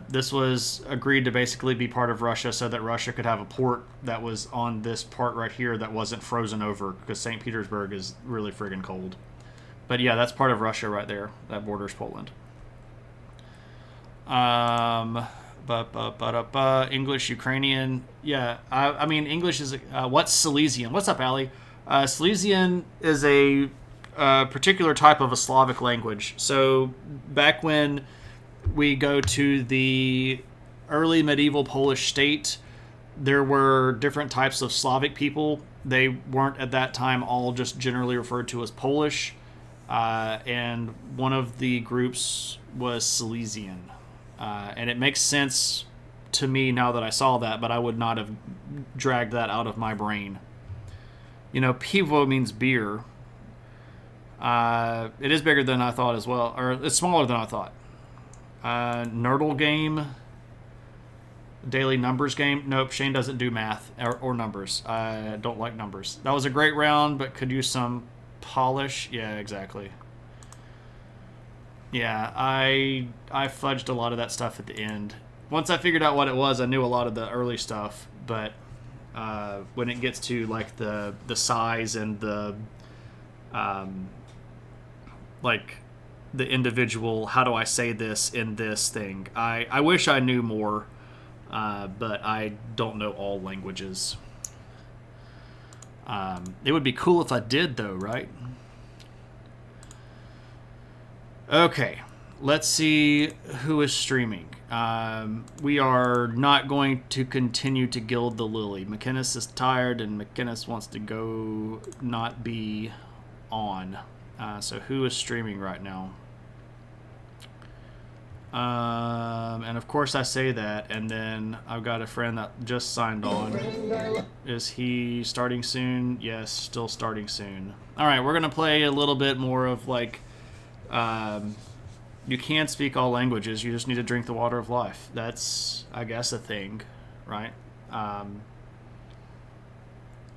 This was agreed to basically be part of Russia so that Russia could have a port that was on this part right here that wasn't frozen over, because St. Petersburg is really friggin' cold. But yeah, that's part of Russia right there. That borders Poland. English, Ukrainian. Yeah, I mean, English is... what's Silesian? What's up, Allie? Silesian is a particular type of a Slavic language. So back when we go to the early medieval Polish state, there were different types of Slavic people. They weren't at that time all just generally referred to as Polish. And one of the groups was Silesian. And it makes sense to me now that I saw that, but I would not have dragged that out of my brain. You know, pivo means beer. It is bigger than I thought as well, or it's smaller than I thought. Nerdle game, daily numbers game. Nope, Shane doesn't do math or numbers. I don't like numbers. That was a great round, but could use some polish. Yeah, exactly. Yeah, I fudged a lot of that stuff at the end. Once I figured out what it was, I knew a lot of the early stuff, but when it gets to like the size and the like the individual, how do I say this in this thing, I wish I knew more, but I don't know all languages. It would be cool if I did, though, right? Okay, let's see who is streaming. We are not going to continue to gild the lily. McInnes is tired, and McInnes wants to go not be on. So who is streaming right now? And of course I say that, and then I've got a friend that just signed on. Is he starting soon? Yes, still starting soon. Alright, we're going to play a little bit more of like... you can't speak all languages, you just need to drink the water of life. That's, I guess, a thing, right?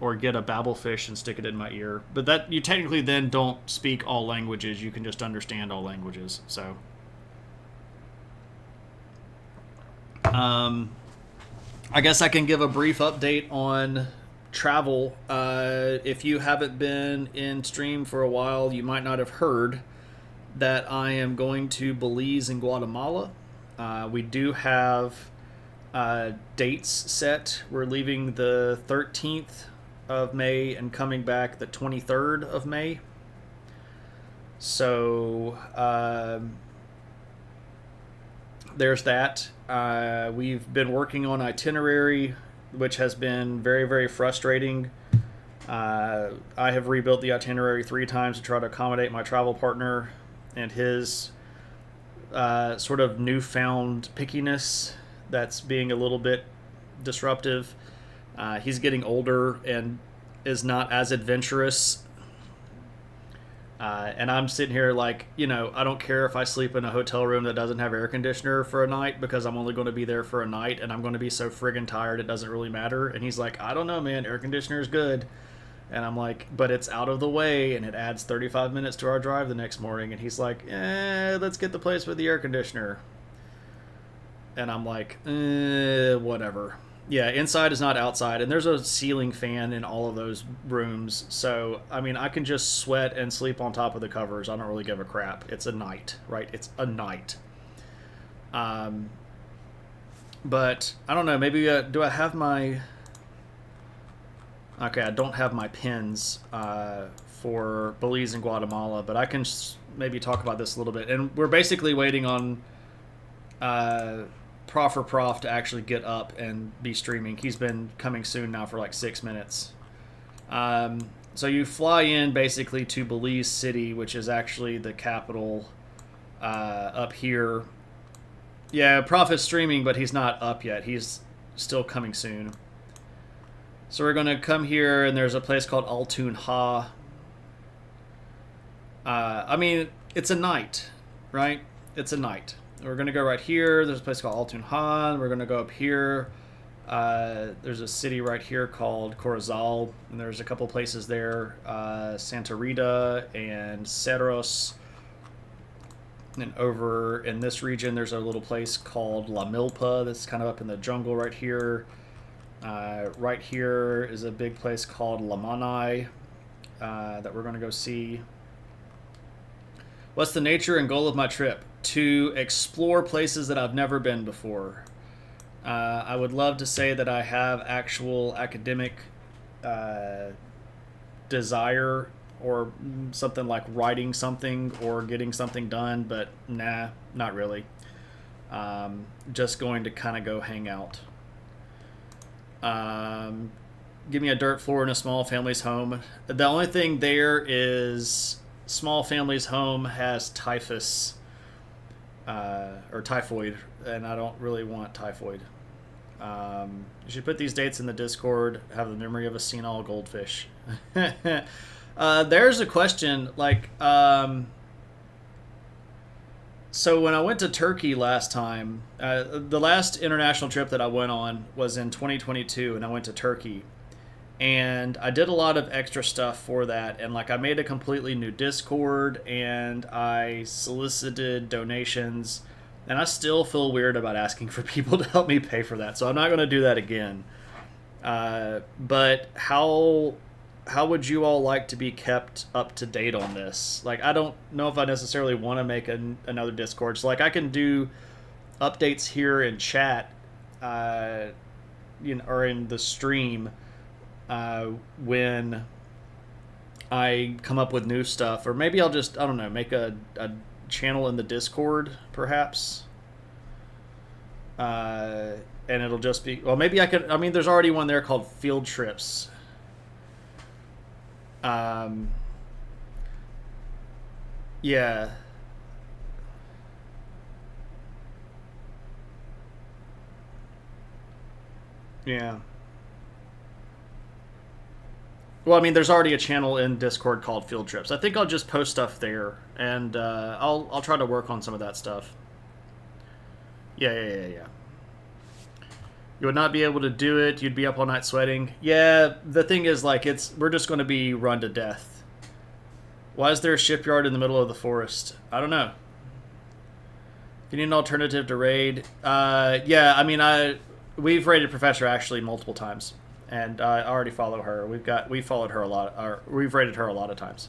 Or get a babblefish and stick it in my ear. But that you technically then don't speak all languages, you can just understand all languages, so... I guess I can give a brief update on travel. If you haven't been in stream for a while, you might not have heard that I am going to Belize and Guatemala. We do have dates set. We're leaving the 13th of May and coming back the 23rd of May. So there's that. We've been working on itinerary, which has been very, very frustrating. I have rebuilt the itinerary 3 times to try to accommodate my travel partner and his sort of newfound pickiness that's being a little bit disruptive. He's getting older and is not as adventurous. And I'm sitting here like, I don't care if I sleep in a hotel room that doesn't have air conditioner for a night because I'm only going to be there for a night and I'm going to be so friggin' tired it doesn't really matter. And he's like, I don't know, man, air conditioner is good. And I'm like, but it's out of the way and it adds 35 minutes to our drive the next morning. And he's like, let's get the place with the air conditioner. And I'm like, whatever. Yeah, inside is not outside. And there's a ceiling fan in all of those rooms. So, I mean, I can just sweat and sleep on top of the covers. I don't really give a crap. It's a night, right? It's a night. But, I don't know. Maybe, do I have my... Okay, I don't have my pins for Belize and Guatemala, but I can maybe talk about this a little bit. And we're basically waiting on Prof to actually get up and be streaming. He's been coming soon now for like 6 minutes. So you fly in basically to Belize City, which is actually the capital up here. Yeah, Prof is streaming, but he's not up yet. He's still coming soon. So we're going to come here, and there's a place called Altun Ha. I mean, it's a night, right? It's a night. We're going to go right here. There's a place called Altun Ha. We're going to go up here. There's a city right here called Corozal, and there's a couple places there. Santa Rita and Cerros. And over in this region, there's a little place called La Milpa that's kind of up in the jungle right here. Right here is a big place called Lamanai that we're going to go see. What's the nature and goal of my trip? To explore places that I've never been before. I would love to say that I have actual academic desire or something like writing something or getting something done, but nah, not really. Just going to kind of go hang out. Give me a dirt floor in a small family's home. The only thing there is small family's home has typhus or typhoid, and I don't really want typhoid. You should put these dates in the Discord. Have the memory of a senile goldfish. There's a question like so when I went to Turkey last time, the last international trip that I went on was in 2022, and I went to Turkey. And I did a lot of extra stuff for that, and like I made a completely new Discord, and I solicited donations, and I still feel weird about asking for people to help me pay for that, so I'm not going to do that again. But how would you all like to be kept up to date on this? Like, I don't know if I necessarily want to make another Discord. So, like, I can do updates here in chat, or in the stream when I come up with new stuff. Or maybe I'll just, I don't know, make a channel in the Discord, perhaps. And it'll just be, well, maybe I could, I mean, there's already one there called Field Trips. Yeah. Yeah. Well, I mean, there's already a channel in Discord called Field Trips. I think I'll just post stuff there, and I'll try to work on some of that stuff. Yeah. You would not be able to do it. You'd be up all night sweating. Yeah, the thing is, like, we're just going to be run to death. Why is there a shipyard in the middle of the forest? I don't know. You need an alternative to raid. Yeah, I mean, we've raided Professor Ashley multiple times, and I already follow her. We followed her a lot. Or we've raided her a lot of times.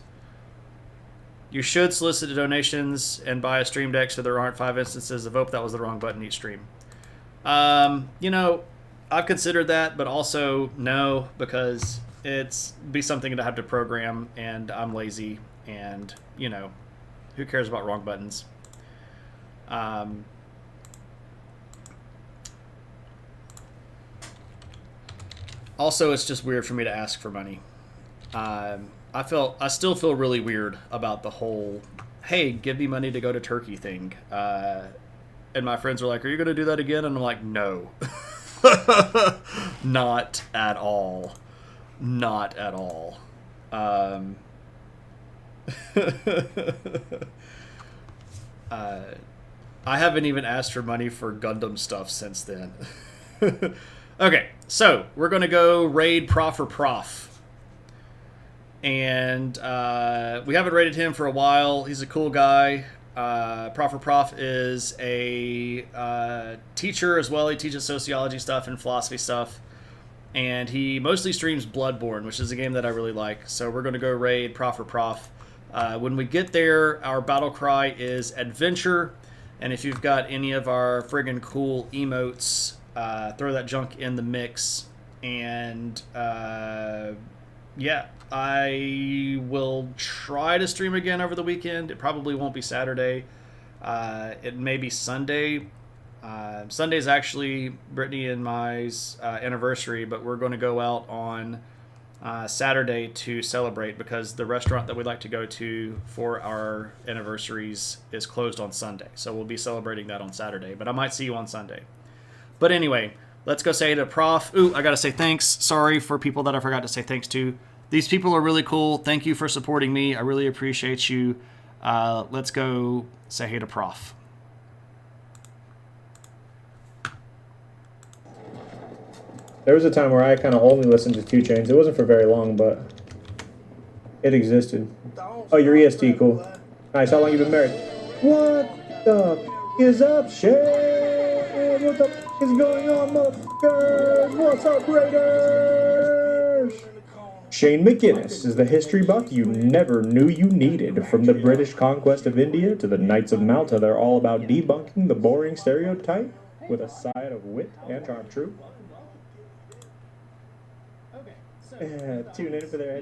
You should solicit donations and buy a stream deck so there aren't 5 instances of "That was the wrong button" each stream. I've considered that, but also no, because it's be something to have to program, and I'm lazy, and who cares about wrong buttons? Also, it's just weird for me to ask for money. I still feel really weird about the whole, hey, give me money to go to Turkey thing. And my friends are like, are you going to do that again? And I'm like, no. Not at all. Not at all. I haven't even asked for money for Gundam stuff since then. Okay, so we're going to go raid Prof or Prof. And we haven't rated him for a while. He's a cool guy. Prof or Prof is a teacher as well. He teaches sociology stuff and philosophy stuff. And he mostly streams Bloodborne, which is a game that I really like. So we're going to go raid Prof or Prof. When we get there, our battle cry is adventure. And if you've got any of our friggin' cool emotes, throw that junk in the mix. And yeah, I will try to stream again over the weekend. It probably won't be Saturday. It may be Sunday. Sunday's actually Brittany and my's anniversary, but we're going to go out on Saturday to celebrate because the restaurant that we like to go to for our anniversaries is closed on Sunday. So we'll be celebrating that on Saturday, but I might see you on Sunday. But anyway, let's go say to Prof. Ooh, I got to say thanks. Sorry for people that I forgot to say thanks to. These people are really cool. Thank you for supporting me. I really appreciate you. Let's go say hey to Prof. There was a time where I kind of only listened to 2 Chainz. It wasn't for very long, but it existed. Oh, you're EST, cool. Nice, how long you been married? What the f*** is up, shit? What the f*** is going on, motherfuckers? What's up, Raiders? Shane McGinnis is the history buff you never knew you needed. From the British conquest of India to the Knights of Malta, they're all about debunking the boring stereotype with a side of wit and charm. True. Tune in for their